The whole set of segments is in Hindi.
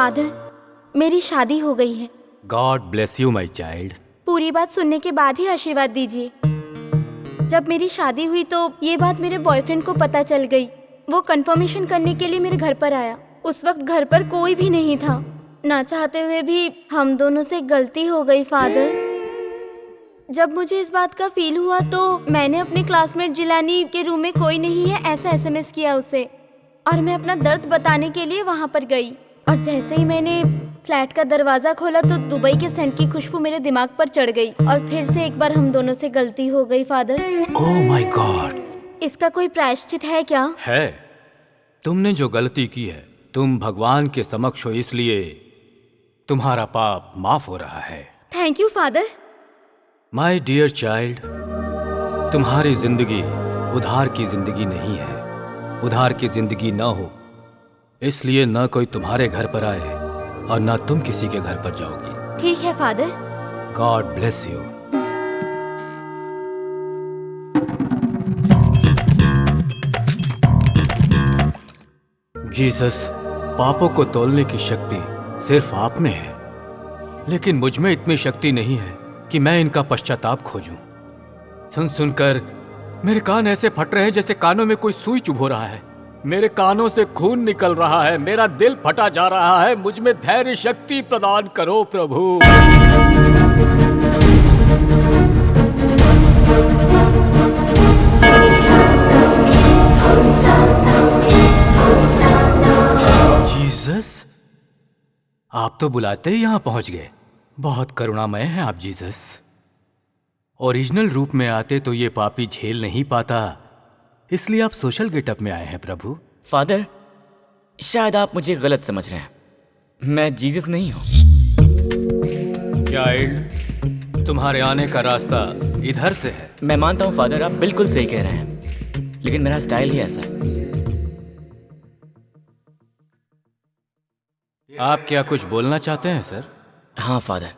फादर, मेरी शादी हो गई है। God bless you my child. पूरी बात सुनने के बाद ही आशीर्वाद दीजिए। जब मेरी शादी हुई तो ये बात मेरे बॉयफ्रेंड को पता चल गई। वो कंफर्मेशन करने के लिए मेरे घर पर आया। उस वक्त घर पर कोई भी नहीं था। ना चाहते हुए भी हम दोनों से गलती हो गई फादर। जब मुझे इस बात का फील हुआ तो मैंने अपने क्लासमेट जिलानी के रूम में कोई नहीं है ऐसा एसएमएस किया उसे, और मैं अपना दर्द बताने के लिए वहाँ पर गई। और जैसे ही मैंने फ्लैट का दरवाजा खोला तो दुबई के सेंट की खुशबू मेरे दिमाग पर चढ़ गई और फिर से एक बार हम दोनों से गलती हो गई फादर। Oh my God. इसका कोई प्रायश्चित है क्या? है। तुमने जो गलती की है, तुम भगवान के समक्ष हो, इसलिए तुम्हारा पाप माफ हो रहा है। Thank you father. My dear child, तुम्हारी जिंदगी उधार की जिंदगी नहीं है। उधार की जिंदगी ना हो इसलिए ना कोई तुम्हारे घर पर आए और ना तुम किसी के घर पर जाओगी। ठीक है father. God bless you. Jesus, पापों को तोलने की शक्ति सिर्फ आप में है, लेकिन मुझ में इतनी शक्ति नहीं है कि मैं इनका पश्चाताप खोजूं। सुन सुनकर मेरे कान ऐसे फट रहे हैं जैसे कानों में कोई सुई चुभ रहा है। मेरे कानों से खून निकल रहा है, मेरा दिल फटा जा रहा है। मुझ में धैर्य शक्ति प्रदान करो प्रभु। जीसस, आप तो बुलाते ही यहाँ पहुंच गए। बहुत करुणामय हैं आप जीसस। ओरिजिनल रूप में आते तो ये पापी झेल नहीं पाता, इसलिए आप सोशल गेटअप में आए हैं प्रभु। फादर, शायद आप मुझे गलत समझ रहे हैं। मैं जीसस नहीं हूँ। चाइल्ड, तुम्हारे आने का रास्ता इधर से है। मैं मानता हूँ फादर, आप बिल्कुल सही कह रहे हैं, लेकिन मेरा स्टाइल ही ऐसा है। आप क्या कुछ बोलना चाहते हैं सर? हाँ फादर,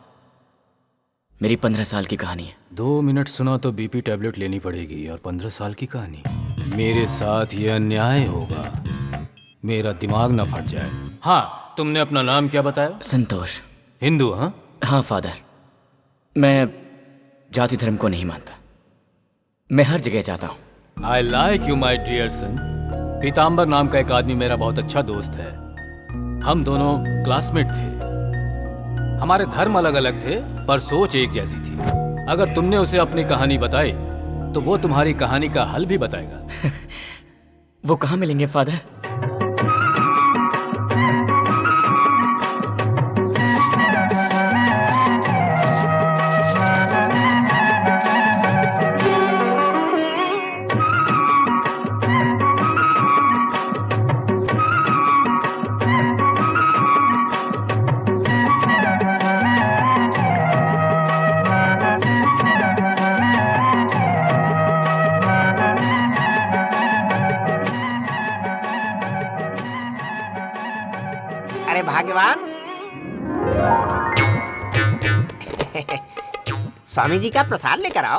मेरी 15 साल की कहानी है। 2 मिनट सुना तो बीपी टैबलेट लेनी पड़ेगी, और 15 साल की कहानी। मेरे साथ ये अन्याय होगा, मेरा दिमाग ना फट जाए। हाँ, तुमने अपना नाम क्या बताया? संतोष। हिंदू? हाँ हाँ फादर, मैं जाति धर्म को नहीं मानता। मैं हर जगह जाता हूँ। I like you my dear son. Pitambar नाम का एक आदमी मेरा बहुत अच्छा दोस्त है। हम दोनों क्लासमेट थे। हमारे धर्म अलग अलग थे पर सोच एक जैसी थी। अगर तुमने उसे अपनी कहानी बताई तो वो तुम्हारी कहानी का हल भी बताएगा। वो कहाँ मिलेंगे फादर? भाग्यवान। स्वामी जी का प्रसाद लेकर आओ।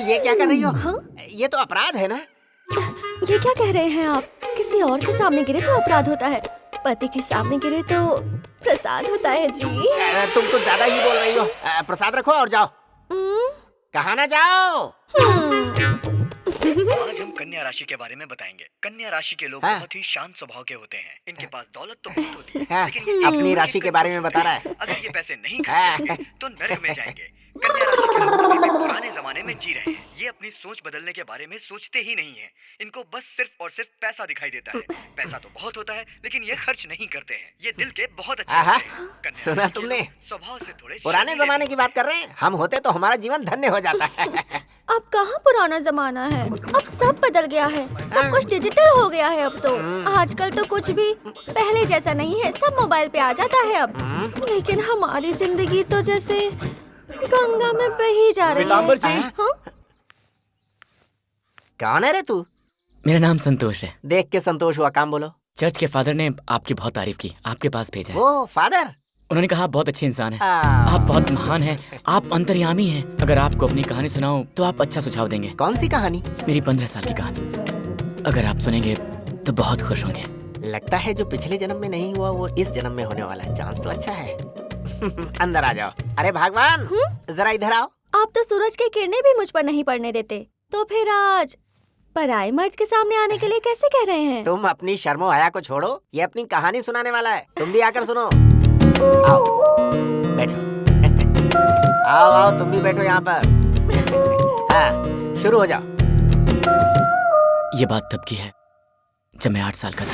ये क्या कर रही हो? हाँ? ये तो अपराध है ना? ये क्या कह रहे हैं आप? किसी और के सामने गिरे तो अपराध होता है, पति के सामने गिरे तो प्रसाद होता है जी। तुम कुछ ज्यादा ही बोल रही हो। प्रसाद रखो और जाओ। कहाँ ना जाओ। आज हम कन्या राशि के बारे में बताएंगे। कन्या राशि के लोग बहुत ही शांत स्वभाव के होते हैं। इनके पास दौलत तो बहुत होती है, लेकिन ये अपनी राशि के बारे में बता रहा है। अगर ये पैसे नहीं खर्चते तो नरक में जाएंगे। कन्या राशि के लोग अभी भी पुराने जमाने में जी रहे हैं। ये अपनी सोच बदलने के बारे में सोचते ही नहीं है। इनको बस सिर्फ और सिर्फ पैसा दिखाई देता है। पैसा तो बहुत होता है लेकिन ये खर्च नहीं करते हैं। ये दिल के बहुत अच्छे हैं। सुना तुमने? स्वभाव से थोड़े पुराने जमाने की बात कर रहे हैं। हम होते तो हमारा जीवन धन्य हो जाता है। अब कहाँ पुराना जमाना है, अब सब बदल गया है। सब कुछ डिजिटल हो गया है अब तो। आजकल तो कुछ भी पहले जैसा नहीं है, सब मोबाइल पे आ जाता है अब। लेकिन हमारी जिंदगी तो जैसे गंगा में बही जा रही है। जी। हाँ? कौन है रे तू? मेरा नाम संतोष है। देख के संतोष हुआ, काम बोलो। चर्च के फादर ने आपकी बहुत तारीफ की, आपके पास भेजा है। ओ फादर? उन्होंने कहा आप बहुत अच्छे इंसान हैं, आप बहुत महान हैं, आप अंतर्यामी हैं। अगर आपको अपनी कहानी सुनाऊं तो आप अच्छा सुझाव देंगे। कौन सी कहानी? मेरी 15 साल की कहानी। अगर आप सुनेंगे तो बहुत खुश होंगे। लगता है जो पिछले जन्म में नहीं हुआ वो इस जन्म में होने वाला है। चांस तो अच्छा है। अंदर आ जाओ। अरे भगवान, जरा इधर आओ। आप तो सूरज की किरणें भी मुझ पर नहीं पड़ने देते, तो फिर आज पराये मर्द के सामने आने के लिए कैसे कह रहे हैं? तुम अपनी शर्मो हया को छोड़ो, ये अपनी कहानी सुनाने वाला है। तुम भी आकर सुनो। आओ बैठो। आओ आओ, तुम भी बैठो यहाँ पर। हाँ, शुरू हो जाओ। ये बात तब की है जब मैं 8 साल का था।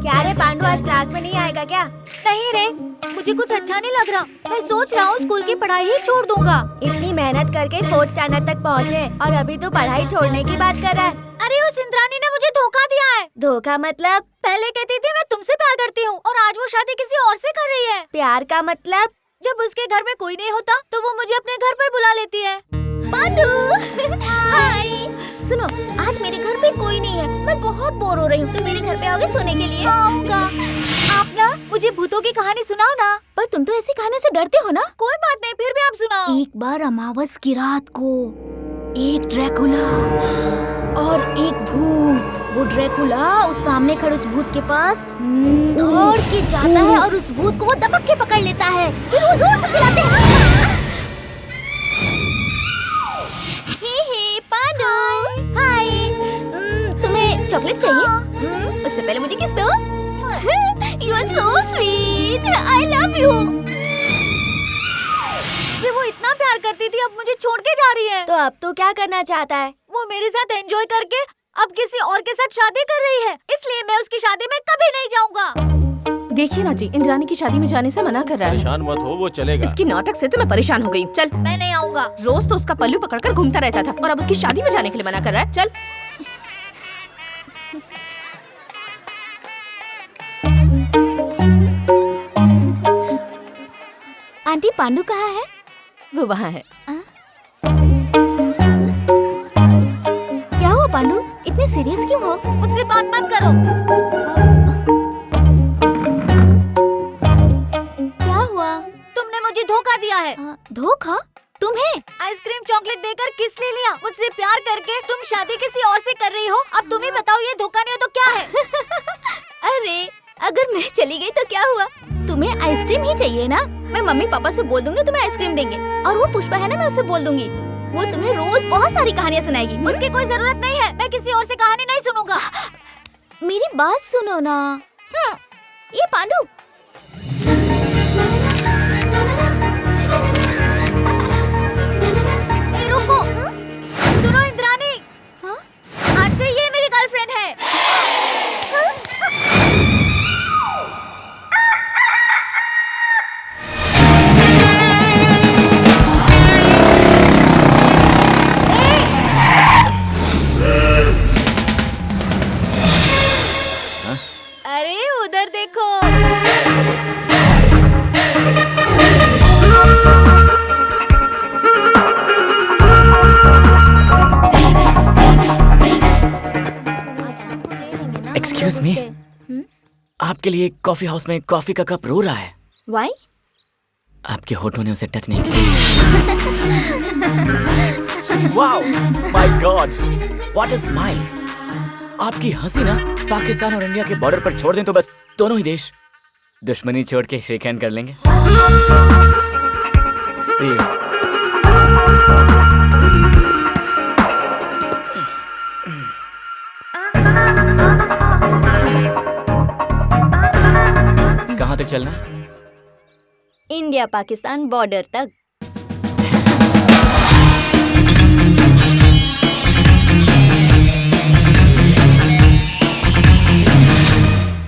क्या रे पांडु, आज क्लास में नहीं आएगा क्या? नहीं रे, मुझे कुछ अच्छा नहीं लग रहा। मैं सोच रहा हूँ स्कूल की पढ़ाई ही छोड़ दूंगा। इतनी मेहनत करके 4th स्टैंडर्ड तक पहुँचे और अभी तो पढ़ाई छोड़ने की बात कर रहा है। अरे उस इंद्रानी ने मुझे धोखा दिया है। धोखा मतलब? पहले कहती थी मैं तुमसे प्यार करती हूँ और आज वो शादी किसी और से कर रही है। प्यार का मतलब? जब उसके घर में कोई नहीं होता तो वो मुझे अपने घर पर बुला लेती है। पांडु, हाय। सुनो, आज मेरे घर पे कोई नहीं है, मैं बहुत बोर हो रही हूँ। तुम मेरे घर पे आओगे सोने के लिए? आऊंगा। आप ना मुझे भूतों की कहानी सुनाओ ना। पर तुम तो ऐसी कहानी से डरते हो ना। कोई बात नहीं, फिर भी आप सुनाओ। एक बार अमावस की रात को एक ड्रैकुला और एक भूत, वो ड्रैकुला उस सामने खड़े उस भूत के पास दौड़ के जाता है और उस भूत को वो दबक के पकड़ लेता है। फिर वो जोर से चिल्लाते हैं, हे पांडु, हाय। तुम्हें चॉकलेट चाहिए? उससे पहले मुझे किस दो। You are so sweet. I love you. वो इतना प्यार करती थी, अब मुझे छोड़ के जा रही है। तो अब तो क्या करना चाहता है? वो मेरे साथ एंजॉय करके अब किसी और के साथ शादी कर रही है, इसलिए मैं उसकी शादी में कभी नहीं जाऊंगा। देखिए ना जी, इंद्रानी की शादी में जाने से मना कर रहा है। परेशान मत हो, वो चलेगा। इसकी नाटक से तो मैं परेशान हो गई। चल, मैं नहीं आऊंगा। रोज तो उसका पल्लू पकड़कर घूमता रहता था और अब उसकी शादी में जाने के लिए मना कर रहा है। चल। आंटी, पांडु कहाँ है? वो वहाँ है। क्या हुआ पांडु, इतने सीरियस क्यों हो? मुझसे बात मत करो। क्या हुआ? तुमने मुझे धोखा दिया है। धोखा? तुम्हें? आइसक्रीम चॉकलेट देकर किस ले लिया? मुझसे प्यार करके तुम शादी किसी और से कर रही हो। अब तुम ही बताओ, ये धोखा नहीं हो तो क्या है? अरे, अगर मैं चली गई तो क्या हुआ? तुम्हें आइसक्रीम ही चाहिए ना? मैं मम्मी पापा से बोल दूंगी, तुम्हें आइसक्रीम देंगे। और वो पुष्पा है ना, मैं उससे बोल दूंगी, वो तुम्हें रोज बहुत सारी कहानियाँ सुनाएगी। उसकी कोई जरूरत नहीं है, मैं किसी और से कहानी नहीं सुनूंगा। मेरी बात सुनो ना। ये पांडु, रुको। सुनो इंद्रानी, आज से ये मेरी गर्लफ्रेंड है। अरे उधर देखो। एक्सक्यूज मी, आपके लिए कॉफी हाउस में कॉफी का कप रो रहा है। Why? आपके होठों ने उसे टच नहीं किया। Wow, my God, what a smile. आपकी हंसी ना पाकिस्तान और इंडिया के बॉर्डर पर छोड़ दें तो बस दोनों ही देश दुश्मनी छोड़ के शेक हैंड कर लेंगे। See you. कहाँ तक चलना? इंडिया पाकिस्तान बॉर्डर तक।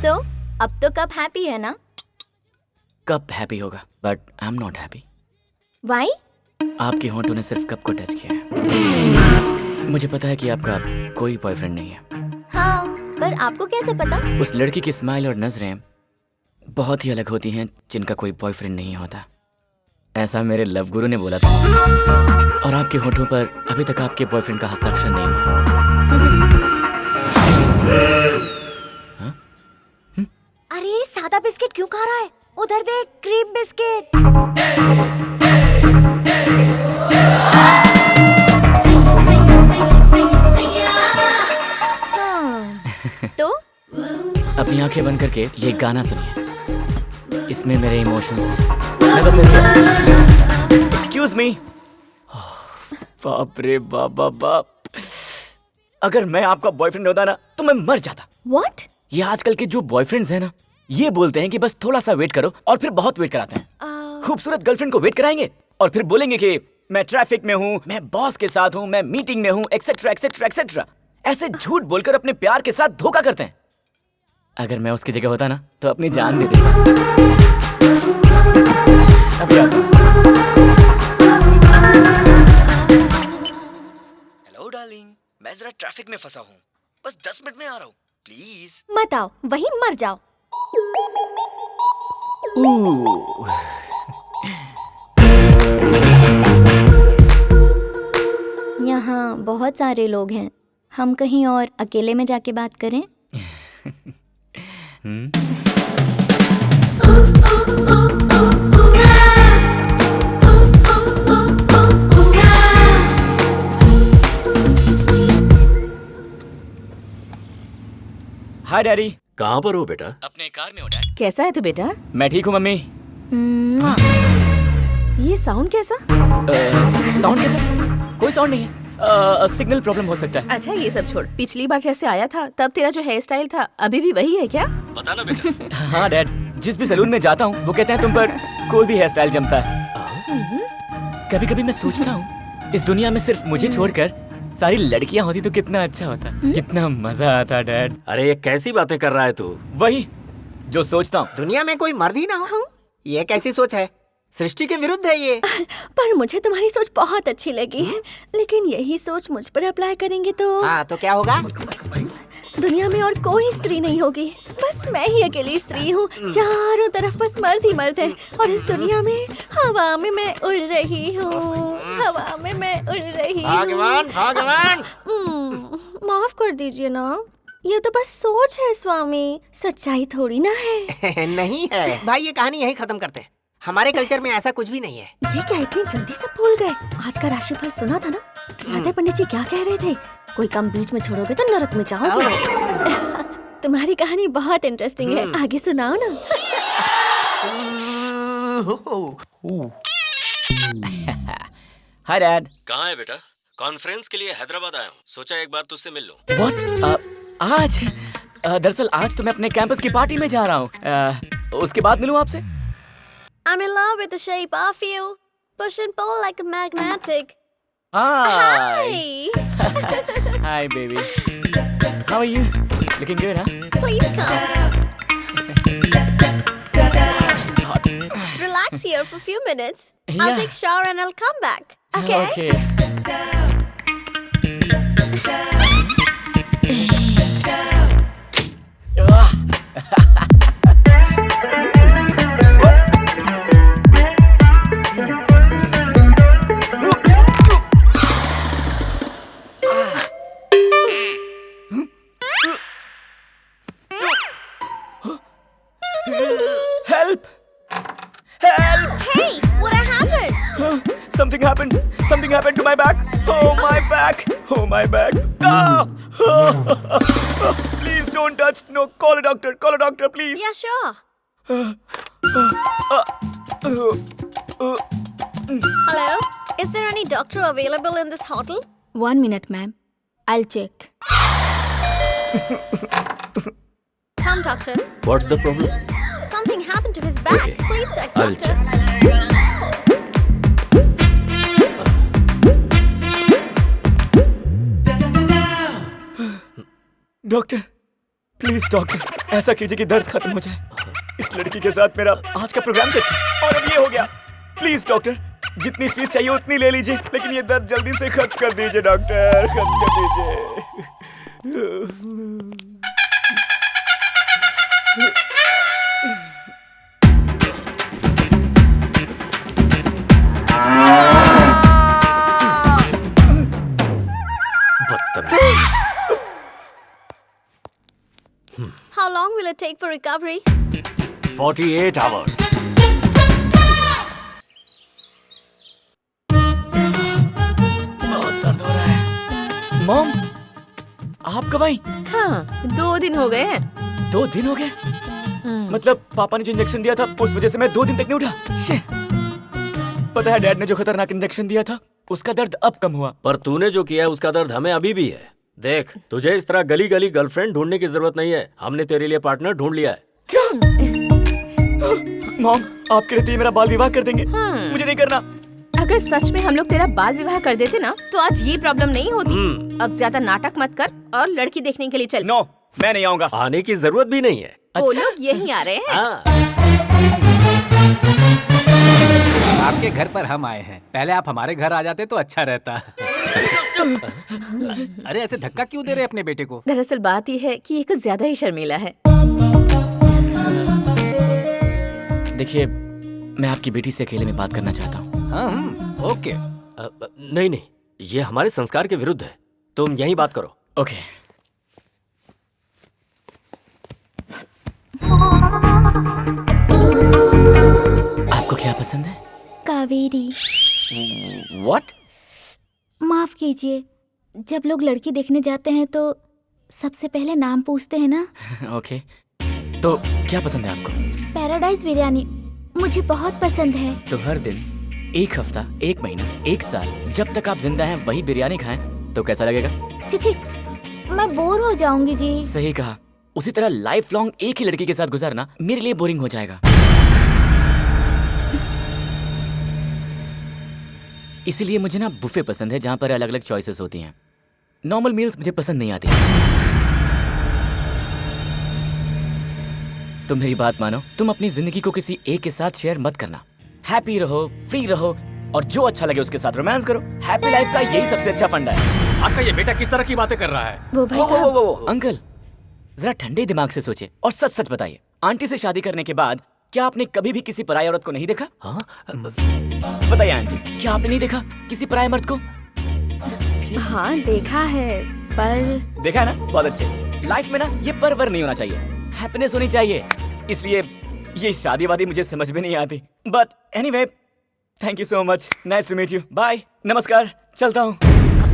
So, अब तो कप हैप्पी है ना? कप हैप्पी होगा, but I am not happy. Why? आपके होंठों ने सिर्फ कप को टच किया है। मुझे पता है कि आपका कोई बॉयफ्रेंड नहीं है। हाँ, पर आपको कैसे पता? उस लड़की की स्माइल और नजरें बहुत ही अलग होती हैं जिनका कोई बॉयफ्रेंड नहीं होता। ऐसा मेरे लव गुरु ने बोला था। और आपके होठों पर अभी तक आपके बॉयफ्रेंड का हस्ताक्षर नहीं हुआ। अरे सादा बिस्किट क्यों खा रहा है? उधर देख, क्रीम बिस्किट। अपनी आंखें बंद करके ये गाना सुनिए, इसमें मेरे इमोशंस हैं। मैं बस एक्सक्यूज मी। बाप रे बाप बाप बाप, अगर मैं आपका बॉयफ्रेंड होता ना तो मैं मर जाता। व्हाट? ये आजकल के जो बॉयफ्रेंड्स हैं ना, ये बोलते हैं कि बस थोड़ा सा वेट करो और फिर बहुत वेट कराते हैं। खूबसूरत गर्लफ्रेंड को वेट कराएंगे और फिर बोलेंगे कि मैं ट्रैफिक में हूँ, मैं बॉस के साथ हूँ, मैं मीटिंग में हूँ, एक्सेट्रा एक्सेट्रा एक्सेट्रा। ऐसे झूठ बोलकर अपने प्यार के साथ धोखा करते हैं। अगर मैं उसकी जगह होता ना तो अपनी जान दे देता। अभी आता हूँ। हेलो डार्लिंग, मैं जरा ट्रैफिक में फंसा हूँ, बस 10 मिनट में आ रहा हूँ, प्लीज। मत आओ, वहीं मर जाओ। यहाँ बहुत सारे लोग हैं, हम कहीं और अकेले में जाके बात करें। हाय डैडी। कहाँ पर हो बेटा? अपने कार में हो डैड। कैसा है तू बेटा? मैं ठीक हूँ मम्मी। ये साउंड कैसा? साउंड कैसा? कोई साउंड नहीं है, सिग्नल प्रॉब्लम हो सकता है। अच्छा ये सब छोड़, पिछली बार जैसे आया था तब तेरा जो हेयर स्टाइल था अभी भी वही है क्या? बता ना बेटा। हाँ डैड, जिस भी सैलून में जाता हूँ वो कहते हैं तुम पर कोई भी हेयर स्टाइल जमता है। कभी कभी मैं सोचता हूँ इस दुनिया में सिर्फ मुझे छोड़कर सारी लड़कियां होती तो कितना अच्छा होता, कितना मजा आता डैड। अरे ये कैसी बातें कर रहा है तू? वही जो सोचता हूँ। दुनिया में कोई मर्द ही ना हो, ये कैसी सोच है? सृष्टि के विरुद्ध है ये। पर मुझे तुम्हारी सोच बहुत अच्छी लगी है, लेकिन यही सोच मुझ पर अप्लाई करेंगे तो हाँ तो क्या होगा? दुनिया में और कोई स्त्री नहीं होगी, बस मैं ही अकेली स्त्री हूँ। चारों तरफ बस मर्द ही मर्द है और इस दुनिया में हवा में मैं उड़ रही हूँ, हवा में मैं उड़ रही हूँ। भगवान भगवान। माफ कर दीजिए ना, ये तो बस सोच है स्वामी, सच्चाई थोड़ी ना है। नहीं है भाई, ये कहानी यही खत्म करते हैं। हमारे कल्चर में ऐसा कुछ भी नहीं है। ये क्या इतनी जल्दी से भूल गए? आज का राशिफल सुना था ना? याद है पंडित जी क्या कह रहे थे? कोई काम बीच में छोड़ोगे तो नरक में जाओगे। तुम्हारी कहानी बहुत इंटरेस्टिंग है, आगे सुनाओ ना। Hi dad. कहाँ है बेटा? कॉन्फ्रेंस के लिए हैदराबाद आया हूँ, सोचा एक बार तुझसे मिल लूं। व्हाट? आज? दरअसल आज तो मैं अपने कैंपस की पार्टी में जा रहा हूँ, उसके बाद मिलूं आपसे। I'm in love with the shape of you, push and pull like a magnetic. Hi. Hi. Hi baby. How are you? Looking good, huh? Please come. Relax here for a few minutes. I'll Yeah. take shower and I'll come back. Okay? Okay. Help! Help! Hey, what happened? Something happened. Something happened to my back. Oh, my back. Oh, my back. Ah! Please don't touch. No, call a doctor. Call a doctor, please. Yeah, sure. Hello? Is there any doctor available in this hotel? 1 minute, ma'am. I'll check. Come, doctor. What's the problem? Something happened to his back. Okay. Please check, I'll doctor. Doctor, please doctor, ऐसा कीजिए कि दर्द खत्म हो जाए। इस लड़की के साथ मेरा आज का प्रोग्राम सेट था और अब ये हो गया। प्लीज डॉक्टर, जितनी फीस चाहिए उतनी ले लीजिए, लेकिन ये दर्द जल्दी से खत्म कर दीजिए डॉक्टर, खत्म कर दीजिए। How long will it take for recovery? 48 hours. बहुत दर्द हो रहा है। मॉम, आप कब आई? हाँ 2 दिन हो गए हैं। 2 दिन हो गए? मतलब पापा ने जो इंजेक्शन दिया था उस वजह से मैं 2 दिन तक नहीं उठा। Shit! पता है डैड ने जो खतरनाक इंजेक्शन दिया था उसका दर्द अब कम हुआ। पर तूने जो किया है उसका दर्द हमें अभी भी है। देख, तुझे इस तरह गली गली गर्लफ्रेंड ढूंढने की जरूरत नहीं है। हमने तेरे लिए पार्टनर ढूंढ लिया है। क्या? मॉम, आपके रहते ही मेरा बाल विवाह कर देंगे। मुझे नहीं करना। अगर सच में हम लोग तेरा बाल विवाह कर देते ना तो आज ये प्रॉब्लम नहीं होती। अब ज्यादा नाटक मत कर और लड़की देखने के लिए चल। नो, मैं नहीं आऊंगा। आने की जरूरत भी नहीं है। वो लोग यहीं आ रहे हैं। हाँ। आपके घर पर हम आए हैं, पहले आप हमारे घर आ जाते तो अच्छा रहता। अरे ऐसे धक्का क्यों दे रहे अपने बेटे को? दरअसल बात ये है कि ये कुछ ज्यादा ही शर्मीला है। देखिए, मैं आपकी बेटी से अकेले में बात करना चाहता हूँ। हाँ, ओके। नहीं नहीं, ये हमारे संस्कार के विरुद्ध है। तुम यहीं बात करो। ओके। आपको क्या पसंद है? कावेरी। What? माफ कीजिए, जब लोग लड़की देखने जाते हैं तो सबसे पहले नाम पूछते हैं ना। ओके। तो क्या पसंद है आपको? पैराडाइज बिरयानी मुझे बहुत पसंद है। तो हर दिन, 1 हफ्ता, 1 महीना, 1 साल, जब तक आप जिंदा हैं वही बिरयानी खाएं तो कैसा लगेगा? चिची, मैं बोर हो जाऊंगी जी। सही कहा। उसी तरह लाइफ लॉन्ग एक ही लड़की के साथ गुजारना मेरे लिए बोरिंग हो जाएगा। इसीलिए मुझे ना बुफे पसंद है जहाँ पर अलग अलग चॉइसेस होती हैं। नॉर्मल मील्स मुझे पसंद नहीं आती। तुम मेरी बात मानो, तुम अपनी जिंदगी को किसी एक के साथ शेयर मत करना। हैप्पी रहो, फ्री रहो और जो अच्छा लगे उसके साथ रोमांस करो। हैप्पी लाइफ का यही सबसे अच्छा फंडा है। आपका ये बेटा किस तरह की बातें कर रहा है? वो भाई साहब, वो अंकल, जरा ठंडे दिमाग से सोचिए और सच सच बताइए, आंटी से शादी करने के बाद क्या आपने कभी भी किसी पराई औरत को नहीं देखा? हाँ? बताइए आंटी, क्या आपने नहीं देखा किसी पराई मर्द को? हाँ देखा है, पर देखा है ना? बहुत अच्छे। लाइफ में ना ये पर नहीं होना चाहिए, हैप्पीनेस होनी चाहिए। इसलिए ये शादी वादी मुझे समझ में नहीं आती। But anyway, thank you so much. Nice to meet you. Bye, नमस्कार, चलता हूँ।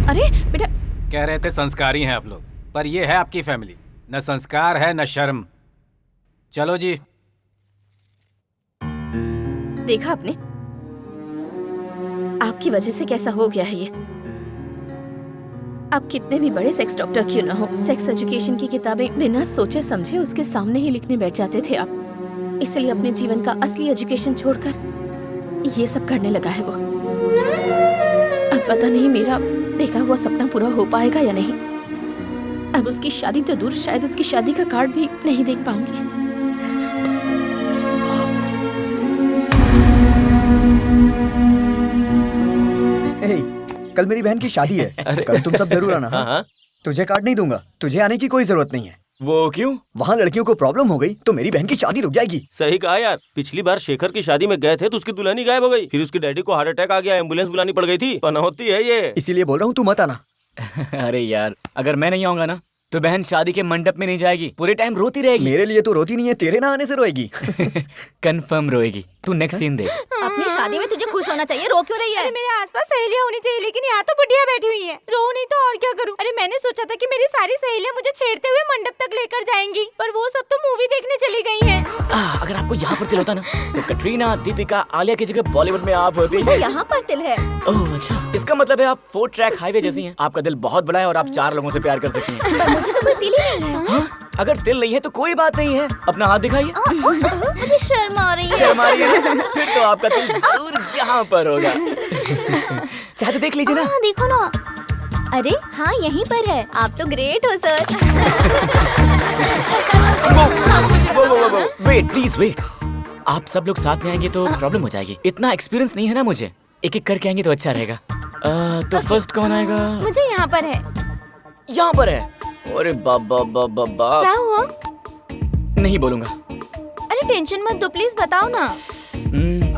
अरे बेटा, कह रहे थे संस्कारी हैं आप लोग, पर ये है आपकी फैमिली, न संस्कार है न शर्म। चलो जी। देखा आपने, आपकी वजह से कैसा हो गया है ये। आप कितने भी बड़े सेक्स डॉक्टर क्यों ना हो, सेक्स एजुकेशन की किताबें बिना सोचे समझे उसके सामने ही लिखने बैठ जाते थे आप। इसलिए अपने जीवन का असली एजुकेशन छोड़कर ये सब करने लगा है वो। अब पता नहीं मेरा देखा हुआ सपना पूरा हो पाएगा या नहीं। अब उसकी शादी तो दूर, शायद उसकी शादी का कार्ड भी नहीं देख पाऊंगी। कल मेरी बहन की शादी है। कल तुम सब जरूर आना। हाँ। तुझे कार्ड नहीं दूंगा, तुझे आने की कोई जरूरत नहीं है। वो क्यों? वहाँ लड़कियों को प्रॉब्लम हो गई तो मेरी बहन की शादी रुक जाएगी। सही कहा यार, पिछली बार शेखर की शादी में गए थे तो उसकी दुल्हन ही गायब हो गई। फिर उसके डैडी को हार्ट अटैक आ गया, एम्बुलेंस बुलानी पड़ गई थी। पनौती है ये। इसीलिए बोल रहा हूँ तू मत आना। अरे यार, अगर मैं नहीं आऊंगा ना तो बहन शादी के मंडप में नहीं जाएगी, पूरे टाइम रोती रहेगी। मेरे लिए तो रोती नहीं है, तेरे ना आने से रोएगी। कंफर्म रोएगी। तू नेक्स्ट सीन देख। अपनी शादी में तुझे खुश होना चाहिए, रो क्यों रही है? अरे मेरे आसपास सहेलियां होनी चाहिए, लेकिन यहाँ तो बुढ़िया बैठी हुई है। रो नहीं तो और क्या करूँ? अरे मैंने सोचा था कि मेरी सारी सहेलियां मुझे छेड़ते हुए मंडप तक लेकर जाएंगी, पर वो सब तो मूवी देखने चली गई हैं। अगर आपको यहाँ पर दिल होता ना तो कटरीना, दीपिका, आलिया की जगह बॉलीवुड में आप होती। मुझे यहाँ पर दिल है। ओह अच्छा, इसका मतलब है आप 4 ट्रैक हाईवे जैसी हैं। आपका दिल बहुत बड़ा है और आप 4 लोगों से प्यार कर सकती हैं। पर मुझे तो कोई दिल ही नहीं है। हाँ? अगर दिल नहीं है तो कोई बात नहीं है, अपना हाथ दिखाइए। मुझे शर्म आ रही है। शर्म आ रही है ना? फिर तो आपका दिल जरूर यहाँ पर होगा। चाहे तो देख लीजिए ना। हाँ देखो ना। अरे हाँ, यहीं पर है। आप तो ग्रेट हो सर। वो वेट, प्लीज वेट। आप सब लोग साथ में आएंगे तो प्रॉब्लम हो जाएगी। इतना एक्सपीरियंस नहीं है ना मुझे। एक एक करके आएंगे तो अच्छा रहेगा। तो फर्स्ट कौन आएगा? मुझे यहाँ पर है। यहाँ पर है? अरे बाबा क्या हुआ? नहीं बोलूंगा। अरे टेंशन मत दो, प्लीज बताओ ना।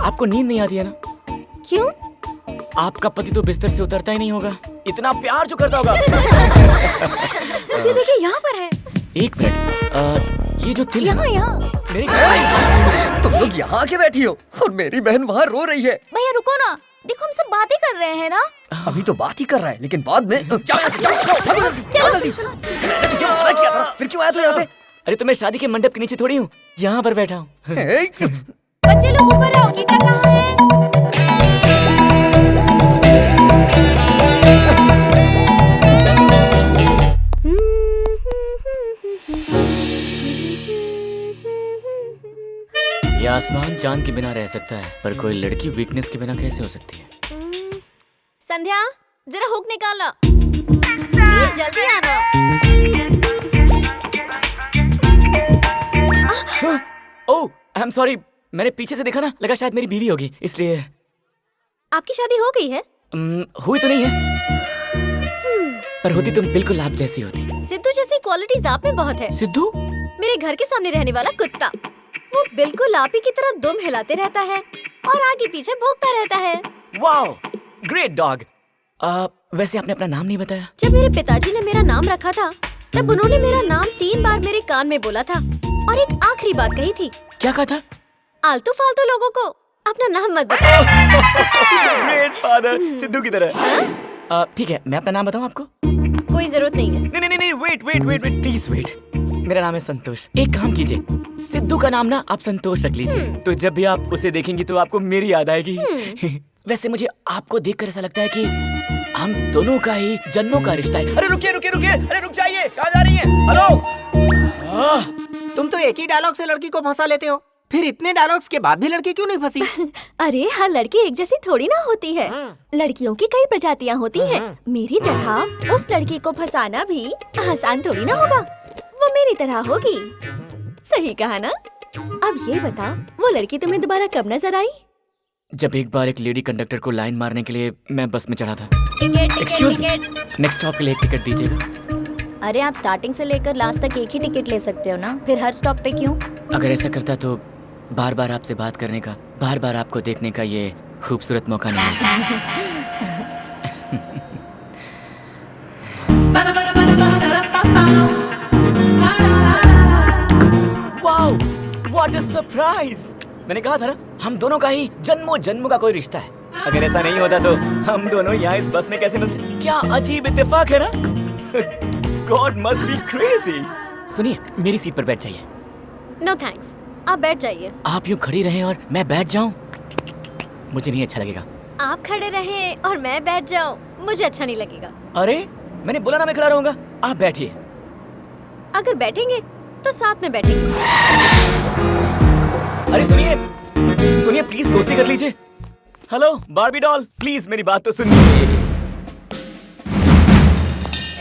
आपको नींद नहीं आती है ना? क्यों? आपका पति तो बिस्तर से उतरता ही नहीं होगा, इतना प्यार जो करता होगा। मुझे देखिए, यहाँ पर है। 1 मिनट, ये जो तिल है यहाँ मेरी तुम लोग यहाँ आके बैठी हो और मेरी बहन वहाँ रो रही है। भैया रुको ना, देखो हम सब बातें कर रहे हैं ना। अभी तो बात ही कर रहा है, लेकिन बाद में चलो जल्दी। तुझे मना किया था, फिर क्यों आया था यहाँ पे? अरे तो मैं शादी के मंडप के नीचे थोड़ी हूँ, यहाँ पर बैठा हूँ। बच्चे लोग ऊपर आओ, गीता कहाँ है? ये आसमान चांद के बिना रह सकता है, पर कोई लड़की वीकनेस के बिना कैसे हो सकती है? संध्या, जरा हुक निकालना। प्लीज जल्दी आना। ओह, आई एम सॉरी, मैंने पीछे से देखा ना, लगा शायद मेरी बीवी होगी, इसलिए। आपकी शादी हो गई है? हुई तो नहीं है, पर होती तुम बिल्कुल आप जैसी होती। सिद्धू जैसी क्वालिटीज आप में बहुत है। सिद्धू? मेरे घर के सामने रहने वाला कुत्ता, वो बिल्कुल आप ही की तरह दुम हिलाते रहता है और आगे पीछे भौंकता रहता है। Wow, great dog. वैसे आपने अपना नाम नहीं बताया। जब मेरे पिताजी ने मेरा नाम रखा था, तब उन्होंने मेरा नाम 3 बार मेरे कान में बोला था और एक आखिरी बात कही थी। क्या कहा था? आलतू फालतू लोगों को अपना नाम मत बताओ। ग्रेट फादर, सिद्धू की तरह। ठीक है, मैं अपना नाम बताऊं आपको? कोई जरूरत नहीं है। नहीं, वेट, प्लीज वेट। मेरा नाम है संतोष। एक काम कीजिए, सिद्धू का नाम ना आप संतोष रख लीजिए, तो जब भी आप उसे देखेंगी तो आपको मेरी याद आएगी। वैसे मुझे आपको देखकर ऐसा लगता है कि हम दोनों का ही जन्मों का रिश्ता है। अरे रुकिए, अरे रुक जाइए, कहाँ जा रही हैं? हेलो। तुम तो एक ही डायलॉग से लड़की को फंसा लेते हो, फिर इतने डायलॉग्स के बाद भी लड़की क्यों नहीं फंसी? अरे हर लड़की एक जैसी थोड़ी ना होती है, लड़कियों की कई प्रजातियां होती हैं। मेरी तरह उस लड़की को फंसाना भी आसान थोड़ी ना होगा, वो मेरी तरह होगी। सही कहा ना? अब ये बता, वो लड़की तुम्हें दोबारा कब नजर आई? जब एक बार एक लेडी कंडक्टर को लाइन मारने के लिए मैं बस में चढ़ा था। टिकट। नेक्स्ट स्टॉप के लिए एक टिकट दीजिएगा। अरे आप स्टार्टिंग से लेकर लास्ट तक एक ही टिकट ले सकते हो ना, फिर हर स्टॉप पे क्यों? अगर ऐसा करता तो बार बार आपसे बात करने का, बार बार आपको देखने का ये खूबसूरत मौका नहीं। Wow, what a surprise! मैंने कहा था ना, हम दोनों का ही जन्मों जन्मों का कोई रिश्ता है। अगर ऐसा नहीं होता तो हम दोनों यहाँ इस बस में कैसे मिलते? क्या अजीब इत्तेफाक है ना? God must be crazy। सुनिए, मेरी सीट पर बैठ जाइए। नो थैंक्स, आप बैठ जाइए। आप यूँ खड़ी रहें और मैं बैठ जाऊं, मुझे नहीं अच्छा लगेगा। आप खड़े रहें और मैं बैठ जाऊं, मुझे अच्छा नहीं लगेगा। अरे मैंने बोला ना मैं खड़ा रहूंगा, आप बैठिए। अगर बैठेंगे तो साथ में बैठेंगे। अरे सुनिए प्लीज, दोस्ती कर लीजिए। हेलो बार्बी डॉल, प्लीज मेरी बात तो सुनिए।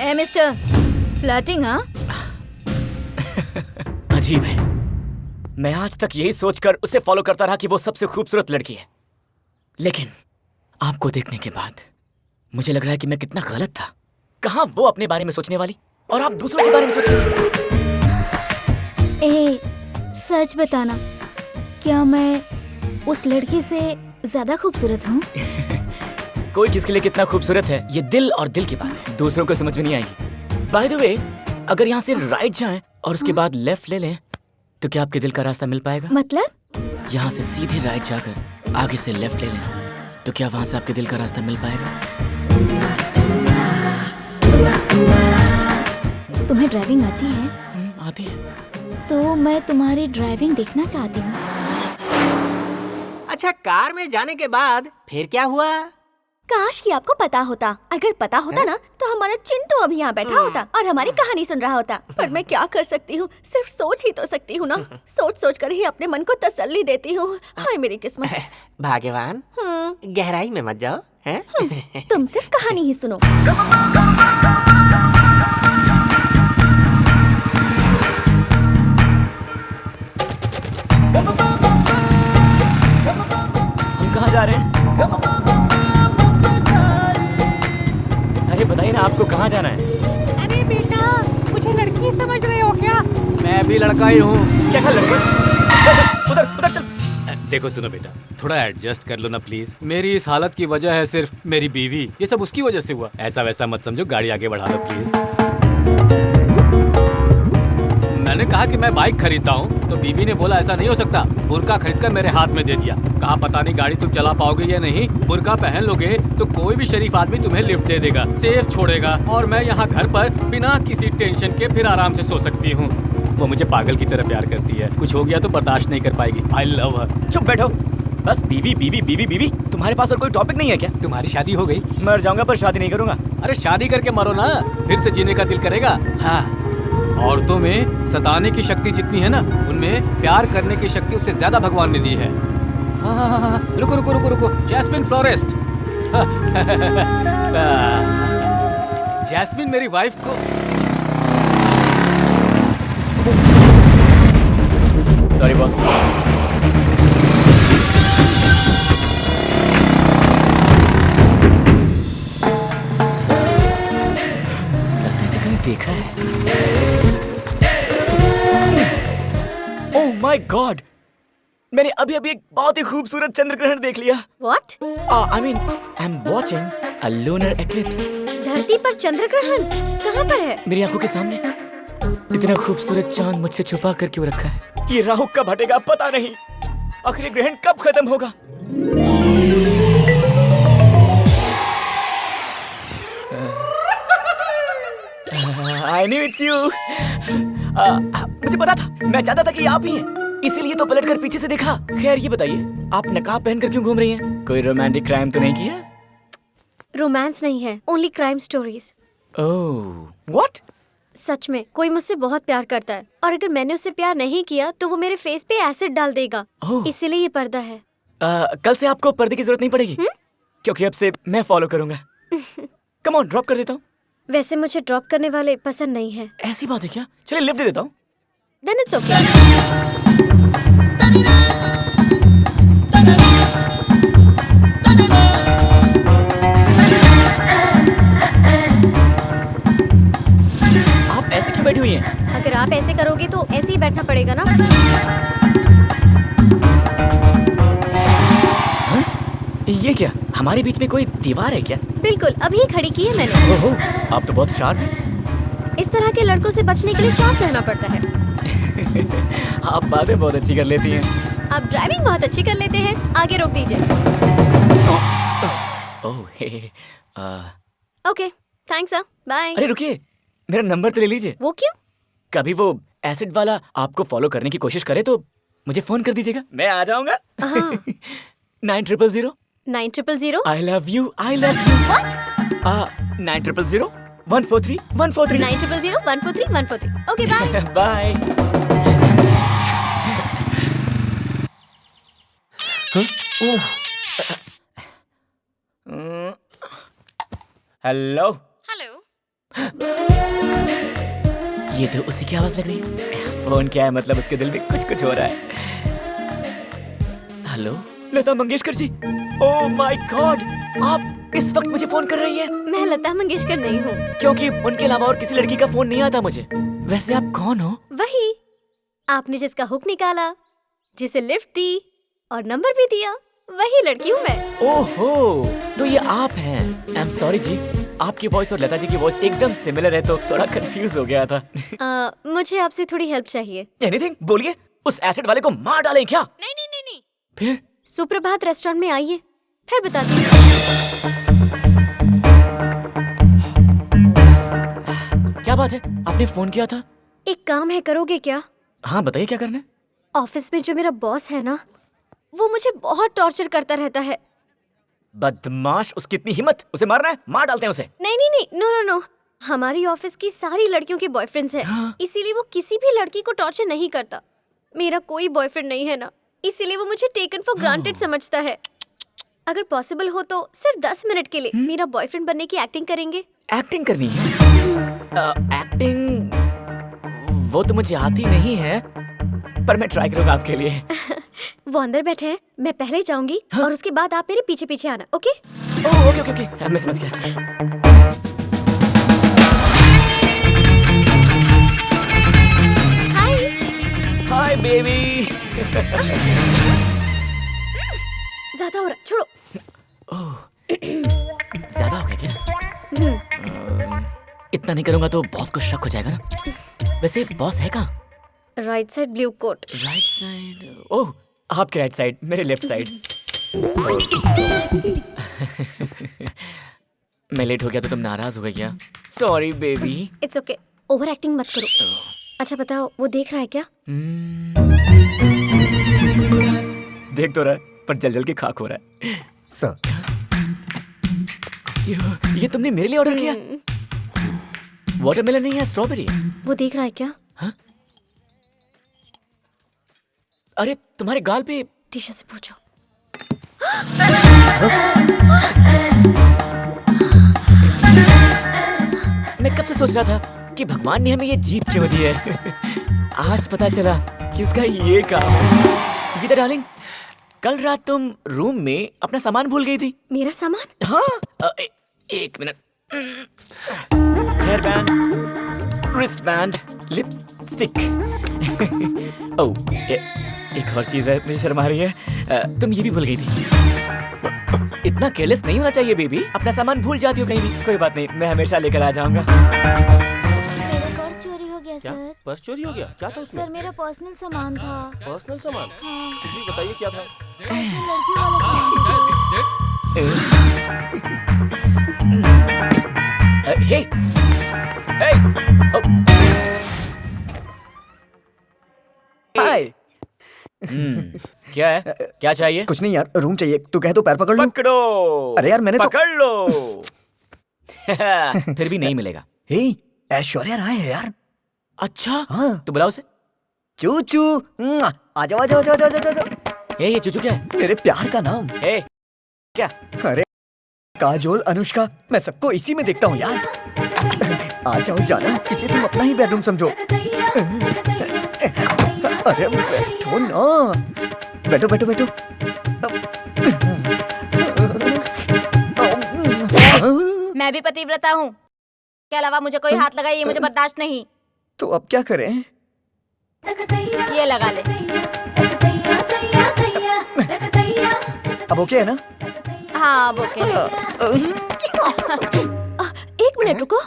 ए मिस्टर, फ्लर्टिंग हाँ? अजीब है, मैं आज तक यही सोचकर उसे फॉलो करता रहा कि वो सबसे खूबसूरत लड़की है, लेकिन आपको देखने के बाद मुझे लग रहा है कि मैं कितना गलत था। कहाँ वो अपने बारे में सोचने वाली और आप दूसरों के बारे में सोच रहे। ए, सच बताना, क्या मैं उस लड़की से ज्यादा खूबसूरत हूँ? कोई किसके लिए कितना खूबसूरत है ये दिल और दिल की बात है, दूसरों को समझ में नहीं आएगी। बाय द वे, अगर यहाँ से राइट जाएं और उसके बाद लेफ्ट ले लें तो क्या आपके दिल का रास्ता मिल पाएगा? मतलब? यहाँ से सीधे राइट जाकर आगे से लेफ्ट ले लें तो क्या वहाँ से आपके दिल का रास्ता मिल पाएगा? तुम्हें ड्राइविंग आती है? आती है। तो मैं तुम्हारी ड्राइविंग देखना चाहती हूँ। अच्छा, कार में जाने के बाद फिर क्या हुआ? काश कि आपको पता होता। अगर पता होता ना तो हमारा चिंटू अभी यहाँ बैठा होता और हमारी कहानी सुन रहा होता। पर मैं क्या कर सकती हूँ, सिर्फ सोच ही तो सकती हूँ ना। सोच सोच कर ही अपने मन को तसल्ली देती हूँ। हाय मेरी किस्मत। भाग्यवान, गहराई में मत जाओ हैं? तुम सिर्फ कहानी ही सुनो। हम कहाँ जा रहे हैं? अरे बताइए ना, आपको कहाँ जाना है? अरे बेटा, मुझे लड़की समझ रहे हो क्या? मैं भी लड़का ही हूँ। क्या लड़के? उधर चल। देखो सुनो बेटा, थोड़ा एडजस्ट कर लो ना प्लीज। मेरी इस हालत की वजह है सिर्फ मेरी बीवी, ये सब उसकी वजह से हुआ। ऐसा वैसा मत समझो, गाड़ी आगे बढ़ा लो प्लीज। मैंने कहा कि मैं बाइक खरीदता हूँ तो बीवी ने बोला ऐसा नहीं हो सकता, बुर्का खरीद कर मेरे हाथ में दे दिया। कहा पता नहीं गाड़ी तुम चला पाओगे या नहीं, बुर्का पहन लोगे तो कोई भी शरीफ आदमी तुम्हें लिफ्ट दे देगा, सेफ छोड़ेगा और मैं यहाँ घर पर बिना किसी टेंशन के फिर आराम से सो सकती हूँ। वो मुझे पागल की तरह प्यार करती है। कुछ हो गया तो बर्दाश्त नहीं कर पाएगी। आई लव हर। चुप बैठो। बस बीवी बीवी बीवी बीवी। तुम्हारे पास और कोई टॉपिक नहीं है क्या? तुम्हारी शादी हो गई? मर जाऊंगा पर शादी नहीं करूंगा। अरे शादी करके मरो ना, फिर से जीने का दिल करेगा। हाँ, औरतों में सताने की शक्ति जितनी है ना, उनमें प्यार करने की शक्ति उससे ज्यादा भगवान ने दी है। हाँ, रुको रुको रुको रुको, जैस्मिन फ्लोरिस्ट। जैस्मिन मेरी वाइफ को। Sorry boss. देखा है। ओह माय गॉड, मैंने अभी अभी एक बहुत ही खूबसूरत चंद्र ग्रहण देख लिया। What? I mean, I'm watching a lunar eclipse. धरती पर चंद्र ग्रहण कहाँ पर है? मेरी आंखों के सामने। इतना खूबसूरत चांद मुझसे छुपा कर क्यों रखा है? ये राहु कब हटेगा पता नहीं। आखिर ये ग्रहण कब खत्म होगा? I knew it's you. मुझे पता था, मैं चाहता था कि आप ही हैं, इसीलिए तो पलट कर पीछे से देखा। खैर ये बताइए, आप नकाब पहनकर क्यों घूम रही हैं? कोई रोमांटिक क्राइम तो नहीं किया? रोमांस नहीं है, only crime stories. Oh, what? सच में कोई मुझसे बहुत प्यार करता है और अगर मैंने उससे प्यार नहीं किया तो वो मेरे फेस पे एसिड डाल देगा। इसीलिए ये पर्दा है। कल से आपको पर्दे की जरूरत नहीं पड़ेगी, क्योंकि अब से मैं फॉलो करूंगा। कम ऑन, ड्रॉप कर देता हूँ। वैसे मुझे ड्रॉप करने वाले पसंद नहीं है। ऐसी बात है क्या? चलिए लिफ्ट दे देता हूँ। Then it's okay. आप ऐसे क्यों बैठी हुई हैं? अगर आप ऐसे करोगे तो ऐसे ही बैठना पड़ेगा ना। ये क्या, हमारे बीच में कोई दीवार है क्या? बिल्कुल, अभी खड़ी की है मैंने। ओहो, आप तो बहुत शार्प हैं। इस तरह के लड़कों से बचने के लिए शार्प रहना पड़ता है। आप बातें बहुत अच्छी कर लेती हैं। आप ड्राइविंग बहुत अच्छी कर लेते हैं। आगे रोक दीजिए। ओह, ओके, थैंक्स सर, बाय। अरे रुकिए, मेरा नंबर तो ले लीजिए। वो क्यों? कभी वो एसिड वाला आपको फॉलो करने की कोशिश करे तो मुझे फोन कर दीजिएगा, मैं आ जाऊंगा। 9000 9000 I love you, I love you. What? 9000 143 143 9000 143 143. Okay, bye. Bye. Hello. ये तो उसी की आवाज लग रही है। फोन क्या है, मतलब उसके दिल में कुछ कुछ हो रहा है। Hello, Lata Mangeshkar ji. Oh my God, आप इस वक्त मुझे फोन कर रही हैं? मैं लता मंगेशकर नहीं हूँ। क्योंकि उनके अलावा और किसी लड़की का फोन नहीं आता मुझे। वैसे आप कौन हो? वही, आपने जिसका हुक निकाला, जिसे लिफ्ट दी और नंबर भी दिया, वही लड़की हूँ मैं। ओहो, तो ये आप हैं। आई एम सॉरी जी, आपकी वॉइस और लता जी की वॉइस एकदम सिमिलर है तो थोड़ा कंफ्यूज हो गया था। मुझे आपसे थोड़ी हेल्प चाहिए। एनीथिंग, बोलिए। उस एसिड वाले को मार डालें क्या? नहीं नहीं नहीं नहीं। फिर? सुप्रभात रेस्टोरेंट में आइए, फिर बताती हूँ। क्या बात है, आपने फोन किया था? एक काम है, करोगे क्या? हाँ बताइए, क्या करना है? ऑफिस में जो मेरा बॉस है ना, वो मुझे बहुत टॉर्चर करता रहता है। बदमाश, उसकी इतनी हिम्मत, उसे मारना है, मार डालते हैं उसे। नहीं नहीं नहीं, नो नो नो, हमारी ऑफिस की सारी लड़कियों के बॉयफ्रेंड्स हैं। हाँ। इसीलिए वो किसी भी लड़की को टॉर्चर नहीं करता। मेरा कोई बॉयफ्रेंड नहीं है ना, इसीलिए वो मुझे टेकन फॉर ग्रांटेड समझता है। अगर पॉसिबल हो तो सिर्फ 10 मिनट के लिए मेरा बॉयफ्रेंड बनने की एक्टिंग करेंगे? एक्टिंग करनी है? एक्टिंग वो तो मुझे आती नहीं है, पर मैं ट्राई करूंगा आपके लिए। वो अंदर बैठे हैं, मैं पहले जाऊंगी। हाँ? और उसके बाद आप मेरे पीछे पीछे आना, okay? Oh okay okay okay, मैं समझ गया। हाय हाय बेबी। ज्यादा हो रहा, छोड़ो। ओह, ज्यादा हो गया क्या? इतना नहीं करूंगा तो बॉस को शक हो जाएगा ना। वैसे बॉस है कहाँ? Right side blue coat. Right side? Oh, आपके राइट साइड, मेरे लेफ्ट साइड। मैं लेट हो गया तो तुम नाराज हो गए क्या? Sorry baby. It's okay, over acting मत करो। अच्छा बताओ, वो देख रहा है क्या? देख तो रहा है, पर जल जल के खाक हो रहा है। सर, ये तुमने मेरे लिए ऑर्डर किया? वाटरमेलन नहीं है, स्ट्रॉबेरी है। वो देख रहा है क्या? हाँ? अरे तुम्हारे गाल पे टिश्यू से पूछो। मैं कब से सोच रहा था कि भगवान ने हमें ये जीप क्यों दी है। आज पता चला कि इसका ये काम है। गीता डार्लिंग, कल रात तुम रूम में अपना सामान भूल गई थी। मेरा सामान? हाँ। एक minute. Hair band, wrist band, lipstick. Oh, एक और चीज है, मुझे शर्म आ रही है। तुम ये भी भूल गई थी। इतना केयरलेस नहीं होना चाहिए बेबी, अपना सामान भूल जाती हो कहीं भी। कोई बात नहीं, मैं हमेशा लेकर आ जाऊंगा। मेरा पर्स चोरी हो गया क्या? सर। पर्स चोरी हो गया? क्या था उसमें? सर मेरा पर्सनल सामान था। पर्सनल सामान? जी बताइए क्या था? उसमें लड़की वाला सामान था। हे, हे, हाय। क्या है? क्या चाहिए? कुछ नहीं यार, रूम चाहिए। तू कहे तो पैर पकड़ लूं? पकड़ो। अरे यार मैंने पकड़ लो। फिर भी नहीं मिलेगा। हे, ऐश्वर्या राय है यार। अच्छा, हाँ। तो बुलाओ उसे। चूचू, आ जाओ आ जाओ आ जाओ आ जाओ। ये चूचू क्या है? मेरे प्यार का नाम। हे, क्या? अरे काजोल, अनुष्का, मैं सबको इसी में देखता हूँ यार। आ जाओ जाना, इसे तुम अपना ही बेडरूम समझो। अरे बैठो ना, बैठो बैठो बैठो। मैं भी पतिव्रता हूँ, के अलावा मुझे कोई हाथ लगाए ये मुझे बर्दाश्त नहीं। तो अब क्या करें? ये लगा ले। अब ओके है ना? हाँ वो के। एक मिनट रुको।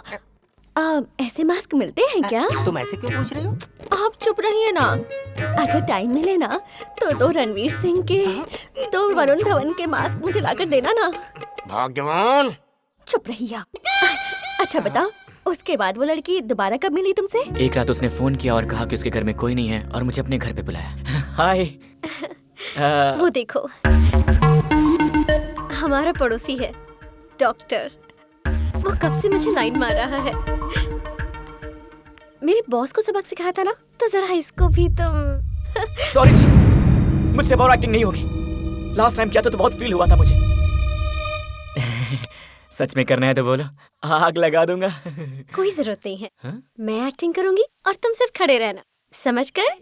ऐसे मास्क मिलते हैं क्या? तुम ऐसे क्यों पूछ रही हो? आप चुप रहिए ना। अगर टाइम मिले ना तो दो रणवीर सिंह के, दो वरुण धवन के मास्क मुझे लाकर देना ना। भगवान, चुप रहिए। अच्छा बताओ, उसके बाद वो लड़की दोबारा कब मिली तुमसे? एक रात उसने फोन किया और कहा कि उसके घर में कोई नहीं है और मुझे अपने घर पे बुलाया। हाय। वो देखो, हमारा पड़ोसी है डॉक्टर। वो कब से मुझे लाइन मार रहा है। मेरे बॉस को सबक सिखाया था ना, तो जरा इसको भी तुम। सॉरी जी, मुझसे बहुत एक्टिंग नहीं होगी। लास्ट टाइम किया था तो बहुत फील हुआ था मुझे। सच में करना है तो बोलो, आग लगा दूंगा। कोई जरूरत नहीं है। हाँ? मैं एक्टिंग करूंगी और तुम सिर्फ खड़े रहना, समझ गए?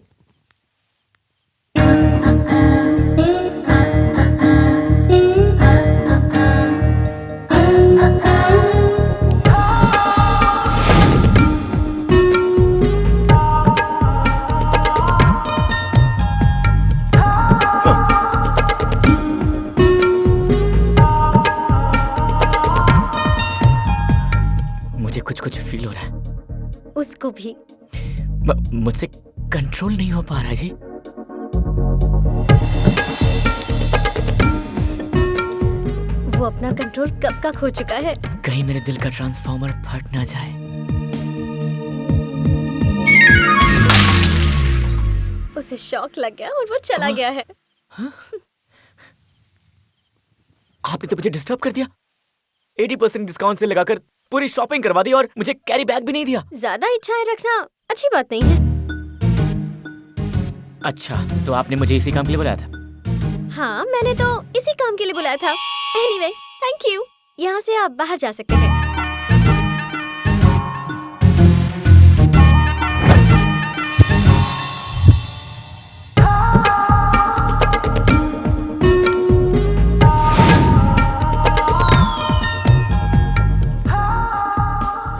कुछ फील हो रहा है। उसको भी। मुझसे कंट्रोल नहीं हो पा रहा जी। वो अपना कंट्रोल कब का खो चुका है। कहीं मेरे दिल का ट्रांसफार्मर फट ना जाए। उसे शॉक लग गया और वो चला गया है। आपने तो मुझे डिस्टर्ब कर दिया। 80% डिस्काउंट से लगाकर पूरी शॉपिंग करवा दी और मुझे कैरी बैग भी नहीं दिया। ज्यादा इच्छाएं रखना अच्छी बात नहीं है। अच्छा, तो आपने मुझे इसी काम के लिए बुलाया था? हाँ, मैंने तो इसी काम के लिए बुलाया था। Anyway, thank you. यहाँ से आप बाहर जा सकते हैं।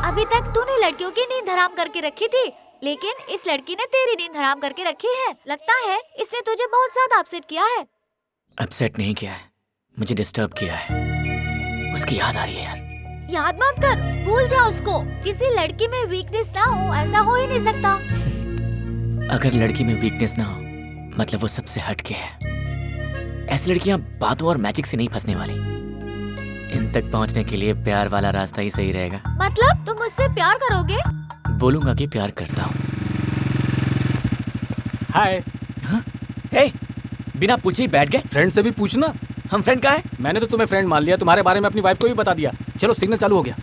अभी तक तूने लड़कियों की नींद हराम करके रखी थी, लेकिन इस लड़की ने तेरी नींद हराम करके रखी है। लगता है इसने तुझे बहुत ज्यादा अपसेट किया है। अपसेट नहीं किया है, मुझे डिस्टर्ब किया है। उसकी याद आ रही है यार। याद मत कर, भूल जा उसको। किसी लड़की में वीकनेस ना हो, ऐसा हो ही नहीं सकता। अगर लड़की में वीकनेस ना हो मतलब वो सबसे हटके है। ऐसी लड़कियां बातों और मैजिक से नहीं फंसने वाली। इन तक पहुंचने के लिए प्यार वाला रास्ता ही सही रहेगा। मतलब तुम मुझसे प्यार करोगे? बोलूंगा कि प्यार करता हूँ। हाय। हे, बिना पूछे ही बैठ गए। फ्रेंड से भी पूछना। हम फ्रेंड का है? मैंने तो तुम्हें फ्रेंड मान लिया, तुम्हारे बारे में अपनी वाइफ को भी बता दिया। चलो सिग्नल चालू हो गया।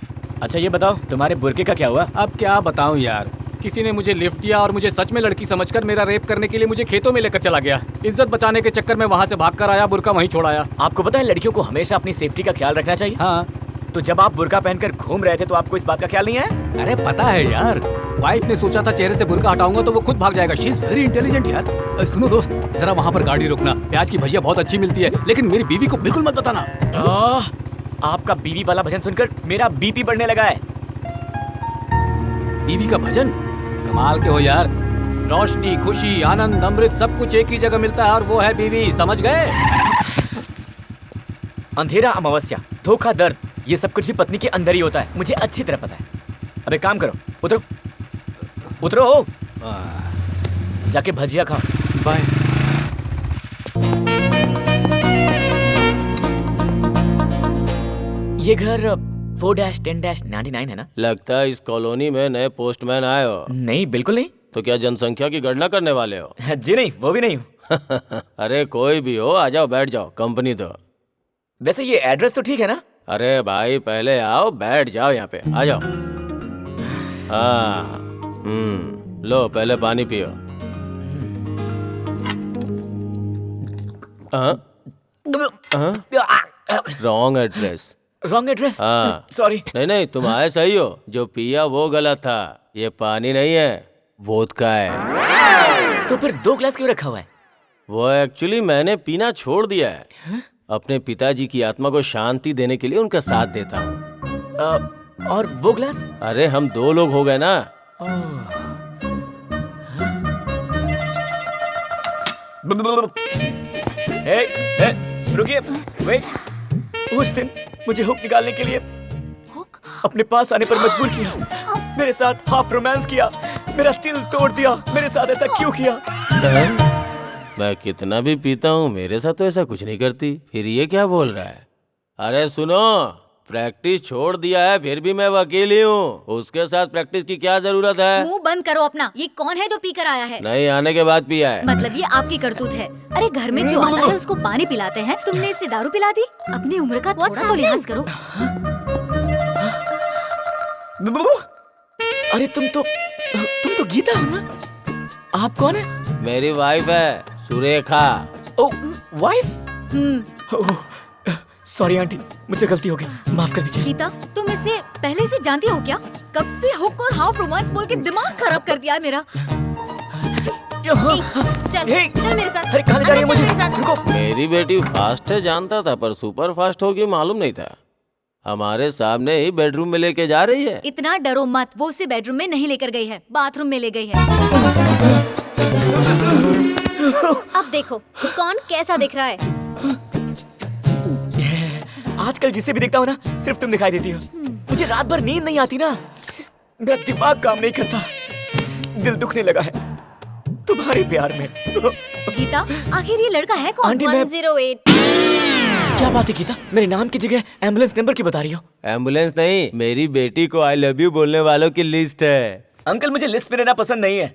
अच्छा ये बताओ तुम्हारे बुरके का क्या हुआ? अब क्या बताऊं यार, किसी ने मुझे लिफ्ट दिया और मुझे सच में लड़की समझकर मेरा रेप करने के लिए मुझे खेतों में लेकर चला गया। इज्जत बचाने के चक्कर में वहाँ से भागकर आया, बुर्का वहीं छोड़ाया। आपको पता है लड़कियों को हमेशा अपनी सेफ्टी का ख्याल रखना चाहिए। हाँ। तो जब आप बुर्का पहनकर घूम रहे थे तो आपको इस बात का ख्याल नहीं है? अरे पता है यार, वाइफ ने सोचा था चेहरे से बुर्का हटाऊंगा तो वो खुद भाग जाएगा। शी इज वेरी इंटेलिजेंट यार। सुनो दोस्त, जरा वहाँ पर गाड़ी रोकना, प्याज की भजिया बहुत अच्छी मिलती है, लेकिन मेरी बीवी को बिल्कुल मत बताना। आपका बीवी वाला भजन सुनकर मेरा बीपी बढ़ने लगा है। बीवी का भजन? कमाल के हो यार। रोशनी, खुशी, आनंद, अमृत सब कुछ एक ही जगह मिलता है और वो है बीवी, समझ गए? अंधेरा, अमावस्या, धोखा, दर्द, ये सब कुछ भी पत्नी के अंदर ही होता है, मुझे अच्छी तरह पता है। अब एक काम करो, उतरो उतरो, जाके भजिया खाओ। बाय। ये घर 4-10-99 है ना? लगता है इस कॉलोनी में नए पोस्टमैन आए हो। नहीं, बिल्कुल नहीं। तो क्या जनसंख्या की गणना करने वाले हो? जी नहीं, वो भी नहीं हूँ। अरे कोई भी हो, आ जाओ, बैठ जाओ, कंपनी दो। वैसे ये एड्रेस तो ठीक है ना? अरे भाई पहले आओ, बैठ जाओ यहाँ पे, आ जाओ। हाँ, लो पहले पानी पियो। Wrong address. Wrong address? हाँ, सॉरी। नहीं तुम आए सही हो, जो पिया वो गलत था। ये पानी नहीं है, वोदका है। तो फिर 2 ग्लास क्यों रखा हुआ है? वो एक्चुअली मैंने पीना छोड़ दिया है। अपने पिताजी की आत्मा को शांति देने के लिए उनका साथ देता हूँ। और वो ग्लास? अरे हम 2 लोग हो गए ना। रुकिए, वेट। उस दिन मुझे हुक निकालने के लिए अपने पास आने पर मजबूर किया, मेरे साथ हाफ रोमांस किया, मेरा दिल तोड़ दिया। मेरे साथ ऐसा क्यों किया? मैं कितना भी पीता हूँ, मेरे साथ तो ऐसा कुछ नहीं करती। फिर ये क्या बोल रहा है? अरे सुनो, प्रैक्टिस छोड़ दिया है, फिर भी मैं वकील ही हूँ। उसके साथ प्रैक्टिस की क्या जरूरत है? मुंह बंद करो अपना। ये कौन है जो पी कर आया है? नहीं, आने के बाद पिया है। मतलब ये आपकी करतूत है। अरे घर में जो आता है उसको पानी पिलाते हैं, तुमने इससे दारू पिला दी? अपनी उम्र का थोड़ा तो लिहाज करो। अरे तुम तो गीता हो ना? आप कौन है? मेरी वाइफ है, सुरेखा। ओ, वाइफ? सॉरी आंटी, मुझे गलती हो गई, माफ कर दीजिए। गीता, तुम इसे पहले से जानती हो क्या? कब से हुक और हाफ रोमांस बोल के दिमाग खराब कर दिया है मेरा। चल मेरे साथ। अरे कहाँ ले जा रही है मुझे? रुको। मेरी बेटी फास्ट है जानता था, पर सुपर फास्ट होगी मालूम नहीं था। हमारे सामने ही बेडरूम में लेके जा रही है। इतना डरो मत, वो उसे बेडरूम में नहीं लेकर गई है, बाथरूम में ले गई है। अब देखो कौन कैसा दिख रहा है। आजकल जिसे भी देखता हूँ ना, सिर्फ तुम दिखाई देती हो। मुझे रात भर नींद नहीं आती ना, मेरा दिमाग काम नहीं करता, दिल दुखने लगा है तुम्हारे प्यार में। गीता, आखिर ये लड़का है कौन? 108। क्या बात है गीता, मेरे नाम की जगह एम्बुलेंस नंबर की बता रही हो? एम्बुलेंस नहीं, मेरी बेटी को आई लव यू बोलने वालों की लिस्ट है। अंकल, मुझे लिस्ट में रहना पसंद नहीं है,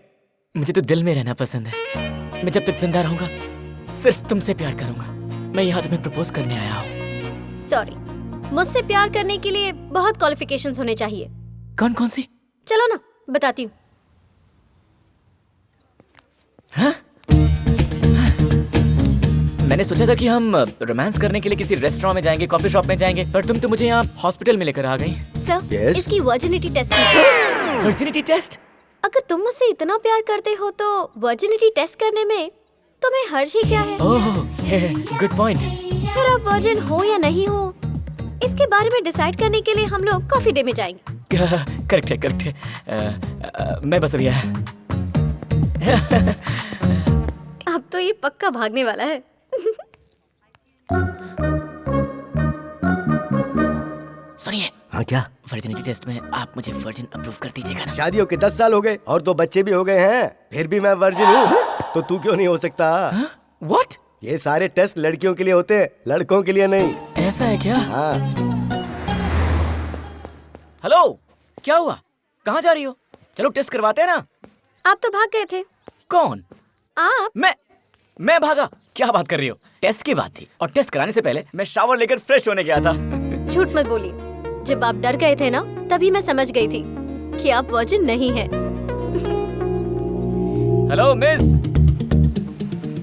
मुझे तो दिल में रहना पसंद है। मैं जब तक जिंदा रहूंगा सिर्फ तुमसे प्यार करूंगा। मैं यहाँ तुम्हें प्रपोज करने आया हूँ। सॉरी, मुझसे प्यार करने के लिए बहुत क्वालिफिकेशंस होने चाहिए। कौन कौन सी? चलो ना बताती हूँ। हाँ? मैंने सोचा था कि हम रोमांस करने के लिए किसी रेस्टोरेंट में जाएंगे, कॉफी शॉप में जाएंगे, पर तुम तो मुझे यहाँ हॉस्पिटल में लेकर आ गई। सर, इसकी वर्जिनिटी टेस्ट कीजिए। Virginity test? अगर तुम मुझसे इतना प्यार करते हो तो वर्जिनिटी टेस्ट करने में तुम्हें हर्ज ही क्या है? ओह, गुड पॉइंट। फिर आप वर्जिन हो या नहीं हो, इसके बारे में डिसाइड करने के लिए हम लोग कॉफी डे में जाएंगे। करेक्ट है। मैं बस अभी आया। अब तो ये पक्का भागने वाला है। सुनिए। हाँ क्या? वर्जिनिटी टेस्ट में आप मुझे वर्जिन अप्रूव कर दीजिएगा ना? शादी होके 10 साल हो गए और 2 बच्चे भी हो गए हैं, फिर भी मैं वर्जिन हूँ, तो तू क्यों नहीं हो सकता? What? ये सारे टेस्ट लड़कियों के लिए होते हैं, लड़कों के लिए नहीं। ऐसा है क्या? हाँ। हेलो, क्या हुआ? कहाँ जा रही हो? चलो टेस्ट करवाते हैं ना। आप तो भाग गए थे। कौन? आप? मैं भागा? क्या बात कर रही हो? टेस्ट की बात थी और टेस्ट कराने से पहले मैं शावर लेकर फ्रेश होने गया था। झूठ मत बोलिए। जब आप डर गए थे ना, तभी मैं समझ गई थी कि आप वर्जिन नहीं हैं। हेलो मिस,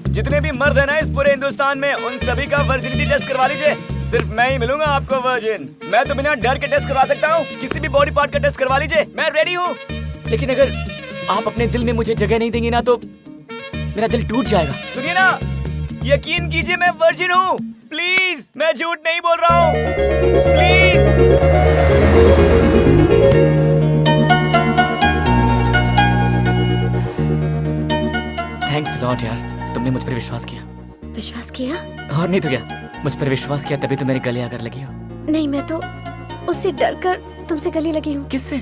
जितने भी मर्द हैं ना इस पूरे हिंदुस्तान में, उन सभी का वर्जिनिटी टेस्ट करवा लीजिए। सिर्फ मैं ही मिलूंगा आपको वर्जिन। मैं तो बिना डर के टेस्ट करवा सकता हूँ। किसी भी बॉडी पार्ट का टेस्ट करवा लीजिए, मैं रेडी हूँ। लेकिन अगर आप अपने दिल में मुझे जगह नहीं देंगे ना, तो मेरा दिल टूट जाएगा। सुनिए ना, यकीन कीजिए मैं वर्जिन हूँ। प्लीज, मैं झूठ नहीं बोल रहा हूँ। प्लीज। थैंक्स लॉट यार, तुमने मुझ पर विश्वास किया। विश्वास किया? और नहीं तो क्या, मुझ पर विश्वास किया तभी तो मेरे गले आकर लगी हो। नहीं, मैं तो उससे डर कर तुमसे गले लगी हूँ। किससे?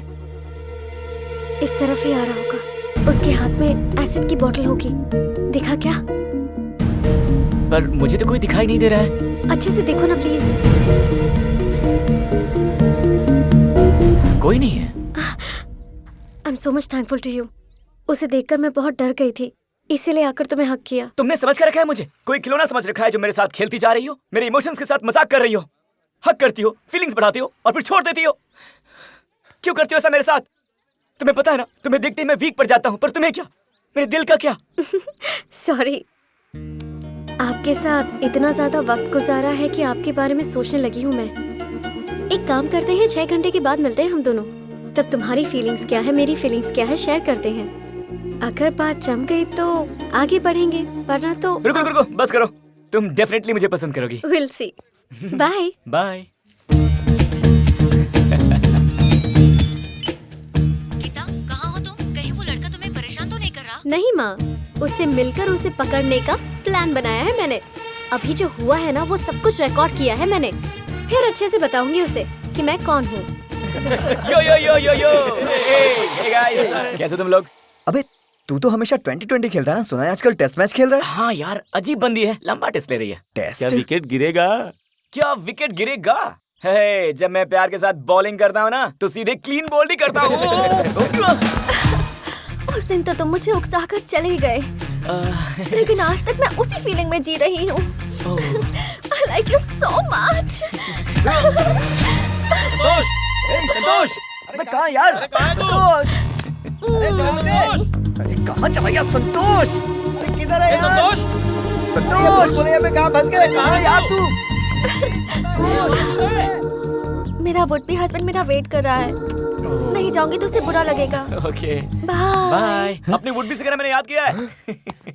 इस तरफ ही आ रहा होगा। उसके हाथ में एसिड की बोतल होगी। दिखा क्या? पर मुझे तो कोई दिखाई नहीं दे रहा है। अच्छे से देखो ना प्लीज। कोई नहीं है। I am so much thankful to you. उसे देखकर मैं बहुत डर गई थी, इसीलिए आकर तुम्हें हक किया। तुमने समझ कर रखा है मुझे? कोई खिलौना समझ रखा है जो मेरे साथ खेलती जा रही हो, मेरे इमोशंस के साथ मजाक कर रही हो, हक करती हो, फीलिंग्स बढ़ाती हो और फिर छोड़ देती हो। क्यों करती हो ऐसा मेरे साथ? तुम्हें पता है ना, तुम्हें देखते ही मैं वीक पड़ जाता हूँ, पर तुम्हें क्या, मेरे दिल का क्या? सॉरी, आपके साथ इतना ज्यादा वक्त गुजारा है कि आपके बारे में सोचने लगी हूँ मैं। एक काम करते हैं, 6 घंटे के बाद मिलते हैं हम दोनों। तब तुम्हारी फीलिंग्स क्या है, मेरी फीलिंग्स क्या है, शेयर करते हैं। अगर बात जम गई तो आगे बढ़ेंगे, वरना तो रुको रुको, बस करो। तुम डेफिनेटली मुझे पसंद करोगी। Will see. Bye bye. Geeta, कहाँ हो तुम? कहीं वो लड़का तुम्हें परेशान तो नहीं कर रहा? नहीं माँ, उससे मिलकर उसे पकड़ने का प्लान बनाया है मैंने। अभी जो हुआ है ना, वो सब कुछ रिकॉर्ड किया है मैंने। फिर अच्छे से बताऊंगी उसे कि मैं कौन हूँ। यो यो यो यो यो। हे गाइस, कैसे तुम लोग? अबे तू तो हमेशा 2020 खेलता है ना, सुना है आजकल टेस्ट मैच खेल रहा है। हाँ यार, अजीब बंदी है, लंबा टेस्ट ले रही है। टेस्ट? क्या विकेट गिरेगा? क्या विकेट गिरेगा? हे, जब मैं प्यार के साथ बॉलिंग करता हूँ ना, तो सीधे क्लीन बोल्ड ही करता हूँ। उस दिन तो तुम मुझे उकसाकर चले गए, लेकिन आज तक मैं उसी फीलिंग में जी रही हूँ। I like you so much. संतोष, अबे कहाँ यार? संतोष, अरे कहाँ चला गया संतोष? अरे किधर है यार? संतोष बोले मैं कहाँ फंस गए? कहाँ यार तू? मेरा वुड बी हस्बैंड मेरा वेट कर रहा है। नहीं जाऊंगी तो उसे बुरा लगेगा। Okay, bye. बाय। अपनी वुड बी से कहना मैंने याद किया है।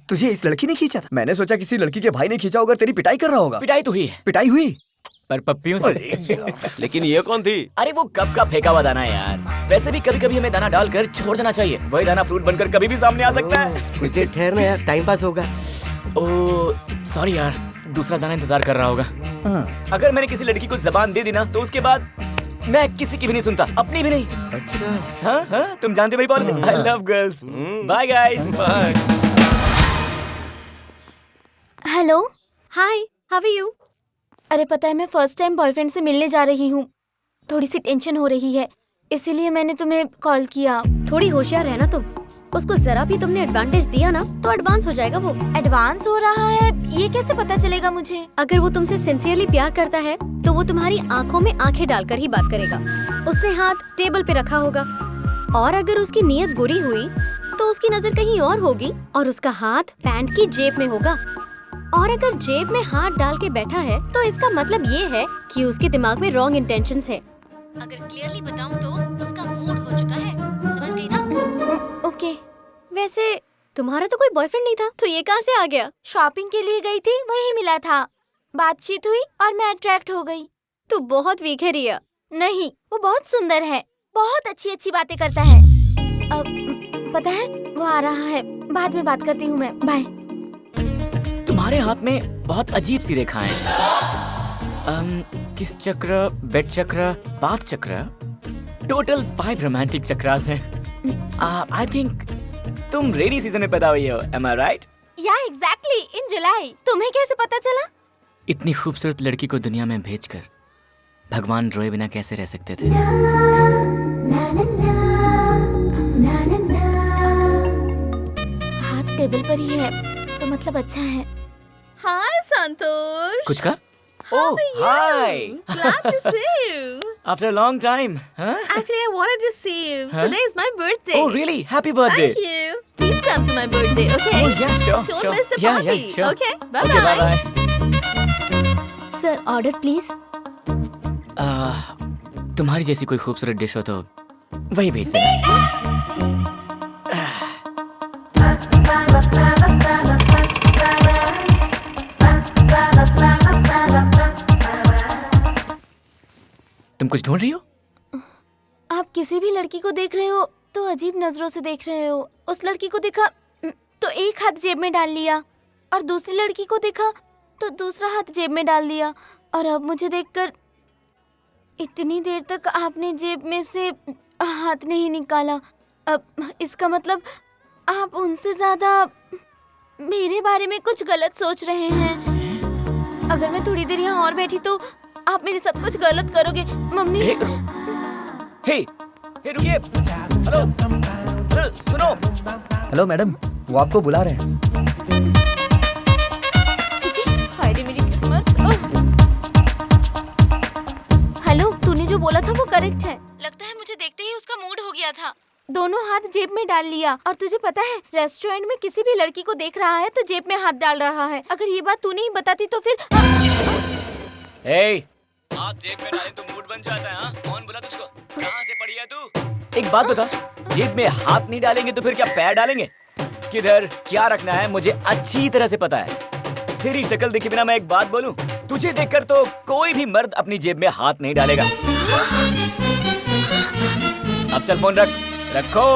तुझे इस लड़की ने खींचा था? मैंने सोचा किसी लड़की के भाई ने खींचा होगा, तेरी पिटाई कर रहा होगा। पिटाई तो हुई है। पिटाई हुई? पर पप्पियों से। लेकिन ये कौन थी? अरे वो कब का फेंका हुआ दाना है यार। वैसे भी कभी कभी हमें दाना डालकर छोड़ देना चाहिए, वही दाना फ्रूट बनकर कभी भी सामने आ सकता है। कुछ देर ठहरना यार, टाइम पास होगा। ओह सॉरी यार, दूसरा दाना इंतजार कर रहा होगा। अगर मैंने किसी लड़की को जबान दे दी ना, तो उसके बाद मैं किसी की भी नहीं सुनता, अपनी भी नहीं। अच्छा। हाँ हाँ, तुम जानते मेरी policy. I love girls. Bye guys. Bye. Hello. Hi, how are you? अरे पता है, मैं फर्स्ट टाइम बॉयफ्रेंड से मिलने जा रही हूँ। थोड़ी सी टेंशन हो रही है, इसीलिए मैंने तुम्हें कॉल किया। थोड़ी होशियार रहना तुम। उसको जरा भी तुमने एडवांटेज दिया ना, तो एडवांस हो जाएगा वो। एडवांस हो रहा है, ये कैसे पता चलेगा मुझे? अगर वो तुमसे सिंसियरली प्यार करता है, तो वो तुम्हारी आंखों में आंखें डालकर ही बात करेगा। उसने हाथ टेबल पे रखा होगा, और अगर उसकी नीयत बुरी हुई, तो उसकी नजर कहीं और होगी और उसका हाथ पैंट की जेब में होगा। और अगर जेब में हाथ डाल के बैठा है, तो इसका मतलब ये है कि उसके दिमाग में रॉन्ग इंटेंशंस है। अगर क्लियरली बताऊं तो उसका मूड हो चुका है। समझ गई ना? ओके। वैसे तुम्हारा तो कोई बॉयफ्रेंड नहीं था, तो ये कहाँ से आ गया? शॉपिंग के लिए गई थी, वही मिला था। बातचीत हुई और मैं अट्रैक्ट हो गई। तू बहुत वीक है रिया। नहीं, वो बहुत सुंदर है, बहुत अच्छी अच्छी बातें करता है। अब पता है, वो आ रहा है, बाद में बात करती हूँ मैं। बाय। तुम्हारे हाथ में बहुत अजीब सी रेखाएं हैं। किस चक्र, बेड चक्र, पाक चक्र, टोटल 5 रोमांटिक चक्रास हैं। आई थिंक तुम रेनी सीजन में पैदा हुई हो, am I right? या एग्जैक्टली, इन जुलाई। तुम्हें कैसे पता चला? इतनी खूबसूरत लड़की को दुनिया में भेजकर भगवान रोए बिना कैसे रह सकते थे? हाथ टेबल पर ही है तो मतलब अच्छा है। हाय संतोष। कुछ का? Oh, hi. Glad to see you. After a long time, huh? Actually, I wanted to see you. Huh? Today is my birthday. Oh, really? Happy birthday. Thank you. Please come to my birthday, okay? Oh, yeah, sure, Don't sure. miss the Yeah, party. yeah, sure. Okay, bye Okay, bye. bye-bye. Sir order please. तुम्हारी जैसी कोई खूबसूरत डिश हो तो वही भेज देना। तुम कुछ ढूंढ रही हो? आप किसी भी लड़की को देख रहे हो तो अजीब नजरों से देख रहे हो। उस लड़की को देखा तो एक हाथ जेब में डाल लिया और दूसरी लड़की को देखा तो दूसरा हाथ जेब में डाल दिया और अब मुझे देखकर इतनी देर तक आपने जेब में से हाथ नहीं निकाला। अब इसका मतलब आप उनसे ज्यादा मेरे बारे में कुछ गलत सोच रहे हैं। अगर मैं थोड़ी देर यहाँ और बैठी तो आप मेरे साथ कुछ गलत करोगे। मम्मी Hey, रुकिए। हेलो, सुनो। हेलो मैडम, वो आपको बुला रहे हैं। हाय रे मेरी किस्मत। हेलो, तूने जो बोला था वो करेक्ट है। लगता है मुझे देखते ही उसका मूड हो गया था। दोनों हाथ जेब में डाल लिया। और तुझे पता है रेस्टोरेंट में किसी भी लड़की को देख रहा है तो जेब में हाथ डाल रहा है। अगर ये बात तूने ही बताती तो फिर Hey, हाथ जेब में डालें तो मूड बन जाता है। हाँ, कौन बोला तुझको? कहाँ से पढ़ी है तू? एक बात बता, जेब में हाथ नहीं डालेंगे तो फिर क्या पैर डालेंगे? किधर क्या रखना है मुझे अच्छी तरह से पता है। तेरी शक्ल देखे बिना मैं एक बात बोलूं, तुझे देखकर तो कोई भी मर्द अपनी जेब में हाथ नहीं डालेगा। अब चल फोन रखो।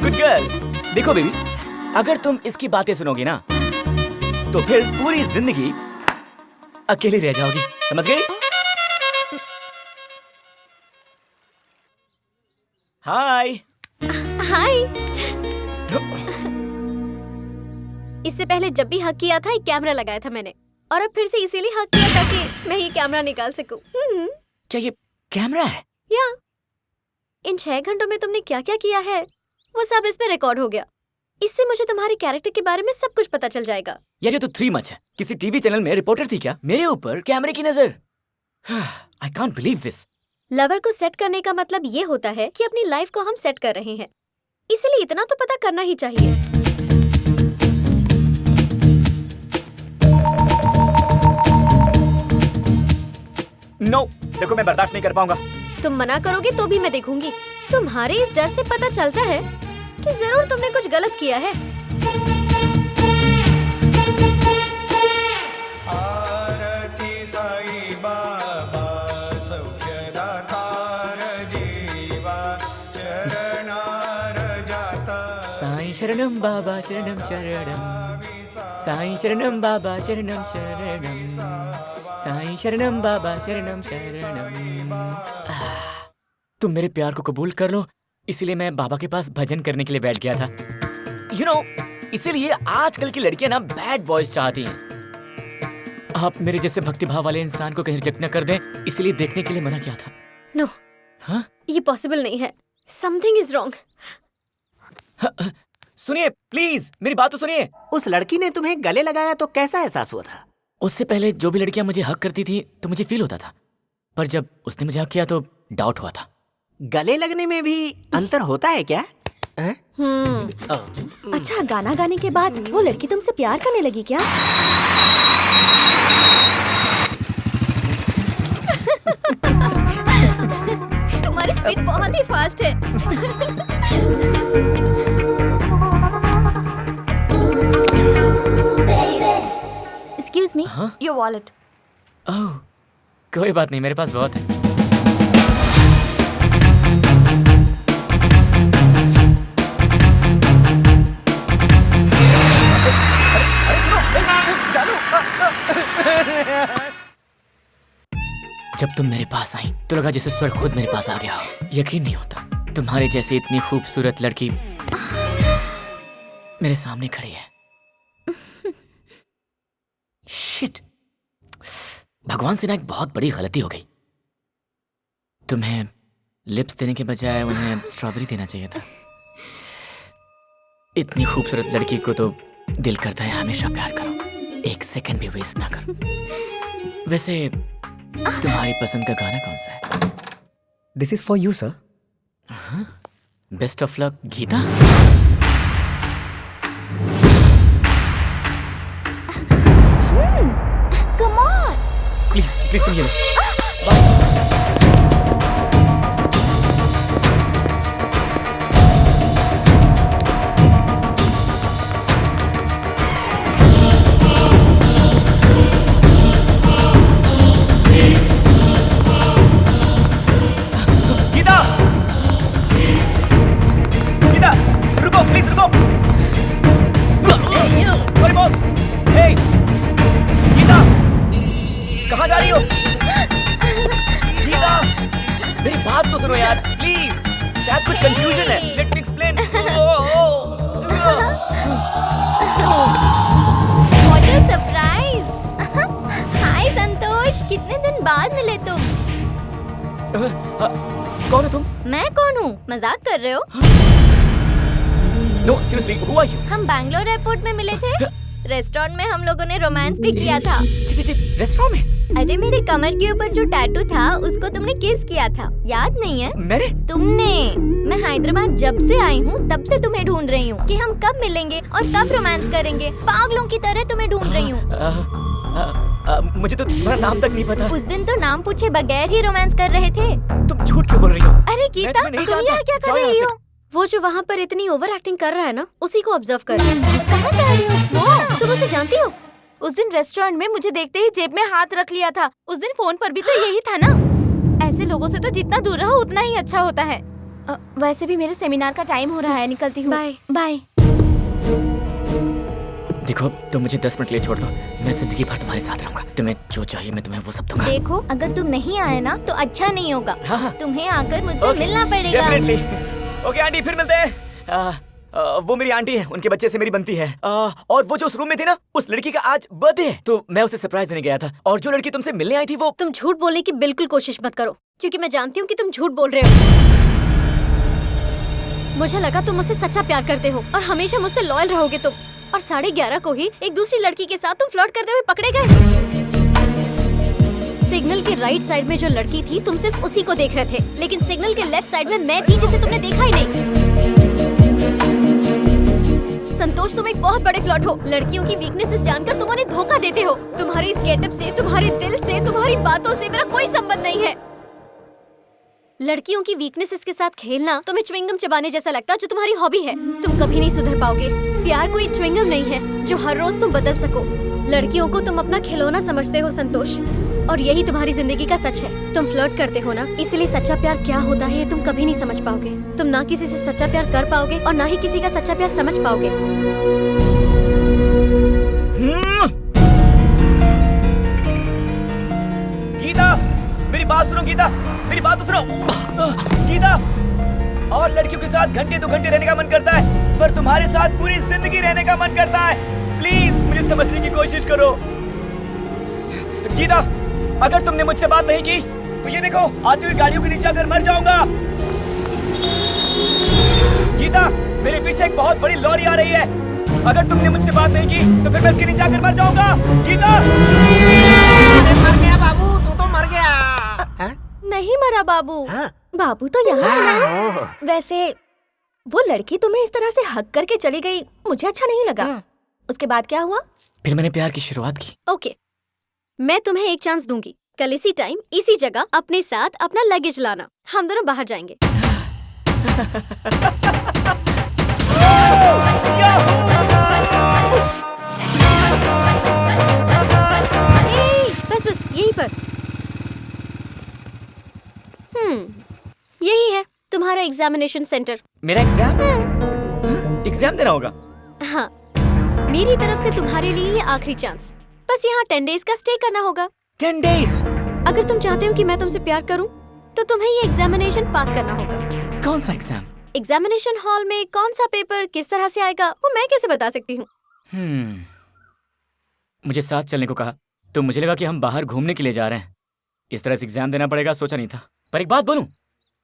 Good girl. देखो बेबी, अगर तुम इसकी बातें सुनोगी ना तो फिर पूरी जिंदगी अकेली रह जाओगी, समझ गई? हाय। हाय। इससे पहले जब भी हक किया था एक कैमरा लगाया था मैंने, और अब फिर से इसीलिए हक किया ताकि मैं ये कैमरा निकाल सकूं। क्या ये कैमरा है? या इन 6 घंटों में तुमने क्या क्या किया है वो सब इसमें रिकॉर्ड हो गया। इससे मुझे तुम्हारे कैरेक्टर के बारे में सब कुछ पता चल जाएगा। यार ये तो 3 मच है। किसी टीवी चैनल में रिपोर्टर थी क्या? मेरे ऊपर कैमरे की नजर। I can't believe this. Lover को सेट करने का मतलब ये होता है कि अपनी लाइफ को हम सेट कर रहे हैं, इसलिए इतना तो पता करना ही चाहिए। नो, देखो मैं बर्दाश्त नहीं कर पाऊंगा। तुम मना करोगे तो भी मैं देखूंगी। तुम्हारे इस डर से पता चलता है कि जरूर तुमने कुछ गलत किया है। आरती साई बाबा सौख्यदातार जीवा शरणार जाता। साईं शरणम बाबा शरणम शरणम, साईं शरणम बाबा शरणम शरणम, साईं शरणम बाबा शरणम शरणम। तुम मेरे प्यार को कबूल कर लो, इसीलिए मैं बाबा के पास भजन करने के लिए बैठ गया था। You know, इसीलिए आजकल की लड़कियां ना बैड बॉयज चाहती हैं। आप मेरे जैसे भक्तिभाव वाले इंसान को कहीं रिजेक्ट न कर दें, इसीलिए देखने के लिए मना किया था। नो, हाँ? ये पॉसिबल नहीं है। Something is wrong. सुनिए प्लीज, मेरी बात तो सुनिए। उस लड़की ने तुम्हें गले लगाया तो कैसा एहसास हुआ था? उससे पहले जो भी लड़कियां मुझे हक करती थी तो मुझे फील होता था, पर जब उसने मुझे हक किया तो डाउट हुआ था। गले लगने में भी अंतर होता है क्या? अच्छा, गाना गाने के बाद वो लड़की तुमसे प्यार करने लगी क्या? तुम्हारी स्पीड बहुत ही फास्ट है। Excuse me, your wallet. Oh, कोई बात नहीं, मेरे पास बहुत है। जब तुम मेरे पास आई तो लगा जैसे स्वर्ग खुद मेरे पास आ गया हो। यकीन नहीं होता, तुम्हारे जैसी इतनी खूबसूरत लड़की मेरे सामने खड़ी है। शिट, भगवान से ना एक बहुत बड़ी गलती हो गई। तुम्हें लिप्स देने के बजाय उन्हें स्ट्रॉबेरी देना चाहिए था। इतनी खूबसूरत लड़की को तो दिल करता है हमेशा प्यार करो, एक सेकंड भी वेस्ट ना करो। वैसे तुम्हारी पसंद का गाना कौन सा है? This is for you sir. Best of luck Geeta. Come on. Please please तुम ये लो। कहाँ जा रही हो? गीता, मेरी बात तो सुनो यार, प्लीज। शायद कुछ कंफ्यूजन है। Let me explain. What a surprise. Hi Santosh, कितने दिन बाद मिले तुम। कौन हो तुम? मैं कौन हूँ? मजाक कर रहे हो? No seriously, who are you? हम बैंगलोर एयरपोर्ट में मिले थे। रेस्टोरेंट में हम लोगों ने रोमांस भी किया था। रेस्टोरेंट में? अरे मेरे कमर के ऊपर जो टैटू था उसको तुमने किस किया था, याद नहीं है? मैंने? तुमने। मैं हैदराबाद जब से आई हूँ तब से तुम्हें ढूंढ रही हूँ कि हम कब मिलेंगे और कब रोमांस करेंगे। पागलों की तरह तुम्हें ढूंढ रही हूँ। मुझे तो तुम्हारा नाम तक नहीं पता। उस दिन तो नाम पूछे बगैर ही रोमांस कर रहे थे। तुम झूठ क्यों बोल रही हो? अरे गीता, तुम यहाँ क्या कर रही हो? वो जो वहाँ पर इतनी ओवर एक्टिंग कर रहा है ना, उसी को ऑब्जर्व कर। कहाँ जा रही हो? वो तुम उसे जानती हो? उस दिन रेस्टोरेंट में मुझे देखते ही जेब में हाथ रख लिया था। उस दिन फोन पर भी तो यही था ना। ऐसे लोगों से तो जितना दूर रहो उतना ही अच्छा होता है। वैसे भी मेरे सेमिनार का टाइम हो रहा है, निकलती हूँ। Bye bye. देखो तुम मुझे 10 मिनट के लिए छोड़ दो, मैं जिंदगी भर तुम्हारे साथ रहूंगा। तुम्हें जो चाहिए मैं तुम्हें वो सब दूंगा। देखो अगर तुम नहीं आए ना तो अच्छा नहीं होगा। तुम्हें आकर मुझसे मिलना पड़ेगा। डेफिनेटली। ओके आंटी, फिर मिलते हैं। वो मेरी आंटी है, उनके बच्चे से मेरी बनती है। और वो जो उस रूम में थी ना, उस लड़की का आज बर्थडे है, तो मैं उसे सरप्राइज देने गया था। और जो लड़की तुमसे मिलने आई थी वो। तुम झूठ बोलने की बिल्कुल कोशिश मत करो, क्योंकि मैं जानती हूँ कि तुम झूठ बोल रहे हो। मुझे लगा तुम मुझसे सच्चा प्यार करते हो और हमेशा मुझसे लॉयल रहोगे तुम। और 11:30 को ही एक दूसरी लड़की के साथ तुम फ्लर्ट करते हुए पकड़े गए। सिग्नल के राइट साइड में जो लड़की थी तुम सिर्फ उसी को देख रहे थे, लेकिन सिग्नल के लेफ्ट साइड में मैं थी जिसे तुमने देखा ही नहीं। संतोष, तुम एक बहुत बड़े फ्लर्ट हो। लड़कियों की वीकनेसेस जानकर तुम उन्हें धोखा देते हो। तुम्हारे इस गेटअप से, तुम्हारे दिल से, तुम्हारी बातों से मेरा कोई संबंध नहीं है। लड़कियों की वीकनेसेस के साथ खेलना तुम्हें च्युइंगम चबाने जैसा लगता है, जो तुम्हारी हॉबी है। तुम कभी नहीं सुधर पाओगे। प्यार कोई च्युइंगम नहीं है जो हर रोज तुम बदल सको। लड़कियों को तुम अपना खिलौना समझते हो संतोष, और यही तुम्हारी जिंदगी का सच है। तुम फ्लर्ट करते हो ना, इसलिए सच्चा प्यार क्या होता है ये तुम कभी नहीं समझ पाओगे। तुम ना किसी से सच्चा प्यार कर पाओगे और ना ही किसी का सच्चा प्यार समझ पाओगे। गीता, मेरी बात सुनो। गीता, मेरी बात तो सुनो। गीता, और लड़कियों के साथ घंटे 2 घंटे रहने का मन करता है, पर तुम्हारे साथ पूरी जिंदगी रहने का मन करता है। प्लीज मुझे समझने की कोशिश करो। गीता, अगर तुमने मुझसे बात नहीं की तो ये देखो, आती हुई गाड़ियों के नीचे आकर मर जाऊंगा। गीता, मेरे पीछे एक बहुत बड़ी लॉरी आ रही है। अगर तुमने मुझसे बात नहीं की तो फिर मैं इसके नीचे आकर मर जाऊंगा। गीता, मर गया बाबू, तू तो मर गया। नहीं मरा बाबू। बाबू तो यहाँ है ना। वैसे वो लड़की तुम्हें इस तरह से हक करके चली गई, मुझे अच्छा नहीं लगा। उसके बाद क्या हुआ? फिर मैंने प्यार की शुरुआत की। ओके, मैं तुम्हें एक चांस दूंगी। कल इसी टाइम इसी जगह अपने साथ अपना लगेज लाना, हम दोनों बाहर जाएंगे। बस बस यहीं पर। यही है तुम्हारा एग्जामिनेशन सेंटर। मेरा एग्जाम? एग्जाम देना होगा? हाँ, मेरी तरफ से तुम्हारे लिए ये आखिरी चांस। बस यहाँ 10 डेज का स्टे करना होगा। 10 डेज? अगर तुम चाहते हो कि मैं तुमसे प्यार करूं, तो तुम्हें ये एग्जामिनेशन पास करना होगा। कौन सा एग्जाम? एग्जामिनेशन हॉल में कौन सा पेपर किस तरह से आएगा वो मैं कैसे बता सकती हूँ? मुझे साथ चलने को कहा तो मुझे लगा कि हम बाहर घूमने के लिए जा रहे हैं। इस तरह से एग्जाम देना पड़ेगा सोचा नहीं था। पर एक बात बोलूं,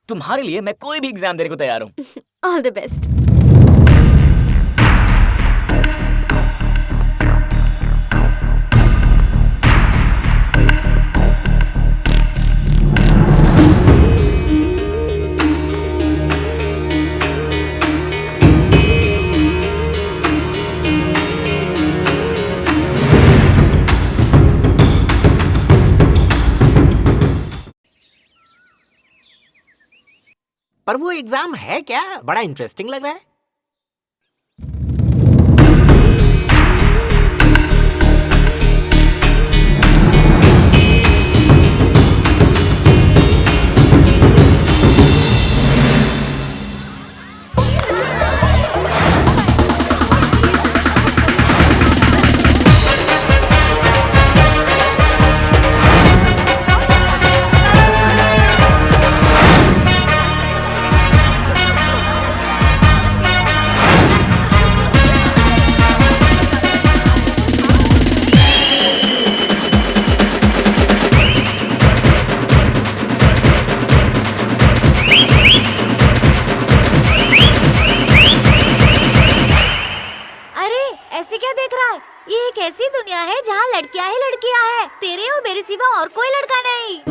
तुम्हारे लिए मैं कोई भी एग्जाम देने को तैयार हूँ। All the best. पर वो एग्जाम है क्या? बड़ा इंटरेस्टिंग लग रहा है। ऐसे क्या देख रहा है? ये एक ऐसी दुनिया है जहाँ लड़कियाँ ही लड़कियाँ हैं। तेरे और मेरे सिवा और कोई लड़का नहीं।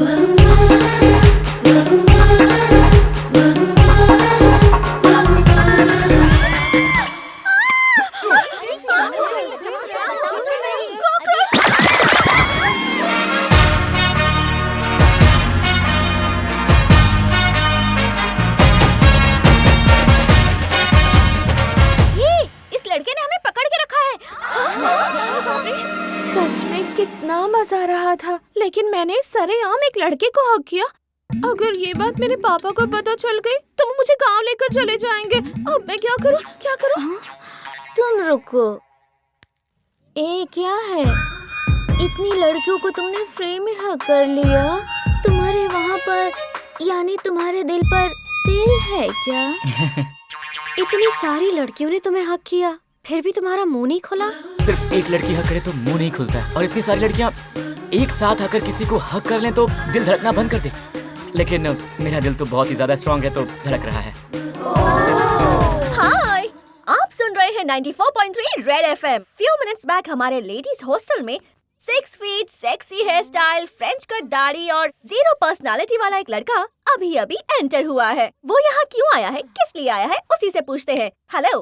सच में कितना मजा आ रहा था, लेकिन मैंने सरेआम एक लड़के को हक किया। अगर ये बात मेरे पापा को पता चल गई तो वो मुझे गांव लेकर चले जाएंगे। अब मैं क्या करूं? क्या करूं? तुम रुको, ये क्या है? इतनी लड़कियों को तुमने फ्रेम में हक कर लिया। तुम्हारे वहाँ पर यानी तुम्हारे दिल पर दिल है क्या? इतनी सारी लड़कियों ने तुम्हें हक किया, फिर भी तुम्हारा मुंह नहीं खुला। सिर्फ एक लड़की हक करे तो मुंह नहीं खुलता है, और इतनी सारी लड़कियां एक साथ आकर किसी को हक कर लें तो दिल धड़कना बंद कर दे। लेकिन मेरा दिल तो बहुत ही ज्यादा स्ट्रांग है, तो धड़क रहा है। हाय, आप सुन रहे हैं 94.3 red FM. Few minutes back हमारे लेडीज हॉस्टल में 6 feet sexy hair style, French cut दाढ़ी और 0 पर्सनालिटी वाला एक लड़का अभी अभी एंटर हुआ है। वो यहाँ क्यों आया है, किस लिए आया है, उसी से पूछते हैं। हेलो,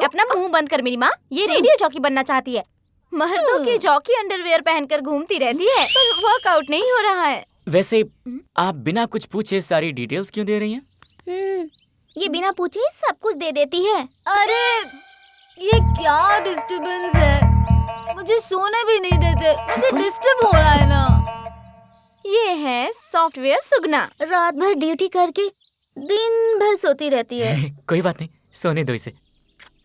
अपना मुंह बंद कर मेरी माँ। ये रेडियो जॉकी बनना चाहती है। मर्दों की जॉकी अंडरवेयर पहनकर घूमती रहती है, पर वर्कआउट नहीं हो रहा है। वैसे आप बिना कुछ पूछे सारी डिटेल्स क्यों दे रही हैं? ये बिना पूछे ही सब कुछ दे देती है। अरे ये क्या डिस्टर्बेंस है? मुझे सोने भी नहीं देते, मुझे डिस्टर्ब हो रहा है ना। ये है सॉफ्टवेयर सुगना, रात भर ड्यूटी करके दिन भर सोती रहती है। कोई बात नहीं, सोने दो इसे।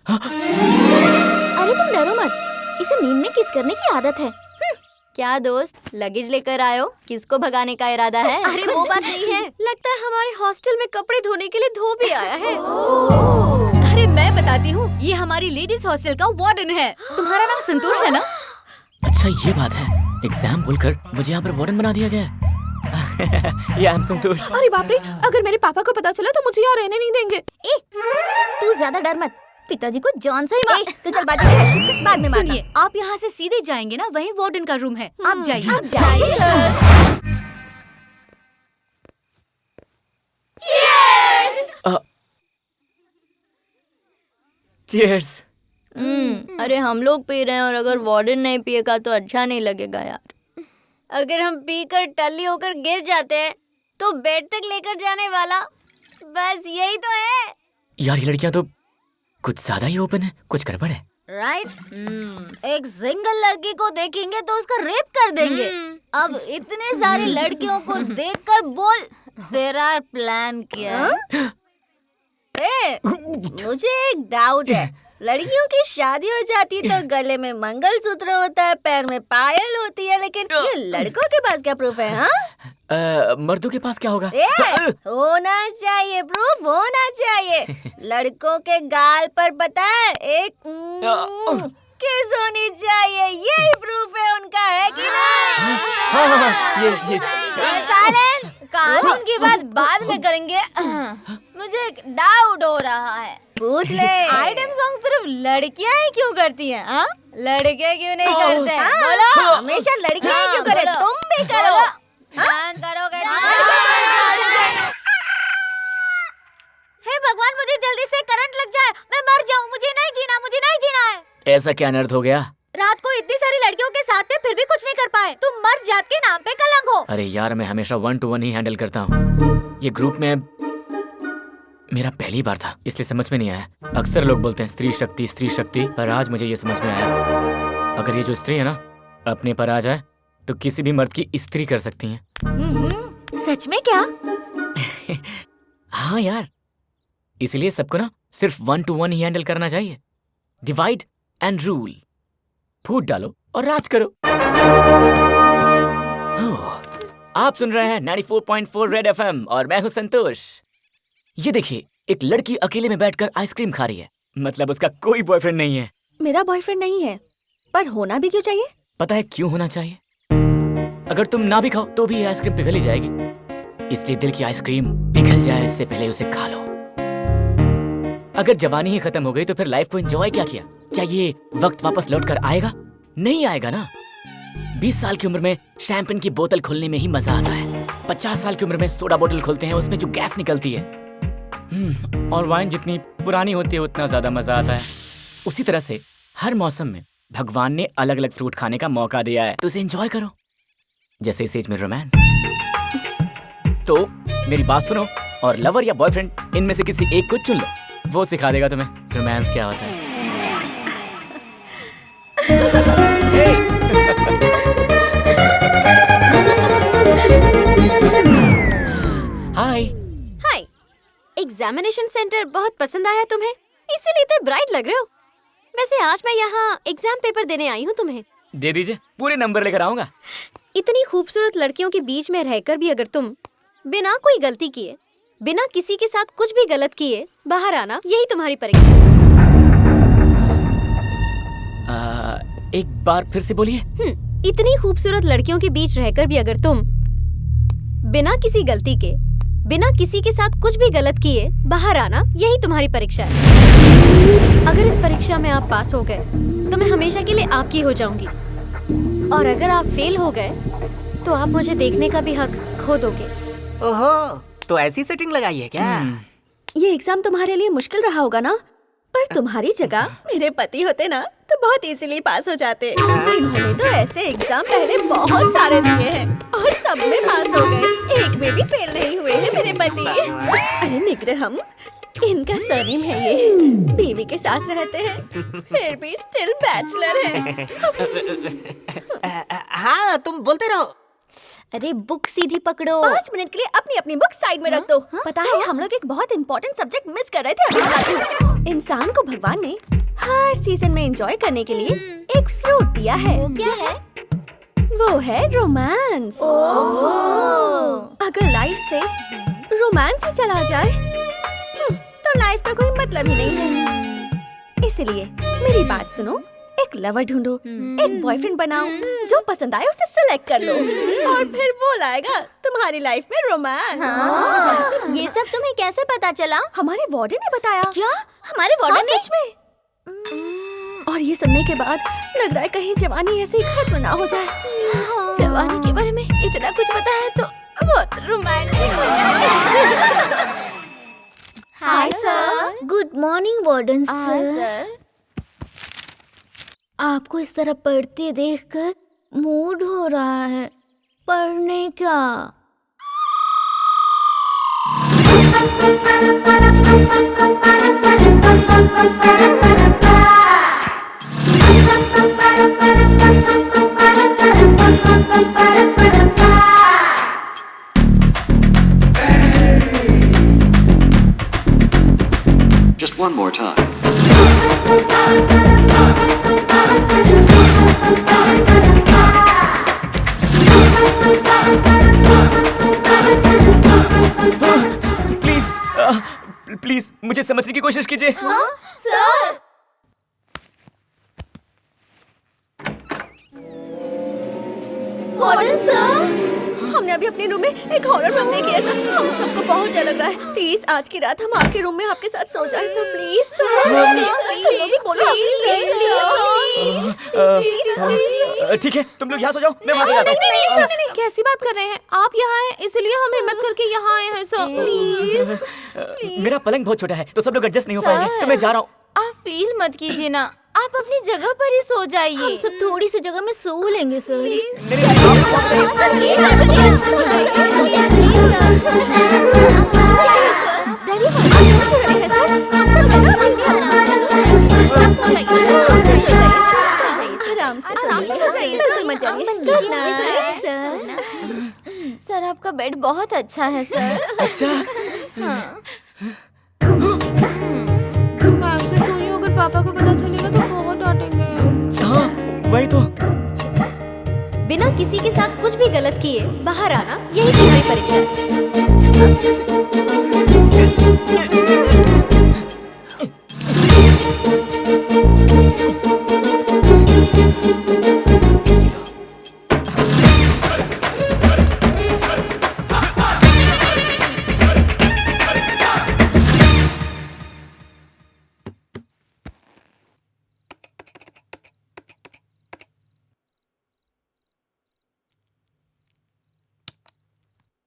अरे तुम डरो मत, इसे नींद में किस करने की आदत है। क्या दोस्त, लगेज लेकर आयो? किसको भगाने का इरादा है? अरे वो बात नहीं है, लगता है हमारे हॉस्टल में कपड़े धोने के लिए धोबी आया है। अरे मैं बताती हूँ, ये हमारी लेडीज हॉस्टल का वार्डन है। तुम्हारा नाम संतोष है ना? अच्छा ये बात है, एग्जाम बोलकर मुझे यहाँ पर वार्डन बना दिया गया है। ये I'm संतोष। अरे बाप रे, अगर मेरे पापा को पता चला तो मुझे यहाँ रहने नहीं देंगे। तू ज्यादा डर मत, पिताजी को जॉन से ही मार। तो चल बाद में सुनिए, आप यहाँ से सीधे जाएंगे ना, वही वार्डन का रूम है। आप जाइए। आप जाइए। चीयर्स। अरे हम लोग पी रहे हैं, और अगर वार्डन नहीं पिएगा तो अच्छा नहीं लगेगा यार। अगर हम पीकर टल्ली होकर गिर जाते हैं तो बेड तक लेकर जाने वाला, बस यही तो है। यार ये लड़कियां तो कुछ ज्यादा ही ओपन है, कुछ गड़बड़ है। राइट। एक सिंगल लड़की को देखेंगे तो उसका रेप कर देंगे। अब इतने सारी लड़कियों को देखकर बोल, तेरा प्लान क्या? मुझे एक डाउट है, लड़कियों की शादी हो जाती है तो गले में मंगलसूत्र होता है, पैर में पायल होती है, लेकिन ये लड़कों के पास क्या प्रूफ है? हाँ, मर्दों के पास क्या होगा? होना चाहिए, प्रूफ होना चाहिए। लड़कों के गाल पर पता है एक किस होनी चाहिए, यही प्रूफ है उनका, है कि नहीं? सालेन, कानून की बात बाद में करेंगे। मुझे एक डाउट हो रहा है। पूछ ले। आइटम सॉन्ग सिर्फ लड़कियां ही क्यों करती हैं? हाँ, लड़के क्यों नहीं करते? बोलो। हमेशा लड़कियां ही क्यों करें? तुम भी करो। करोगे? हे भगवान, मुझे जल्दी से करंट लग जाए, मैं मर जाऊं। मुझे नहीं जीना, मुझे नहीं जीना है। ऐसा क्या अनर्थ हो गया? रात को इतनी सारी लड़कियों के साथ थे, फिर भी कुछ नहीं कर पाए। तुम मर्द जात के नाम पे कलंक हो। अरे यार, मैं हमेशा 1 to 1 ही हैंडल करता हूँ। ये ग्रुप में मेरा पहली बार था इसलिए समझ में नहीं आया। अक्सर लोग बोलते हैं स्त्री शक्ति, पर आज मुझे ये समझ में आया अगर ये जो स्त्री है ना अपने पर आ जाए तो किसी भी मर्द की स्त्री कर सकती हैं। सच में क्या? हाँ यार, इसलिए सबको ना सिर्फ 1 to 1 ही हैंडल करना चाहिए। डिवाइड एंड रूल, फूट डालो और राज करो। आप सुन रहे हैं 94.4 रेड FM और मैं हूं संतोष। ये देखिए, एक लड़की अकेले में बैठकर आइसक्रीम खा रही है, मतलब उसका कोई बॉयफ्रेंड नहीं है। मेरा बॉयफ्रेंड नहीं है, पर होना भी क्यों चाहिए? पता है क्यों होना चाहिए? अगर तुम ना भी खाओ तो भी ये आइसक्रीम पिघल ही जाएगी, इसलिए दिल की आइसक्रीम पिघल जाए इससे पहले उसे खा लो। अगर जवानी ही खत्म हो गई तो फिर लाइफ को एंजॉय क्या किया? क्या ये वक्त वापस लौट कर आएगा? नहीं आएगा ना। 20 साल की उम्र में शैंपेन की बोतल खोलने में ही मजा आता है। 50 साल की उम्र में सोडा बोतल खोलते हैं, उसमें जो गैस निकलती है। और वाइन जितनी पुरानी होती है उतना ज्यादा मजा आता है। उसी तरह से हर मौसम में भगवान ने अलग अलग फ्रूट खाने का मौका दिया है, तो उसे एंजॉय करो। जैसे इस एज में रोमांस। तो मेरी बात सुनो और लवर या बॉयफ्रेंड इनमें से किसी एक को चुन लो, वो सिखा देगा तुम्हें रोमांस क्या होता है। हाय। हाय। एग्जामिनेशन सेंटर बहुत पसंद आया तुम्हें, इसीलिए इतने ब्राइट लग रहे हो। वैसे आज मैं यहाँ एग्जाम पेपर देने आई हूँ तुम्हें। दे दीजिए, पूरे नंबर लेकर आऊंगा। इतनी खूबसूरत लड़कियों के बीच में रहकर भी अगर तुम बिना कोई गलती किए, बिना किसी के साथ कुछ भी गलत किए बाहर आना, यही तुम्हारी परीक्षा है। एक बार फिर से बोलिए। इतनी खूबसूरत लड़कियों के बीच रहकर भी अगर तुम बिना किसी गलती के, बिना किसी के साथ कुछ भी गलत किए बाहर आना, यही तुम्हारी परीक्षा है। अगर इस परीक्षा में आप पास हो गए तो मैं हमेशा के लिए आपकी हो जाऊंगी, और अगर आप फेल हो गए तो आप मुझे देखने का भी हक खो दोगे। ओहो, तो ऐसी सेटिंग लगाई है क्या? ये एग्जाम तुम्हारे लिए मुश्किल रहा होगा ना, पर तुम्हारी जगह मेरे पति होते ना तो बहुत इजीली पास हो जाते। इन्होंने तो ऐसे एग्जाम पहले बहुत सारे दिए हैं और सब में पास हो गए, एक में भी फेल नहीं हुए हैं मेरे पति। अरे निग्रहम, इनका सरनेम है ये। बीवी के साथ रहते हैं फिर भी स्टिल बैचलर है। हाँ, तुम बोलते रहो। अरे बुक सीधी पकड़ो। 5 मिनट के लिए अपनी अपनी बुक साइड में रख दो। पता है, हम लोग एक बहुत इंपॉर्टेंट सब्जेक्ट मिस कर रहे थे। इंसान को भगवान ने हर सीजन में एंजॉय करने के लिए एक फ्रूट दिया है। वो क्या है? वो है रोमांस। अगर लाइफ से रोमांस ही चला जाए तो लाइफ का कोई मतलब ही नहीं है। इसलिए मेरी बात सुनो, एक लवर ढूंढो, एक बॉयफ्रेंड बनाओ, जो पसंद आए उसे सिलेक्ट कर लो, और फिर वो लाएगा तुम्हारी लाइफ में रोमांस। ये सब तुम्हें कैसे पता चला? हमारे वार्डन ने बताया। क्या? हमारे वार्डन ने? सच में। और ये सुनने के बाद लग रहा है कहीं जवानी ऐसे ही खत्म ना हो जाए। जवानी के बारे में इतना कुछ पता है तो बहुत रोमांटिक हो जाएगा। Hi sir. Good morning warden sir. आपको इस तरह पढ़ते देखकर मूड हो रहा है पढ़ने का। Just one more time. Please मुझे समझने की कोशिश कीजिए। हाँ सर। वार्डन सर, हमने अभी अपने रूम में एक हॉरर फिल्म देखी है सर। हम सबको बहुत डर लग रहा है। प्लीज आज की रात हम आपके रूम में आपके साथ सो जाए सर। Please sir. ठीक है, तुम लोग यहाँ सो जाओ, मैं वहाँ सो जाता हूँ। कैसी बात कर रहे हैं आप? यहाँ हैं इसलिए हम हिम्मत करके यहाँ आए हैं सर। प्लीज। मेरा पलंग बहुत छोटा है तो सब लोग एडजस्ट नहीं हो पाएंगे, तो मैं जा रहा हूँ। आप फील मत कीजिए ना, आप अपनी जगह पर ही सो जाइए। हम सब थोड़ी सी जगह में सो लेंगे सर। डरिए मत। आराम से बिल्कुल मत जाइए। सर आपका बेड बहुत अच्छा है सर। अच्छा। हाँ। मैं आपसे सोई हूँ, अगर पापा को पता चलेगा तो बहुत डांटेंगे। हाँ, वही तो। बिना किसी के साथ कुछ भी गलत किए बाहर आना, यही तुम्हारी परीक्षा है।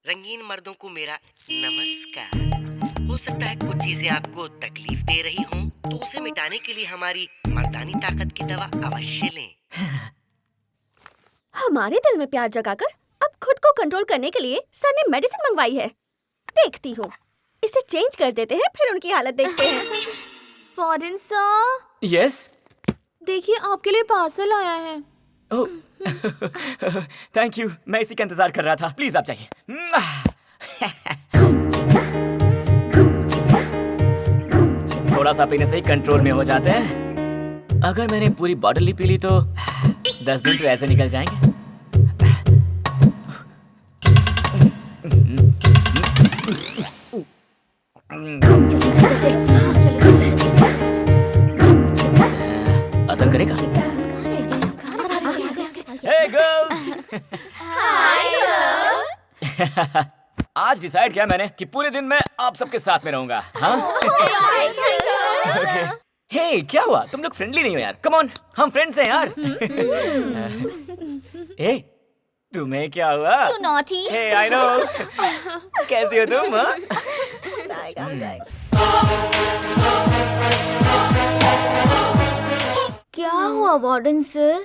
रंगीन मर्दों को मेरा नमस्कार। हो सकता है कुछ चीजें आपको तकलीफ दे रही हों, तो उसे मिटाने के लिए हमारी मर्दानी ताकत की दवा अवश्य लें। हमारे दिल में प्यार जगाकर अब खुद को कंट्रोल करने के लिए सर ने मेडिसिन मंगवाई है। देखती हूँ, इसे चेंज कर देते हैं, फिर उनकी हालत देखते हैं। Warden sir. यस। देखिए आपके लिए पार्सल आया है। थैंक यू, मैं इसी का इंतजार कर रहा था। प्लीज आप जाइए। थोड़ा सा पीने से ही कंट्रोल में हो जाते हैं। अगर मैंने पूरी बॉटल ही पी ली तो 10 दिन तो ऐसे निकल जाएंगे। असर करेगा। Hey girls! Hi sir. आज डिसाइड किया मैंने कि पूरे दिन मैं आप सबके साथ में रहूंगा। हाँ? Okay. Hey, क्या हुआ? तुम लोग फ्रेंडली नहीं हो यार? Come on, हम फ्रेंड्स हैं यार। Hey, तुम्हें क्या हुआ? You naughty. Hey, I know. कैसी हो तुम? हाँ? क्या हुआ वार्डन सर?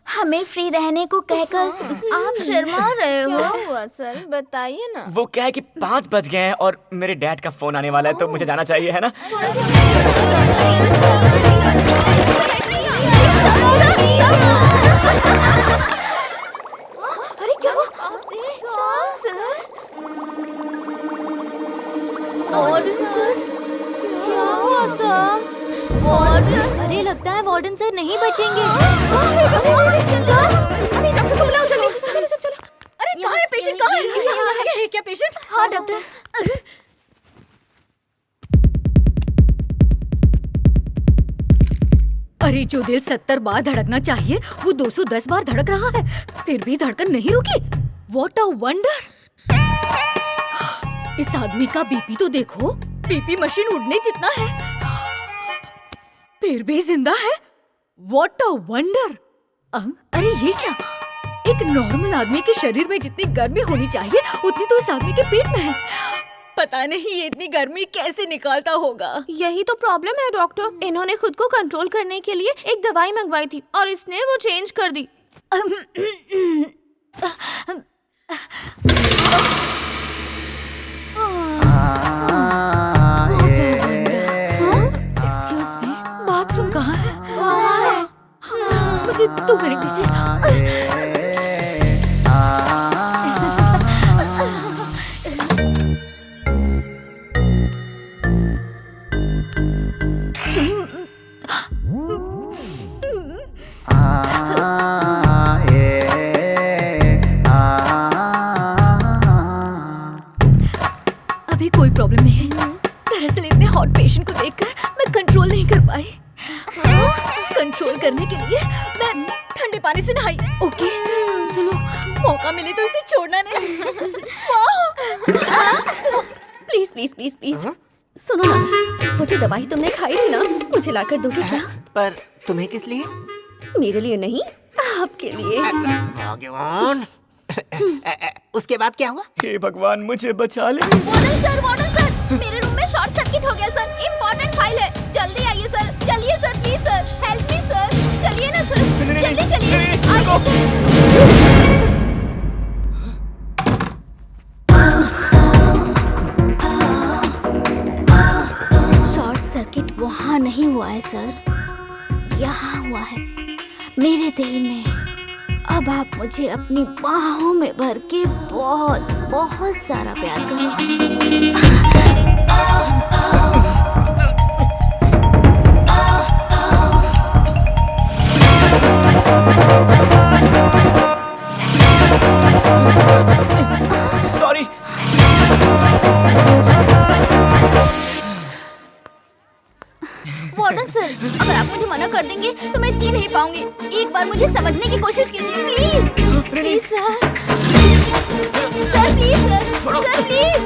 हमें फ्री रहने को कहकर आप शर्मा रहे हो। क्या हुआ सर, बताइए ना। वो क्या है कि 5 बज गए हैं और मेरे डैड का फोन आने वाला है, तो मुझे जाना चाहिए, है ना? अरे क्या हुआ? सर वार्डन सर, क्या हुआ सर? वार्डन, अरे लगता है वार्डन सर नहीं बचेंगे। अरे डॉक्टर को बुलाओ जल्दी। चलो चलो चलो। अरे कहाँ है पेशेंट? कहाँ है? ये क्या पेशेंट? हाँ डॉक्टर। अरे जो दिल 70 बार धड़कना चाहिए वो 210 बार धड़क रहा है, फिर भी धड़कन नहीं रुकी। What a wonder! इस आदमी का बीपी तो देखो, बीपी मशीन उड़ने जितना है, फिर भी जिंदा है। What a wonder! अरे ये क्या? एक नॉर्मल आदमी के शरीर में जितनी गर्मी होनी चाहिए उतनी तो इस आदमी के पेट में है। पता नहीं ये इतनी गर्मी कैसे निकालता होगा। यही तो प्रॉब्लम है डॉक्टर। इन्होंने खुद को कंट्रोल करने के लिए एक दवाई मंगवाई थी और इसने वो चेंज कर दी। एक्सक्यूज मी, बाथरूम कहाँ है? मुझे 2 मिनट दीजिए। अभी कोई प्रॉब्लम नहीं है। दरअसल इतने हॉट पेशेंट को देखकर मैं कंट्रोल नहीं कर पाई। कंट्रोल करने के लिए मैं ठंडे पानी से नहाई। ओके सुनो, मौका मिले तो इसे छोड़ना नहीं। प्लीज प्लीज प्लीज प्लीज सुनो ना, वो जो दवाई तुमने खाई थी ना, मुझे लाकर दोगे क्या? पर तुम्हें किस लिए? मेरे लिए नहीं, आपके लिए। भगवान। उसके बाद क्या हुआ? हे भगवान, मुझे बचा ले। वार्डन सर, मेरे रूम में शॉर्ट सर्किट हो गया सर। इम्पोर्टेंट फाइल है, जल्दी आइए सर। चलिए sir, please sir, help me sir. चलिए ना सर, जल्दी चलिए। आइए सर। शॉर्ट हुआ है सर, यहाँ हुआ है मेरे दिल में। अब आप मुझे अपनी बाहों में भर के बहुत बहुत सारा प्यार करो। सॉरी। वार्डन सर, अगर आप मुझे मना कर देंगे तो मैं जी नहीं पाऊंगी। एक बार मुझे समझने की कोशिश कीजिए please. Please sir, sir please sir, sir please.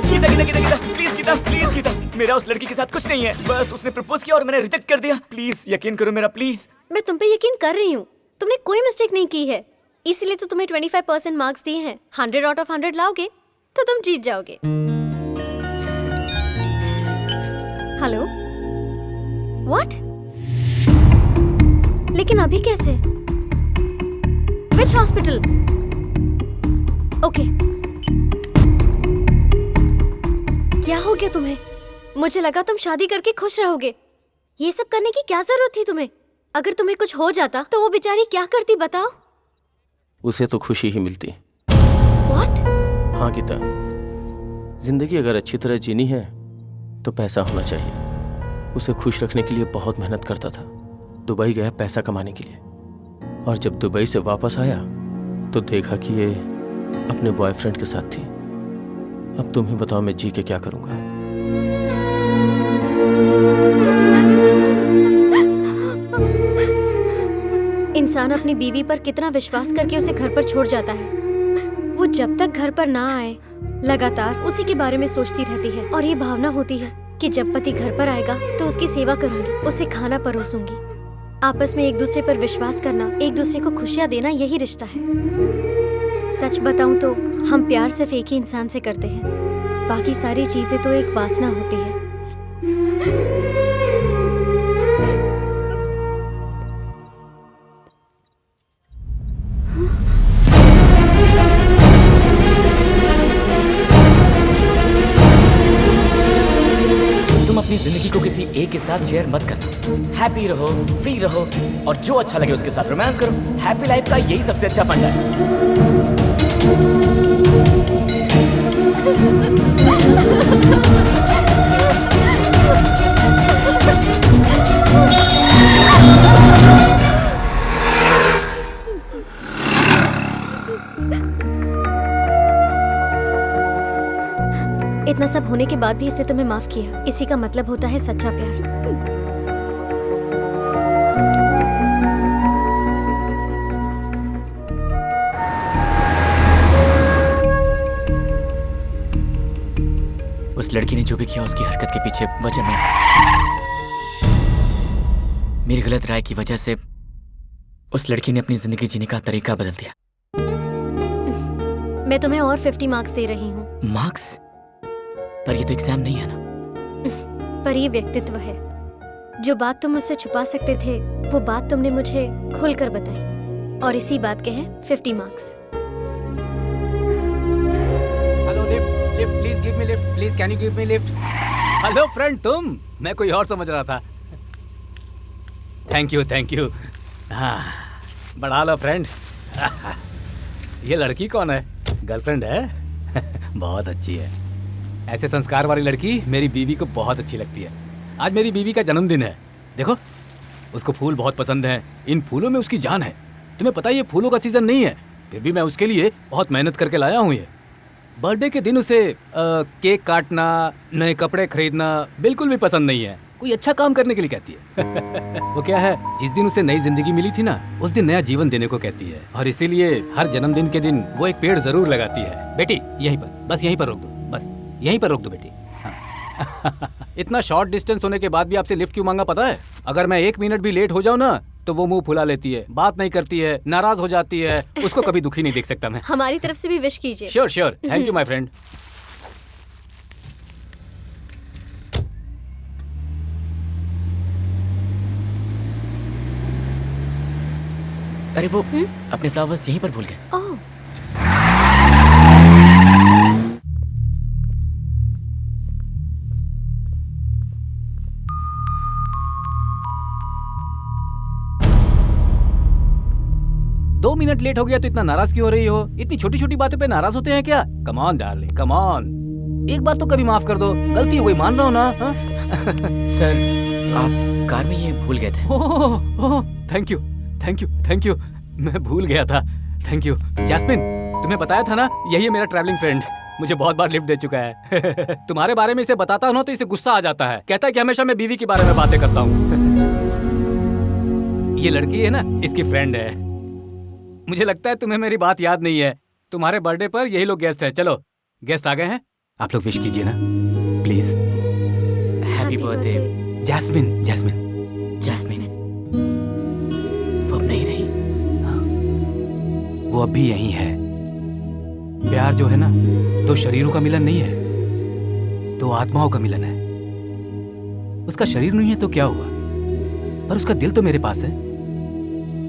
Please Geeta, मेरा उस लड़की के साथ कुछ नहीं है। बस उसने प्रपोज किया और मैंने रिजेक्ट कर दिया। प्लीज यकीन करो मेरा, प्लीज। मैं तुम पे यकीन कर रही हूँ, तुमने कोई मिस्टेक नहीं की है, इसीलिए तो तुम्हें 25% मार्क्स दिए हैं। 100 आउट ऑफ 100 लाओगे तो तुम जीत जाओगे। Hello, what? लेकिन अभी कैसे? विच हॉस्पिटल? ओके। क्या हो गया तुम्हें? मुझे लगा तुम शादी करके खुश रहोगे। ये सब करने की क्या जरूरत थी तुम्हें? अगर तुम्हें कुछ हो जाता तो वो बेचारी क्या करती बताओ? उसे तो खुशी ही मिलती। What? हाँ गीता, जिंदगी अगर अच्छी तरह जीनी है तो पैसा होना चाहिए। उसे खुश रखने के लिए बहुत मेहनत करता था। दुबई गया पैसा कमाने के लिए, और जब दुबई से वापस आया तो देखा कि ये अपने बॉयफ्रेंड के साथ थी। अब तुम ही बताओ मैं जी के क्या करूंगा। इंसान अपनी बीवी पर कितना विश्वास करके उसे घर पर छोड़ जाता है। वो जब तक घर पर ना आए लगातार उसी के बारे में सोचती रहती है, और ये भावना होती है कि जब पति घर पर आएगा तो उसकी सेवा करूंगी, उसे खाना परोसूंगी। आपस में एक दूसरे पर विश्वास करना, एक दूसरे को खुशियां देना, यही रिश्ता है। सच बताऊं तो हम प्यार सिर्फ एक ही इंसान से करते हैं, बाकी सारी चीजें तो एक वासना होती है। तुम अपनी जिंदगी को किसी एक के साथ शेयर मत करना। हैप्पी रहो, फ्री रहो, और जो अच्छा लगे उसके साथ रोमांस करो। हैप्पी लाइफ का यही सबसे अच्छा फंडा है। इतना सब होने के बाद भी इसने तुम्हें माफ किया, इसी का मतलब होता है सच्चा प्यार। उस लड़की ने जो भी किया उसकी हरकत के पीछे वजह मैं। मेरी गलत राय की वजह से उस लड़की ने अपनी जिंदगी जीने का तरीका बदल दिया। मैं तुम्हें और 50 मार्क्स दे रही हूँ। मार्क्स? पर ये तो एग्जाम नहीं है ना। पर ये व्यक्तित्व है। जो बात तुम मुझसे छुपा सकते थे वो बात तुमने मुझे खुलकर बताई, और इसी बात के हैं 50 marks. Hello lift, please give me lift, please can you give me lift. Hello friend, तुम? मैं कोई और समझ रहा था। Thank you. हाँ, बढ़ा लो फ्रेंड। ये लड़की कौन है? गर्लफ्रेंड है? बहुत अच्छी है। ऐसे संस्कार वाली लड़की मेरी बीवी को बहुत अच्छी लगती है। आज मेरी बीवी का जन्मदिन है। देखो, उसको फूल बहुत पसंद हैं। इन फूलों में उसकी जान है। तुम्हें पता है ये फूलों का सीजन नहीं है, फिर भी मैं उसके लिए बहुत मेहनत करके लाया हूँ। ये बर्थडे के दिन उसे केक काटना, नए कपड़े खरीदना बिल्कुल भी पसंद नहीं है। कोई अच्छा काम करने के लिए कहती है। वो क्या है, जिस दिन उसे नई जिंदगी मिली थी ना, उस दिन नया जीवन देने को कहती है, और इसीलिए हर जन्मदिन के दिन वो एक पेड़ जरूर लगाती है। बेटी यहीं पर, बस यहीं पर रोक दो, बस यहीं पर रोक दो बेटी। हाँ। इतना शॉर्ट डिस्टेंस होने के बाद भी आपसे लिफ्ट क्यों मांगा पता है? अगर मैं 1 मिनट भी लेट हो जाऊँ ना तो वो मुंह फुला लेती है, बात नहीं करती है, नाराज हो जाती है। उसको कभी दुखी नहीं देख सकता मैं। हमारी तरफ से भी विश कीजिए। Sure, thank you my friend. अरे वो अपने फ्लावर्स यहीं पर भूल गए। ओह, 2 मिनट लेट हो गया तो इतना नाराज क्यों हो रही हो? इतनी छोटी छोटी बातों पे नाराज होते हैं क्या? Come on darling, come on, एक बार तो कभी माफ कर दो, गलती हो गई, मान रहा हो ना? सर आप कार में ये भूल गए थे। Oh thank you thank you thank you, मैं भूल गया था, थैंक यू। जैस्मिन, तुम्हें बताया था ना, यही है मेरा ट्रैवलिंग फ्रेंड, मुझे बहुत बार लिफ्ट दे चुका है। तुम्हारे बारे में इसे बताता हूँ ना तो इसे गुस्सा आ जाता है, कहता है कि हमेशा मैं बीवी के बारे में बातें करता हूँ। ये लड़की है ना, इसकी फ्रेंड है। मुझे लगता है तुम्हें मेरी बात याद नहीं है, तुम्हारे बर्थडे पर यही लोग गेस्ट है। चलो गेस्ट आ गए हैं, आप लोग विश कीजिए ना please. Happy birthday Jasmine. Jasmine Jasmine, वो अब नहीं रही। वो अब भी यही है। प्यार जो है ना, 2 शरीरों का मिलन नहीं है, 2 आत्माओं का मिलन है। उसका शरीर नहीं है तो क्या हुआ, पर उसका दिल तो मेरे पास है,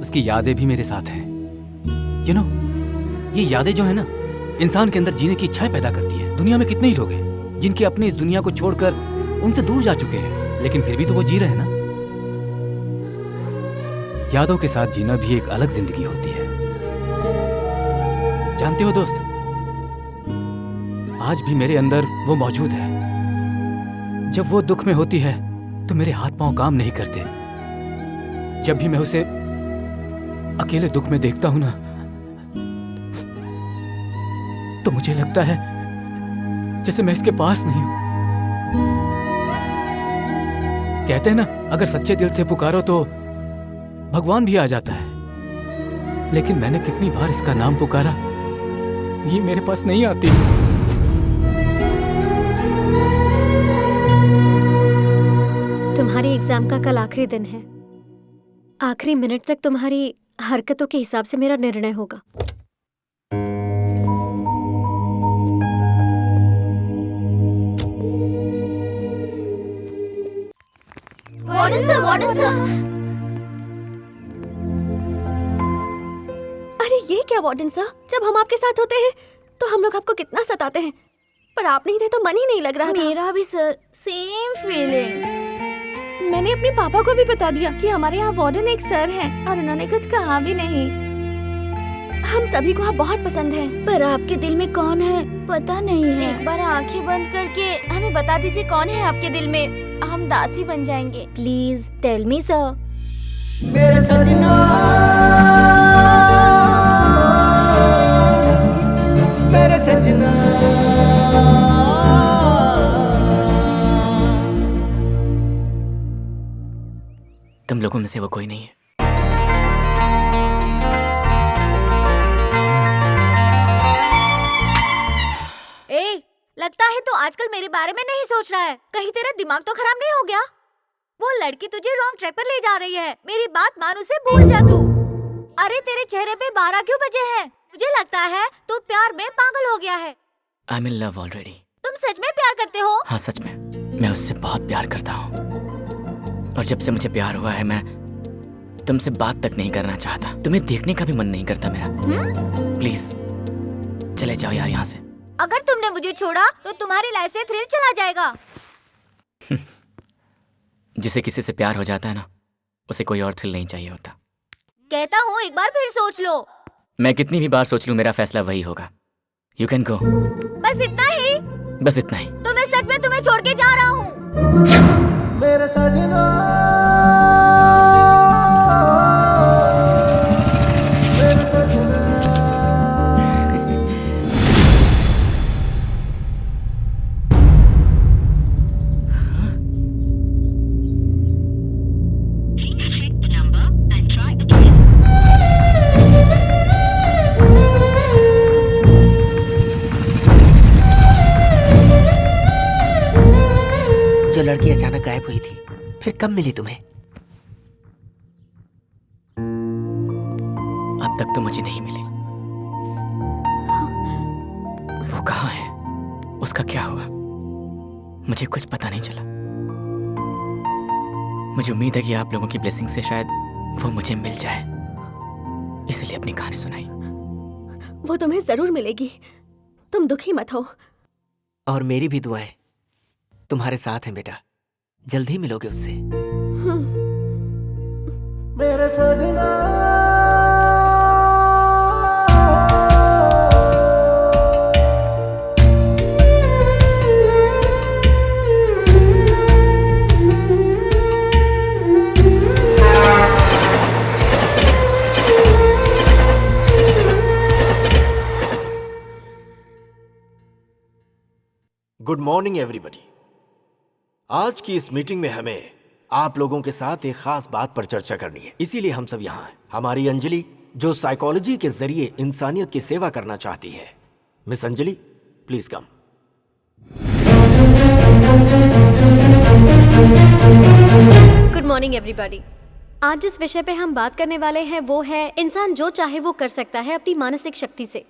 उसकी यादें भी मेरे साथ हैं। यू नो, ये यादें जो है ना, इंसान के अंदर जीने की इच्छाएं पैदा करती है। दुनिया में कितने ही लोग हैं जिनके अपने इस दुनिया को छोड़कर उनसे दूर जा चुके हैं, लेकिन फिर भी तो वो जी रहे हैं ना। यादों के साथ जीना भी एक अलग जिंदगी होती है। जानते हो दोस्त, आज भी मेरे अंदर वो मौजूद है। जब वो दुख में होती है तो मेरे हाथ पांव काम नहीं करते। जब भी मैं उसे अकेले दुख में देखता हूं ना, तो मुझे लगता है जैसे मैं इसके पास नहीं हूं। कहते हैं ना, अगर सच्चे दिल से पुकारो तो भगवान भी आ जाता है। लेकिन मैंने कितनी बार इसका नाम पुकारा, ये मेरे पास नहीं आती। तुम्हारी एग्जाम का कल आखिरी दिन है। आखिरी मिनट तक तुम्हारी हरकतों के हिसाब से मेरा निर्णय होगा। Warden sir. अरे ये क्या वार्डन सर, जब हम आपके साथ होते हैं तो हम लोग आपको कितना सताते हैं, पर आप नहीं थे तो मन ही नहीं लग रहा था। मेरा भी सर सेम फीलिंग। मैंने अपने पापा को भी बता दिया कि हमारे यहाँ वार्डन एक सर हैं और उन्होंने कुछ कहा भी नहीं। हम सभी को आप बहुत पसंद हैं, पर आपके दिल में कौन है पता नहीं है। एक बार आंखें बंद करके हमें बता दीजिए कौन है आपके दिल में, हम दासी बन जाएंगे। Please tell me sir. मेरे सजना, मेरे सजना, तुम लोगों में से वो कोई नहीं है। लगता है तो आजकल मेरे बारे में नहीं सोच रहा है। कहीं तेरा दिमाग तो खराब नहीं हो गया? वो लड़की तुझे रॉन्ग ट्रैक पर ले जा रही है। मेरी बात मान, उसे भूल जा तू। अरे तेरे चेहरे पे 12 क्यों बजे हैं? मुझे लगता है तू प्यार में पागल हो गया है। I'm in love already। तुम सच में प्यार करते हो? हाँ सच में, मैं उससे बहुत प्यार करता हूँ। और जब से मुझे प्यार हुआ है, मैं तुमसे बात तक नहीं करना चाहता। तुम्हें देखने का भी मन नहीं करता मेरा। प्लीज चले जाओ यार यहाँ से। अगर तुमने मुझे छोड़ा तो तुम्हारी लाइफ से थ्रिल चला जाएगा। जिसे किसी से प्यार हो जाता है ना, उसे कोई और थ्रिल नहीं चाहिए होता। कहता हूँ एक बार फिर सोच लो। मैं कितनी भी बार सोच लूँ, मेरा फैसला वही होगा। You can go. बस इतना ही? बस इतना ही। तो मैं सच में तुम्हें छोड़ के जा रहा हूँ। मेरे सजना, मेरे सजना। जो लड़की अचानक गायब हुई थी, फिर कब मिली तुम्हें? अब तक तो मुझे नहीं मिली। वो कहाँ है? उसका क्या हुआ? मुझे कुछ पता नहीं चला। मुझे उम्मीद है कि आप लोगों की ब्लेसिंग से शायद वो मुझे मिल जाए, इसलिए अपनी कहानी सुनाई। वो तुम्हें जरूर मिलेगी, तुम दुखी मत हो। और मेरी भी दुआएं तुम्हारे साथ हैं बेटा, जल्द ही मिलोगे उससे। मेरे सजना, गुड मॉर्निंग एवरीबॉडी। आज की इस मीटिंग में हमें आप लोगों के साथ एक खास बात पर चर्चा करनी है, इसीलिए हम सब यहाँ हैं। हमारी अंजलि जो साइकोलॉजी के जरिए इंसानियत की सेवा करना चाहती है। Miss Anjali, please come. Good morning everybody. आज जिस विषय पे हम बात करने वाले हैं वो है इंसान जो चाहे वो कर सकता है अपनी मानसिक शक्ति से।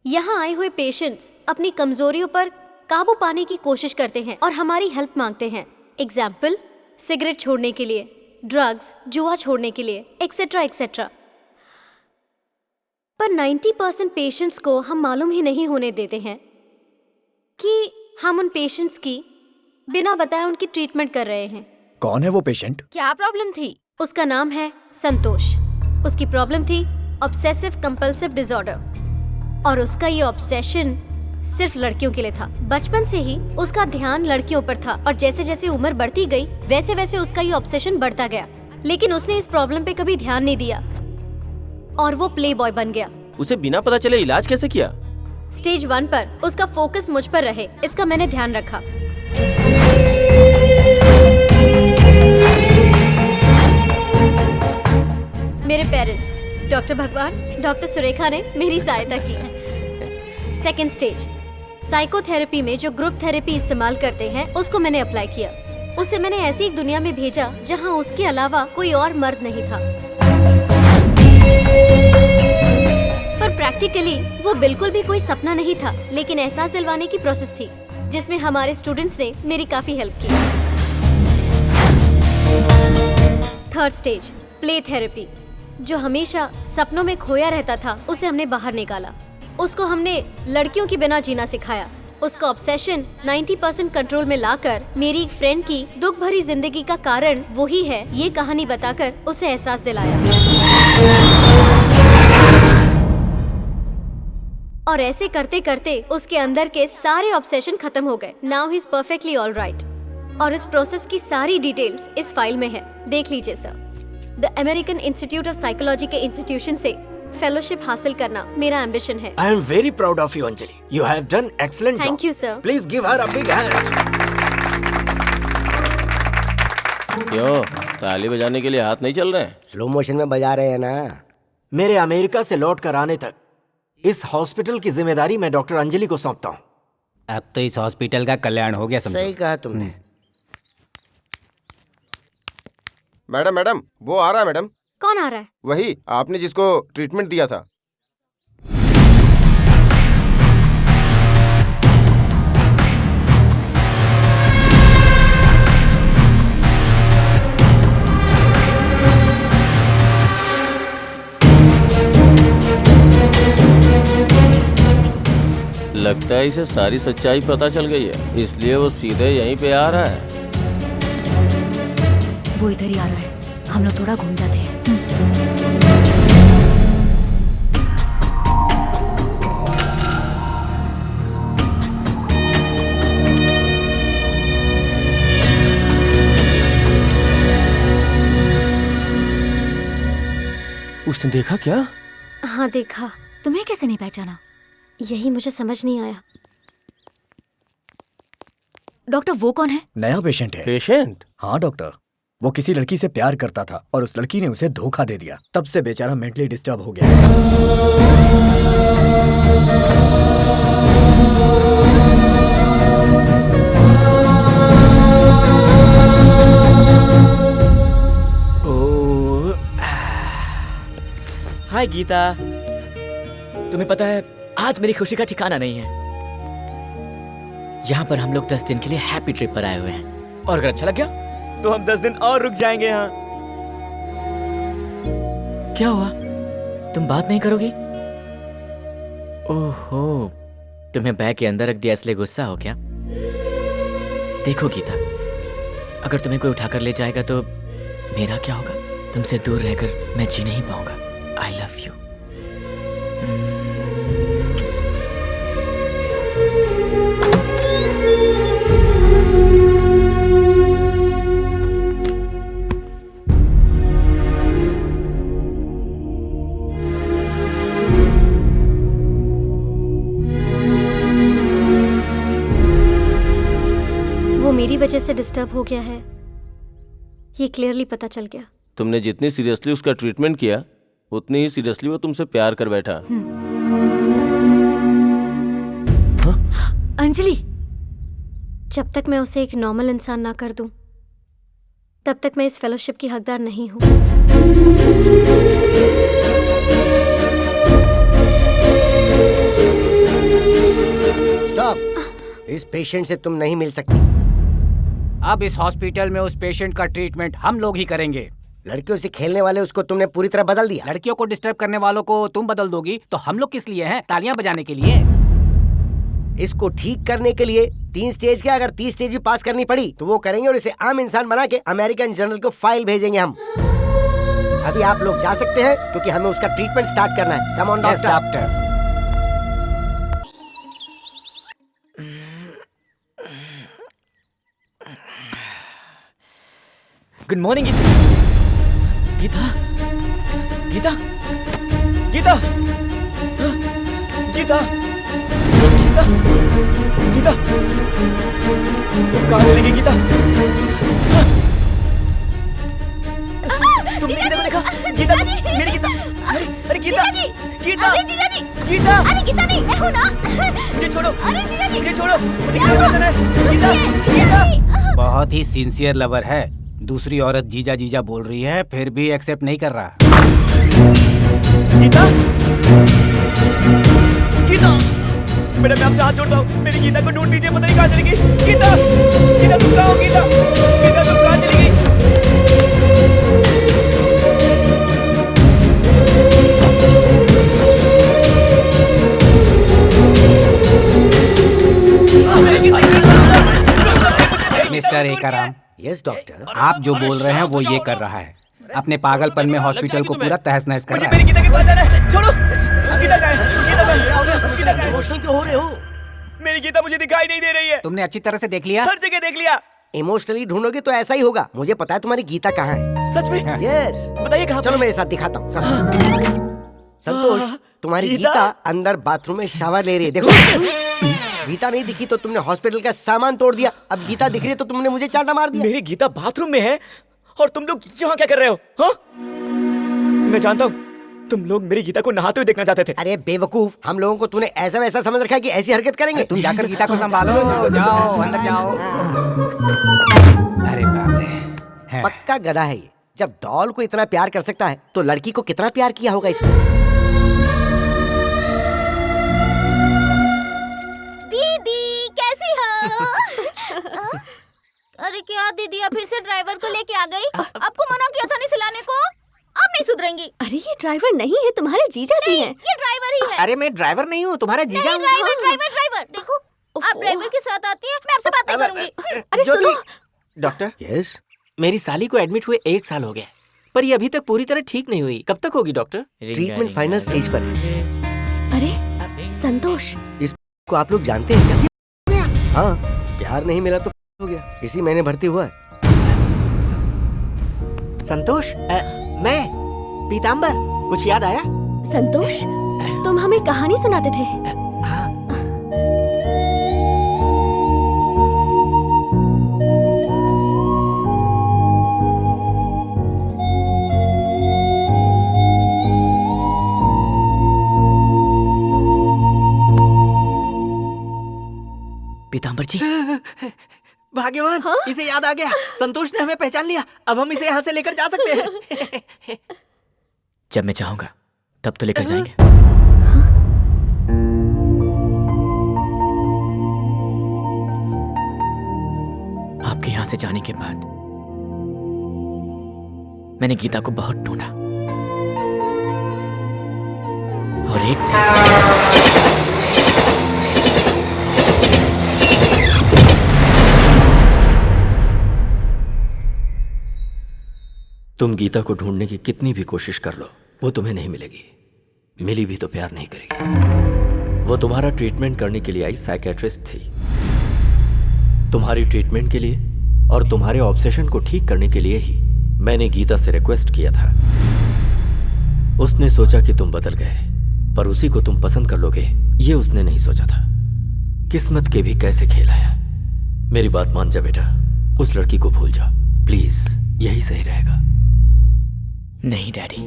यहाँ आए हुए पेशेंट्स अपनी कमजोरियों पर काबू पाने की कोशिश करते हैं और हमारी हेल्प मांगते हैं। एग्जाम्पल, सिगरेट छोड़ने के लिए, ड्रग्स, जुआ छोड़ने के लिए, एक्सेट्रा एक्सेट्रा। पर 90% पेशेंट्स को हम मालूम ही नहीं होने देते हैं कि हम उन पेशेंट्स की बिना बताए उनकी ट्रीटमेंट कर रहे हैं। कौन है वो पेशेंट? क्या प्रॉब्लम थी? उसका नाम है संतोष। उसकी प्रॉब्लम थी ऑब्सेसिव कंपल्सिव डिसऑर्डर और उसका ये ऑब्सेशन सिर्फ लड़कियों के लिए था। बचपन से ही उसका ध्यान लड़कियों पर था और जैसे जैसे उम्र बढ़ती गई वैसे वैसे उसका ये ऑब्सेशन बढ़ता गया। लेकिन उसने इस प्रॉब्लम पे कभी ध्यान नहीं दिया और वो प्ले बॉय बन गया। उसे बिना पता चले इलाज कैसे किया? स्टेज 1 पर उसका फोकस मुझ पर रहे, इसका मैंने ध्यान रखा। मेरे पेरेंट्स डॉक्टर भगवान, डॉक्टर सुरेखा ने मेरी सहायता की। सेकेंड स्टेज, साइकोथेरेपी में जो ग्रुप थेरेपी इस्तेमाल करते हैं उसको मैंने अप्लाई किया। उसे मैंने ऐसी एक दुनिया में भेजा जहां उसके अलावा कोई और मर्द नहीं था। पर प्रैक्टिकली वो बिल्कुल भी कोई सपना नहीं था, लेकिन एहसास दिलवाने की प्रोसेस थी जिसमें हमारे स्टूडेंट्स ने मेरी काफी हेल्प की। थर्ड स्टेज, प्ले थेरेपी, जो हमेशा सपनों में खोया रहता था उसे हमने बाहर निकाला। उसको हमने लड़कियों की बिना जीना सिखाया। उसका ऑब्सेशन 90% कंट्रोल में लाकर मेरी एक फ्रेंड की दुख भरी जिंदगी का कारण वही है, ये कहानी बताकर उसे एहसास दिलाया। और ऐसे करते करते उसके अंदर के सारे ऑब्सेशन खत्म हो गए। Now he is perfectly alright. और इस प्रोसेस की सारी डिटेल्स इस फाइल में है, देख लीजिए sir. The American institute of psychology के इंस्टीट्यूशन से फेलोशिप हासिल करना मेरा एम्बिशन है। I am very proud of you Anjali. You have done excellent job. Thank you sir. Please give her a big hand. क्यों, ताली बजाने के लिए हाथ नहीं चल रहे हैं? स्लो मोशन में बजा रहे हैं ना। मेरे अमेरिका से लौट कर आने तक इस हॉस्पिटल की जिम्मेदारी मैं डॉक्टर अंजलि को सौंपता हूँ। अब तो इस हॉस्पिटल का कल्याण हो गया, समझो। सही कहा तुमने। मैडम मैडम, वो आ रहा है मैडम। कौन आ रहा है? वही आपने जिसको ट्रीटमेंट दिया था। लगता है इसे सारी सच्चाई पता चल गई है, इसलिए वो सीधे यहीं पे आ रहा है। वो इधर ही आ रहा है, हम लोग थोड़ा घूम जाते हैं। उसने देखा क्या? हाँ देखा। तुम्हें कैसे नहीं पहचाना? यही मुझे समझ नहीं आया। डॉक्टर वो कौन है? नया पेशेंट है। पेशेंट? हाँ डॉक्टर, वो किसी लड़की से प्यार करता था और उस लड़की ने उसे धोखा दे दिया। तब से बेचारा मेंटली डिस्टर्ब हो गया। हाय गीता, तुम्हें पता है आज मेरी खुशी का ठिकाना नहीं है। यहाँ पर हम लोग 10 दिन के लिए हैप्पी ट्रिप पर आए हुए हैं और अगर अच्छा लग गया तो हम 10 दिन और रुक जाएंगे यहाँ। क्या हुआ, तुम बात नहीं करोगी? ओहो, तुम्हें बैग के अंदर रख दिया इसलिए गुस्सा हो क्या? देखो गीता, अगर तुम्हें कोई उठाकर ले जाएगा तो मेरा क्या होगा? तुमसे दूर रहकर मैं जी नहीं पाऊंगा। I love you. मेरी वजह से डिस्टर्ब हो गया है, ये क्लियरली पता चल गया। तुमने जितनी सीरियसली उसका ट्रीटमेंट किया उतनी ही सीरियसली वो तुमसे प्यार कर बैठा। अंजलि, जब तक मैं उसे एक नॉर्मल इंसान ना कर दूं, तब तक मैं इस फेलोशिप की हकदार नहीं हूं। स्टॉप, इस पेशेंट से तुम नहीं मिल सकती। अब इस हॉस्पिटल में उस पेशेंट का ट्रीटमेंट हम लोग ही करेंगे। लड़कियों से खेलने वाले उसको तुमने पूरी तरह बदल दिया। लड़कियों को डिस्टर्ब करने वालों को तुम बदल दोगी तो हम लोग किस लिए हैं? तालियां बजाने के लिए। इसको ठीक करने के लिए 3 स्टेज के, अगर 30 स्टेज भी पास करनी पड़ी तो वो करेंगे और इसे आम इंसान बना के अमेरिकन जर्नल को फाइल भेजेंगे हम। अभी आप लोग जा सकते हैं क्योंकि हमें उसका ट्रीटमेंट स्टार्ट करना है। Come on doctor. Good morning Geeta. Geeta Geeta Geeta Geeta Geeta तुम कहाँ चली गई गीता? तुमने गीता को देखा? गीता, मेरी गीता। अरे गीता, गीता, गीता, अरे गीता नहीं, मैं हूँ ना। मुझे छोड़ो, मुझे छोड़ो, गीता, गीता। बहुत ही सिंसियर लवर है। दूसरी औरत जीजा जीजा बोल रही है फिर भी एक्सेप्ट नहीं कर रहा। गीता, गीता, मैडम मैं आपसे हाथ जोड़ता हूँ, मेरी गीता को ढूंढ लीजिए, पता नहीं कहाँ चली गई। गीता, गीता तुम कहाँ हो? गीता, गीता तुम कहाँ चली गई? मिस्टर एकाराम। Yes doctor. आप जो बोल रहे हैं वो ये कर रहा है, अपने पागलपन में हॉस्पिटल को पूरा तहस नहस कर रहा है। मेरी गीता के पास जाना है, छोड़ो। गीता कहाँ है? गीता कहाँ है? गीता कहाँ है? इमोशनल क्यों हो रहे हो? मेरी गीता मुझे दिखाई नहीं दे रही है। तुमने अच्छी तरह से देख लिया? हर जगह देख लिया। इमोशनली ढूंढोगे तो ऐसा ही होगा। मुझे पता है तुम्हारी गीता कहाँ है। सच में? यस। बताइए कहाँ? चलो मेरे साथ दिखाता हूँ। संतोष, तुम्हारी गीता अंदर बाथरूम में शावर ले रही है, देखो। गीता नहीं दिखी तो तुमने हॉस्पिटल का सामान तोड़ दिया, अब गीता दिख रही है तो तुमने मुझे चांटा मार दिया। मेरी गीता बाथरूम में है और तुम लोग यहाँ क्या कर रहे हो? हाँ? मैं जानता हूँ तुम लोग मेरी गीता को नहाते हुए देखना चाहते थे। अरे बेवकूफ, हम लोगों को तूने ऐसा वैसा समझ रखा है कि ऐसी हरकत करेंगे। तुम जाकर गीता को संभालो, जाओ अंदर जाओ। अरे बाप रे, पक्का गधा है ये। जब डॉल को इतना प्यार कर सकता है तो लड़की को कितना प्यार किया होगा इसने। दीदी कैसी हो? अरे क्या दीदी, अब फिर से ड्राइवर को लेके आ गई? आपको मना किया था नहीं सिलाने को, अब नहीं सुधरेंगी। अरे ये ड्राइवर नहीं है, तुम्हारे जीजा जी हैं। ये ड्राइवर ही है। अरे मैं ड्राइवर नहीं हूँ, तुम्हारा जीजा हूँ। ड्राइवर देखो, आप ड्राइवर के साथ आती है, मैं आपसे बात नहीं करूंगी। अरे सुनो डॉक्टर। यस। मेरी साली को एडमिट हुए 1 साल हो गया, पर ये अभी तक पूरी तरह ठीक नहीं हुई। कब तक होगी डॉक्टर? ट्रीटमेंट फाइनल स्टेज पर है। अरे संतोष, इसको आप लोग जानते हैं क्या? हाँ, प्यार नहीं मिला तो हो गया। इसी महीने भर्ती हुआ है। संतोष, मैं पीताम्बर, कुछ याद आया? संतोष, तुम हमें कहानी सुनाते थे। पीताम्बर जी। भाग्यवान, हाँ? इसे याद आ गया। संतोष ने हमें पहचान लिया, अब हम इसे यहाँ से लेकर जा सकते हैं। जब मैं चाहूंगा तब तो लेकर जाएंगे। आपके यहाँ से जाने के बाद मैंने गीता को बहुत ढूंढा और एक तुम गीता को ढूंढने की कितनी भी कोशिश कर लो, वो तुम्हें नहीं मिलेगी। मिली भी तो प्यार नहीं करेगी। वो तुम्हारा ट्रीटमेंट करने के लिए आई साइकेट्रिस्ट थी। तुम्हारी ट्रीटमेंट के लिए और तुम्हारे ऑब्सेशन को ठीक करने के लिए ही मैंने गीता से रिक्वेस्ट किया था। उसने सोचा कि तुम बदल गए, पर उसी को तुम पसंद कर लोगे ये उसने नहीं सोचा था। किस्मत के भी कैसे खेल आया। मेरी बात मान जा बेटा, उस लड़की को भूल जा प्लीज, यही सही रहेगा। नहीं डैडी,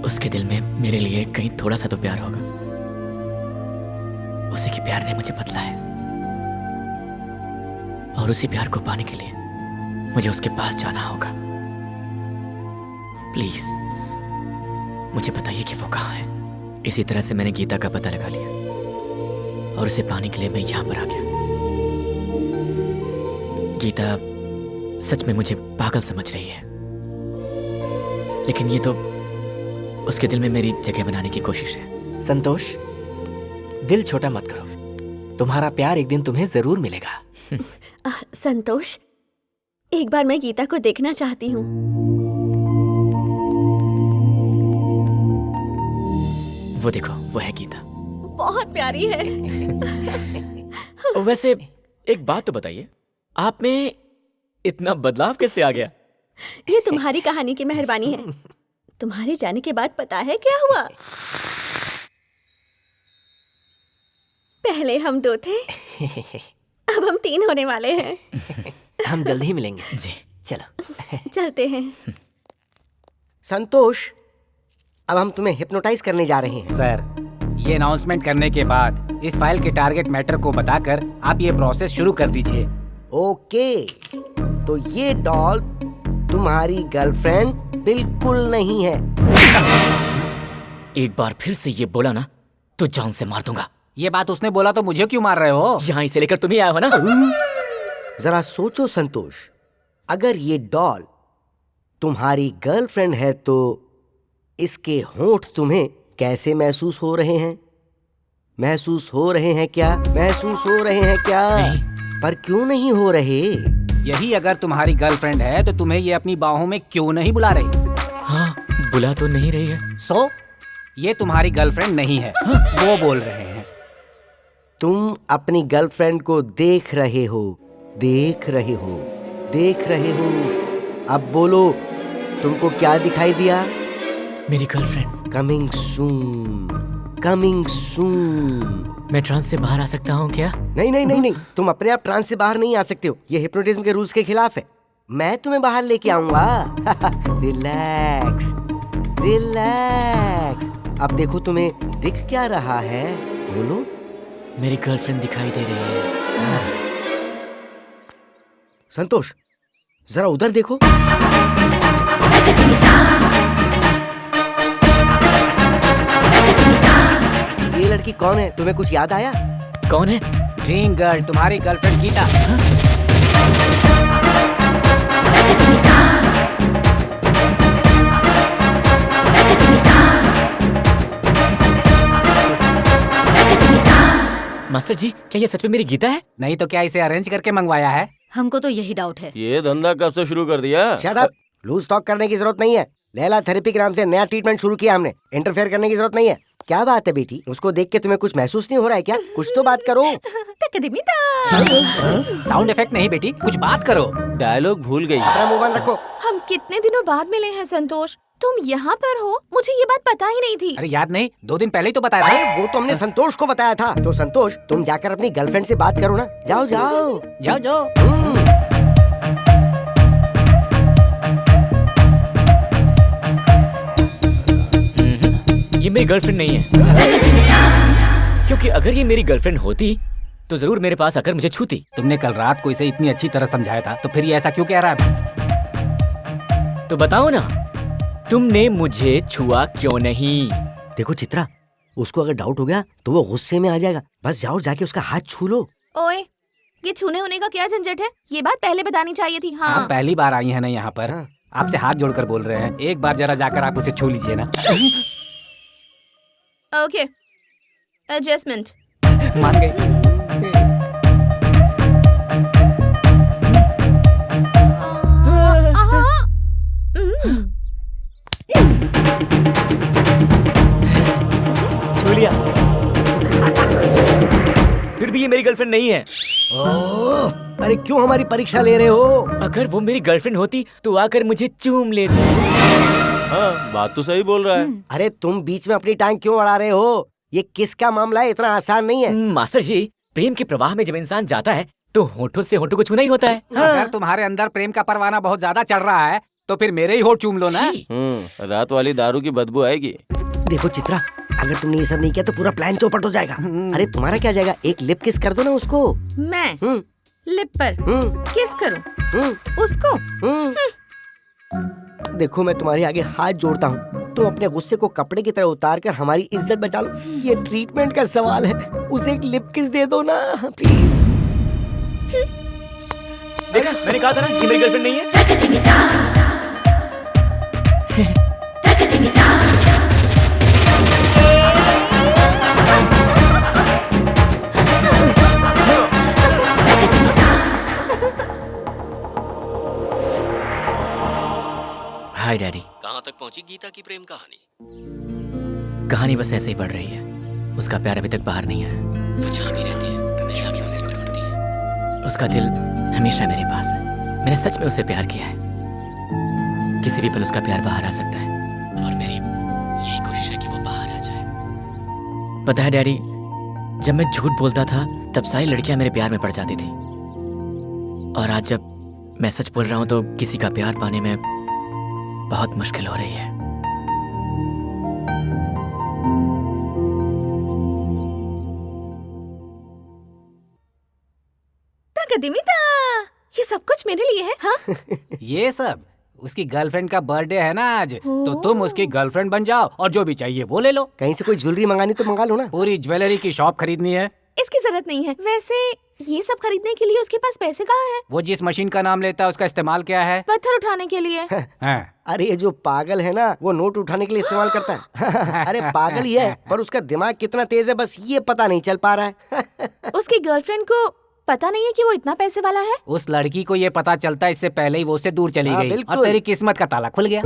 उसके दिल में मेरे लिए कहीं थोड़ा सा तो प्यार होगा। उसी के प्यार ने मुझे बदला है, और उसी प्यार को पाने के लिए मुझे उसके पास जाना होगा। प्लीज मुझे बताइए कि वो कहाँ है। इसी तरह से मैंने गीता का पता लगा लिया, और उसे पाने के लिए मैं यहां पर आ गया। गीता सच में मुझे पागल समझ रही है, लेकिन ये तो उसके दिल में मेरी जगह बनाने की कोशिश है। संतोष, दिल छोटा मत करो, तुम्हारा प्यार एक दिन तुम्हें जरूर मिलेगा। संतोष, एक बार मैं गीता को देखना चाहती हूँ। वो देखो, वो है गीता। बहुत प्यारी है। वैसे एक बात तो बताइए, आप में इतना बदलाव कैसे आ गया? ये तुम्हारी कहानी की मेहरबानी है। तुम्हारे जाने के बाद पता है क्या हुआ? पहले हम 2 थे, अब हम 3 होने वाले हैं। हम जल्दी ही मिलेंगे जी, चलो चलते हैं। संतोष, अब हम तुम्हें हिप्नोटाइज करने जा रहे हैं। सर, ये अनाउंसमेंट करने के बाद इस फाइल के टारगेट मैटर को बताकर आप ये प्रोसेस शुरू कर दीजिए। ओके, तो ये डॉल तुम्हारी गर्लफ्रेंड बिल्कुल नहीं है। एक बार फिर से ये बोला ना तो जान से मार दूंगा। ये बात उसने बोला तो मुझे क्यों मार रहे हो? यहाँ इसे लेकर तुम ही आए हो ना। जरा सोचो संतोष, अगर ये डॉल तुम्हारी गर्लफ्रेंड है तो इसके होंठ तुम्हें कैसे महसूस हो रहे हैं? महसूस हो रहे हैं क्या? महसूस हो रहे हैं क्या? पर क्यों नहीं हो रहे? यही अगर तुम्हारी गर्लफ्रेंड है तो तुम्हें ये अपनी बाहों में क्यों नहीं बुला रही? हाँ, बुला तो नहीं रही है। सो ये तुम्हारी गर्लफ्रेंड नहीं है। वो बोल रहे हैं। तुम अपनी गर्लफ्रेंड को देख रहे हो, देख रहे हो, देख रहे हो। अब बोलो, तुमको क्या दिखाई दिया? मेरी girlfriend. Coming soon, coming soon. मैं ट्रांस से बाहर आ सकता हूँ क्या? नहीं नहीं नहीं नहीं, तुम अपने आप ट्रांस से बाहर नहीं आ सकते हो। ये हिप्नोटिज्म के रूल्स के खिलाफ है। मैं तुम्हें बाहर लेके आऊंगा। Relax, relax. अब देखो, तुम्हें दिख क्या रहा है? बोलो। मेरी गर्लफ्रेंड दिखाई दे रही है। संतोष, जरा उधर देखो। ये लड़की कौन है? तुम्हें कुछ याद आया? कौन है? ड्रीम गर्ल, तुम्हारी गर्लफ्रेंड गीता। मास्टर जी, क्या ये सच में मेरी गीता है? नहीं तो क्या इसे अरेंज करके मंगवाया है? हमको तो यही डाउट है। ये धंधा कब से शुरू कर दिया? शट अप, लूज टॉक करने की जरूरत नहीं है। लैला थेरेपी के नाम से नया ट्रीटमेंट शुरू किया हमने। इंटरफेयर करने की जरूरत नहीं है। क्या बात है बेटी, उसको देख के तुम्हें कुछ महसूस नहीं हो रहा है क्या? कुछ तो बात करो। साउंड इफेक्ट नहीं बेटी, कुछ बात करो। डायलॉग भूल गई। मोबाइल रखो। हम कितने दिनों बाद मिले हैं संतोष, तुम यहाँ पर हो? मुझे ये बात पता ही नहीं थी। अरे याद नहीं, 2 दिन पहले ही तो बताया था। वो तो हमने संतोष को बताया था। तो संतोष, तुम जाकर अपनी गर्लफ्रेंड से बात करो ना। जाओ जाओ जाओ जाओ। ये मेरी गर्लफ्रेंड नहीं है, क्योंकि अगर ये मेरी गर्लफ्रेंड होती तो जरूर मेरे पास आकर मुझे छूती। तुमने कल रात को इसे इतनी अच्छी तरह समझाया था, तो फिर ये ऐसा क्यों कह रहा है? तो बताओ ना, तुमने मुझे छुआ क्यों नहीं? देखो चित्रा, उसको अगर डाउट हो गया तो वो गुस्से में आ जाएगा। बस जाओ, जाके उसका हाथ छू लो। ओए, ये छूने होने का क्या झंझट है? ये बात पहले बतानी चाहिए थी। हाँ, आप पहली बार आई हैं ना यहाँ पर। आपसे हाथ जोड़कर बोल रहे हैं, एक बार जरा जाकर आप उसे छू लीजिए ना। Okay, adjustment. मान गई। छू लिया। फिर भी ये मेरी गर्लफ्रेंड नहीं है। अरे क्यों हमारी परीक्षा ले रहे हो? अगर वो मेरी गर्लफ्रेंड होती तो आकर मुझे चूम लेती। हाँ, बात तो सही बोल रहा है। अरे तुम बीच में अपनी टांग क्यों अड़ा रहे हो? ये किसका मामला है? इतना आसान नहीं है। मास्टर जी, प्रेम के प्रवाह में जब इंसान जाता है तो होठों से होठों को छूना ही होता है। अगर तुम्हारे अंदर प्रेम का परवाना बहुत ज्यादा चढ़ रहा है तो फिर मेरे ही होठ चूम लो ना। रात वाली दारू की बदबू आएगी। देखो चित्रा, अगर तुमने ये सब नहीं किया तो पूरा प्लान चौपट हो जाएगा। अरे तुम्हारा क्या जाएगा, एक लिप किस कर दो ना उसको। मैं लिप पर किस करूं उसको? देखो मैं तुम्हारे आगे हाथ जोड़ता हूँ, तुम अपने गुस्से को कपड़े की तरह उतार कर हमारी इज्जत बचा लो। ये ट्रीटमेंट का सवाल है, उसे एक लिप किस दे दो ना प्लीज। देखा, मैंने कहा था ना कि मेरी गर्लफ्रेंड नहीं है। हाय डैडी। कहाँ तक पहुंची गीता की प्रेम कहानी? कहानी बस ऐसे ही बढ़ रही है। उसका प्यार अभी तक बाहर नहीं आया। वो जहाँ भी रहती है मेरी आंखें उसी को ढूंढती है। उसका दिल हमेशा मेरे पास है। मैंने सच में उसे प्यार किया है। किसी भी पल उसका प्यार बाहर आ सकता है और मेरी यही कोशिश है कि वो बाहर आ जाए। पता है डैडी, जब मैं झूठ बोलता था तब सारी लड़कियां मेरे प्यार में पड़ जाती थी, और आज जब मैं सच बोल रहा हूँ तो किसी का प्यार पाने में बहुत मुश्किल हो रही है। ये सब कुछ मेरे लिए है? हाँ? ये सब उसकी गर्लफ्रेंड का बर्थडे है ना आज, तो तुम उसकी गर्लफ्रेंड बन जाओ और जो भी चाहिए वो ले लो। कहीं से कोई ज्वेलरी मंगानी तो मंगा लो ना। पूरी ज्वेलरी की शॉप खरीदनी है। इसकी जरूरत नहीं है। वैसे ये सब खरीदने के लिए उसके पास पैसे कहाँ हैं? वो जिस मशीन का नाम लेता है उसका इस्तेमाल क्या है? पत्थर उठाने के लिए। अरे ये जो पागल है ना, वो नोट उठाने के लिए इस्तेमाल करता है। अरे पागल ही है, पर उसका दिमाग कितना तेज है बस ये पता नहीं चल पा रहा है। उसकी गर्लफ्रेंड को पता नहीं है कि वो इतना पैसे वाला है। उस लड़की को ये पता चलता इससे पहले ही वो उससे दूर चली गई और तेरी किस्मत का ताला खुल गया।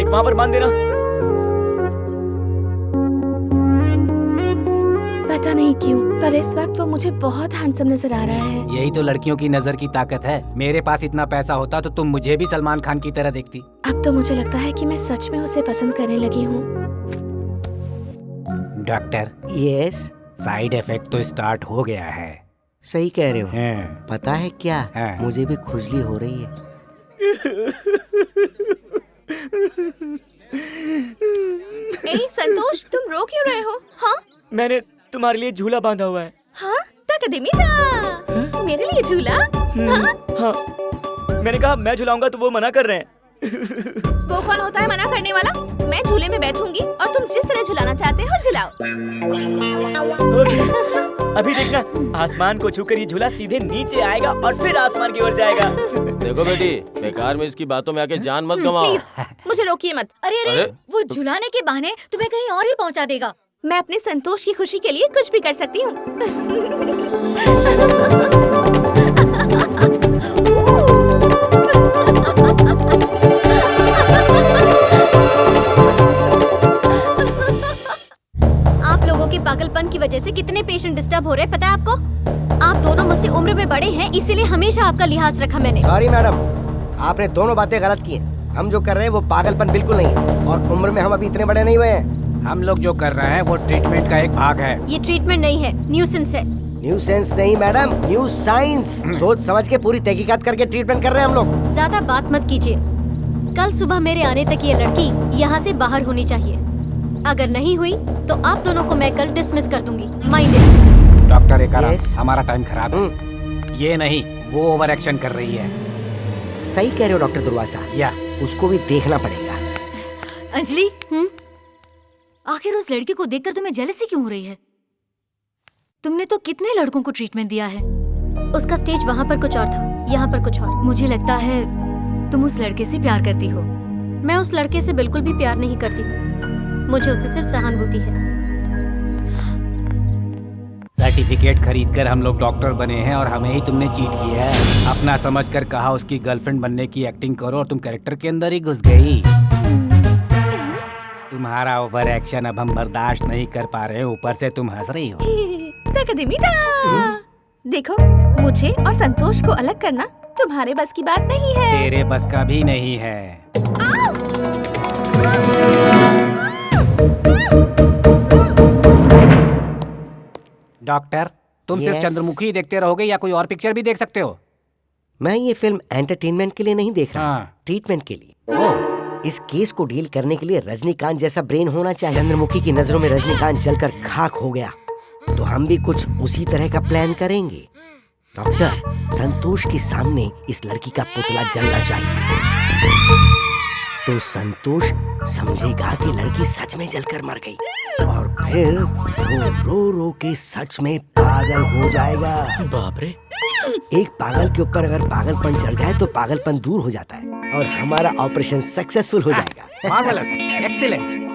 एक वहाँ पर बांध देना। पता नहीं क्यों, पर इस वक्त वो मुझे बहुत हैंडसम नजर आ रहा है। यही तो लड़कियों की नजर की ताकत है। मेरे पास इतना पैसा होता तो तुम मुझे भी सलमान खान की तरह देखती। अब तो मुझे लगता है कि मैं सच में उसे पसंद करने लगी हूँ। डॉक्टर। यस। साइड इफेक्ट तो स्टार्ट हो गया है। सही कह रहे हो। पता है क्या, मुझे भी खुजली हो रही है। संतोष, तुम रो क्यों रहे हो? हाँ? मैंने तुम्हारे लिए झूला बांधा हुआ है। हाँ? मेरे लिए झूला? हाँ। मैंने कहा मैं झुलाऊंगा तो वो मना कर रहे हैं। वो कौन होता है मना करने वाला? मैं झूले में बैठूंगी और तुम जिस तरह झुलाना चाहते हो झुलाओ। अभी देखना, आसमान को छूकर ये झूला सीधे नीचे आएगा और फिर आसमान की ओर जाएगा। देखो बेटी, बेकार में इसकी बातों में आके जान मत गवाओ। मुझे रोकिए मत। अरे वो झुलाने के बहाने तुम्हें कहीं और ही पहुंचा देगा। मैं अपने संतोष की खुशी के लिए कुछ भी कर सकती हूँ। आप लोगों के पागलपन की वजह से कितने पेशेंट डिस्टर्ब हो रहे हैं पता है आपको? आप दोनों मुझसे उम्र में बड़े हैं, इसीलिए हमेशा आपका लिहाज रखा मैंने। सॉरी मैडम, आपने दोनों बातें गलत की हैं। हम जो कर रहे हैं वो पागलपन बिल्कुल नहीं है, और उम्र में हम अभी इतने बड़े नहीं हुए हैं। हम लोग जो कर रहे हैं वो ट्रीटमेंट का एक भाग है। ये ट्रीटमेंट नहीं है, न्यूसेंस है। न्यूसेंस नहीं मैडम, न्यू साइंस। सोच समझ के पूरी तहकीकात करके ट्रीटमेंट कर रहे हैं हम लोग। ज्यादा बात मत कीजिए। कल सुबह मेरे आने तक ये लड़की यहाँ से बाहर होनी चाहिए। अगर नहीं हुई तो आप दोनों को मैं कल डिसमिस कर दूंगी। माइंडेड। डॉक्टर एकारा, हमारा टाइम खराब है। ये नहीं, वो ओवर एक्शन कर रही है। सही कह रहे हो डॉक्टर दुर्वासा। या उसको भी देखना पड़ेगा। अंजलि, आखिर उस लड़की को देखकर तुम्हें जेलसी क्यों हो रही है? तुमने तो कितने लड़कों को ट्रीटमेंट दिया है। उसका स्टेज वहाँ पर कुछ और था, यहाँ पर कुछ और। मुझे लगता है तुम उस लड़के से प्यार करती हो। मैं उस लड़के से बिल्कुल भी प्यार नहीं करती हूँ। मुझे उससे सिर्फ सहानुभूति है। सर्टिफिकेट खरीदकर हम लोग डॉक्टर बने हैं और हमें ही तुमने चीट किया है। अपना समझकर कहा उसकी गर्लफ्रेंड बनने की एक्टिंग करो और तुम कैरेक्टर के अंदर ही घुस गई। तुम्हारा ओवर एक्शन अब हम बर्दाश्त नहीं कर पा रहे हैं, ऊपर से तुम हंस रही हो। देखो, मुझे और संतोष को अलग करना तुम्हारे बस की बात नहीं है। तेरे बस का भी नहीं है। डॉक्टर, तुम सिर्फ Yes. चंद्रमुखी ही देखते रहोगे या कोई और पिक्चर भी देख सकते हो? मैं ये फिल्म एंटरटेनमेंट के लिए नहीं देख रहा, ट्रीटमेंट के लिए। इस केस को डील करने के लिए रजनीकांत जैसा ब्रेन होना चाहिए। चंद्रमुखी की नजरों में रजनीकांत जलकर खाक हो गया, तो हम भी कुछ उसी तरह का प्लान करेंगे। डॉक्टर, संतोष के सामने इस लड़की का पुतला जलना चाहिए, तो संतोष समझेगा कि लड़की सच में जलकर मर गई, और फिर वो रो रो के सच में पागल हो जाएगा। बाप रे। एक पागल के ऊपर अगर पागलपन चढ़ जाए तो पागलपन दूर हो जाता है और हमारा ऑपरेशन सक्सेसफुल हो जाएगा। Marvellous, excellent.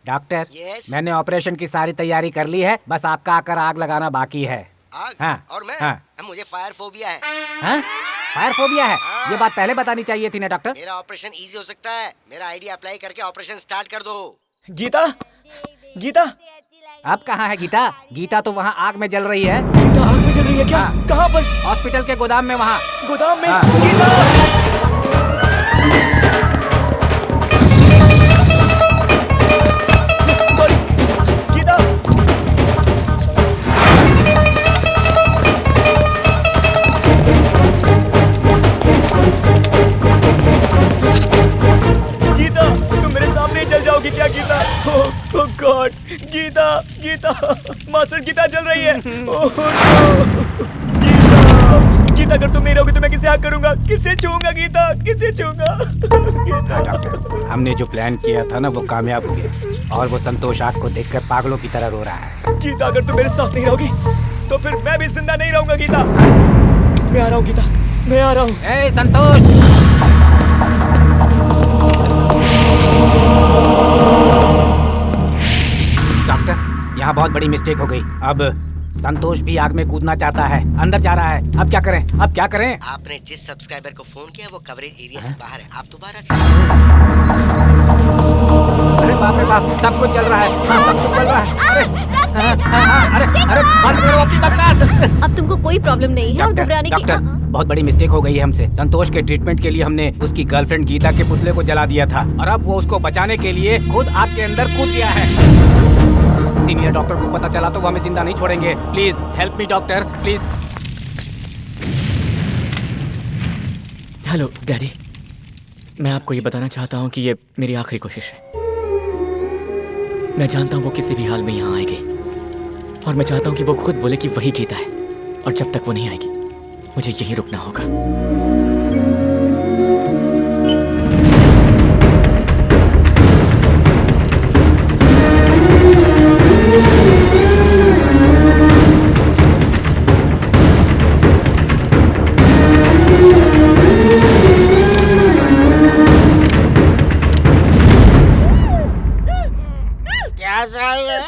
डॉक्टर, मैंने ऑपरेशन की सारी तैयारी कर ली है, बस आपका आकर आग लगाना बाकी है। आग? हाँ, और मैं? हाँ। मुझे फायर फोबिया है। हाँ? फायर फोबिया है? ये बात पहले बतानी चाहिए थी ना डॉक्टर। मेरा ऑपरेशन इजी हो सकता है। मेरा आइडिया अप्लाई करके ऑपरेशन स्टार्ट कर दो। गीता, गीता, अब कहाँ है गीता? गीता तो वहाँ आग में जल रही है। गीता आग में जल रही है क्या? कहाँ पर? हॉस्पिटल के गोदाम में, वहाँ गोदाम में। हाँ। गीता, गीता, तुम मेरे सामने ही जल जाओगी क्या गीता? ओह गॉड, गीता, गीता, मास्टर गीता जल रही है। ओह नो, गीता, गीता अगर तुम नहीं रहोगी तो मैं किसे हक करूंगा? किसे छूऊंगा गीता? किसे छूऊंगा? हाँ, डॉक्टर, हमने जो प्लान किया था ना वो कामयाब हो गया, और वो संतोष आग को देखकर पागलों की तरह रो रहा है। गीता अगर तुम मेरे साथ नहीं रहोगी तो फिर मैं भी जिंदा नहीं रहूंगा गीता। मैं आ रहा हूँ गीता, मैं आ रहा हूँ। ए संतोष! डॉक्टर, यहाँ बहुत बड़ी मिस्टेक हो गई। अब संतोष भी आग में कूदना चाहता है, अंदर जा रहा है। अब क्या करें? अब क्या करें? आपने जिस सब्सक्राइबर को फोन किया वो कवरेज एरिया से बाहर है। आप दोबारा अरे बाप रे बाप, सब कुछ चल रहा है। हाँ, सब कुछ चल रहा है। अरे अरे अरे बंद करो अपनी बकवास। अब तुमको कोई प्रॉब्लम नहीं है और घबराने की। डॉक्टर, बहुत बड़ी मिस्टेक हो गई है हमसे। संतोष के ट्रीटमेंट के लिए हमने उसकी गर्लफ्रेंड गीता के पुतले को जला दिया था, और अब वो उसको बचाने के लिए खुद आग के अंदर कूद गया है। सीनियर डॉक्टर को पता चला तो वो हमें जिंदा नहीं छोड़ेंगे। Please help me doctor, please. Hello daddy, मैं आपको ये बताना चाहता हूँ कि ये मेरी आखिरी कोशिश है। मैं जानता हूँ वो किसी भी हाल में यहाँ आएगी, और मैं चाहता हूँ कि वो खुद बोले कि वही गीता है, और जब तक वो नहीं आएगी मुझे यही रुकना होगा। क्या चाहिए?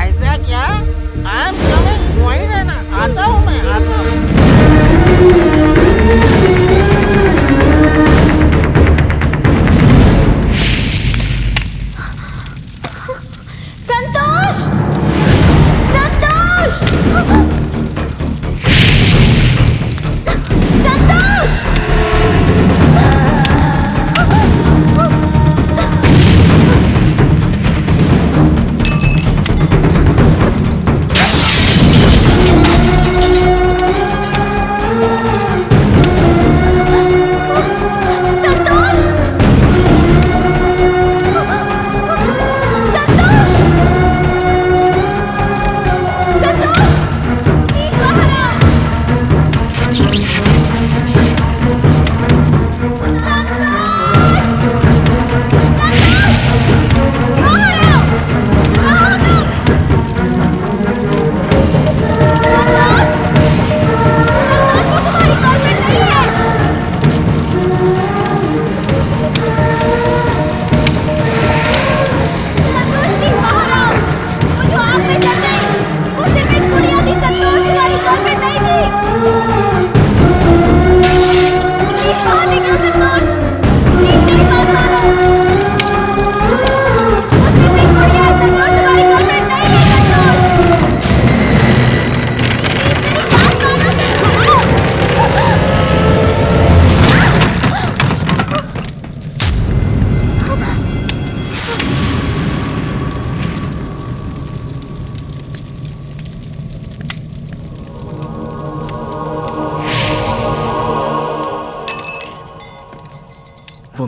ऐसा क्या? I'm coming, वहीं रहना। आता हूँ मैं, आता हूँ। संतोष! संतोष!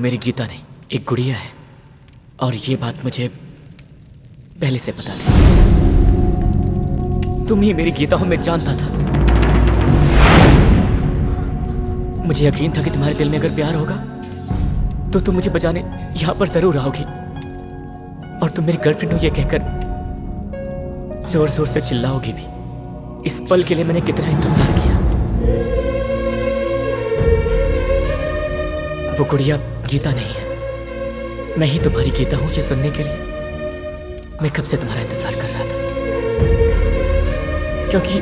मेरी गीता नहीं, एक गुड़िया है। और ये बात मुझे पहले से पता थी। तुम ही मेरी गीता हो, मैं जानता था। मुझे यकीन था कि तुम्हारे दिल में अगर प्यार होगा तो तुम मुझे बचाने यहां पर जरूर आओगी। और तुम मेरी गर्लफ्रेंड हो ये कहकर जोर जोर से चिल्लाओगी भी। इस पल के लिए मैंने कितना इंतजार किया। वो गुड़िया गीता नहीं है, मैं ही तुम्हारी गीता हूं, ये सुनने के लिए मैं कब से तुम्हारा इंतजार कर रहा था। क्योंकि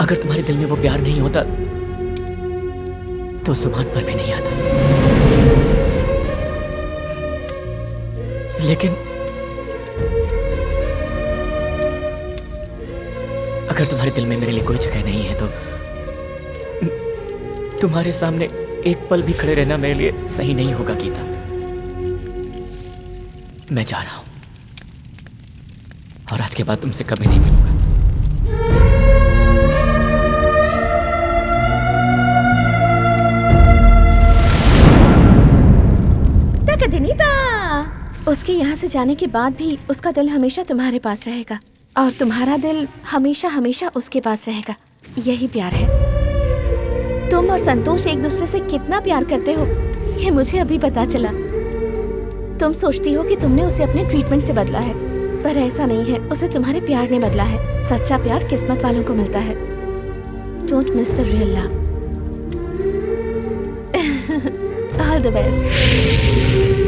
अगर तुम्हारे दिल में वो प्यार नहीं होता तो जुबान पर भी नहीं आता। लेकिन अगर तुम्हारे दिल में मेरे लिए कोई जगह नहीं है तो तुम्हारे सामने एक पल भी खड़े रहना मेरे लिए सही नहीं होगा गीता। मैं जा रहा हूं और आज के बाद तुमसे कभी नहीं मिलूंगा। उसके यहाँ से जाने के बाद भी उसका दिल हमेशा तुम्हारे पास रहेगा और तुम्हारा दिल हमेशा हमेशा उसके पास रहेगा। यही प्यार है। तुम और संतोष एक दूसरे से कितना प्यार करते हो ये मुझे अभी पता चला। तुम सोचती हो कि तुमने उसे अपने ट्रीटमेंट से बदला है, पर ऐसा नहीं है। उसे तुम्हारे प्यार ने बदला है। सच्चा प्यार किस्मत वालों को मिलता है। Don't miss the real love. All the best.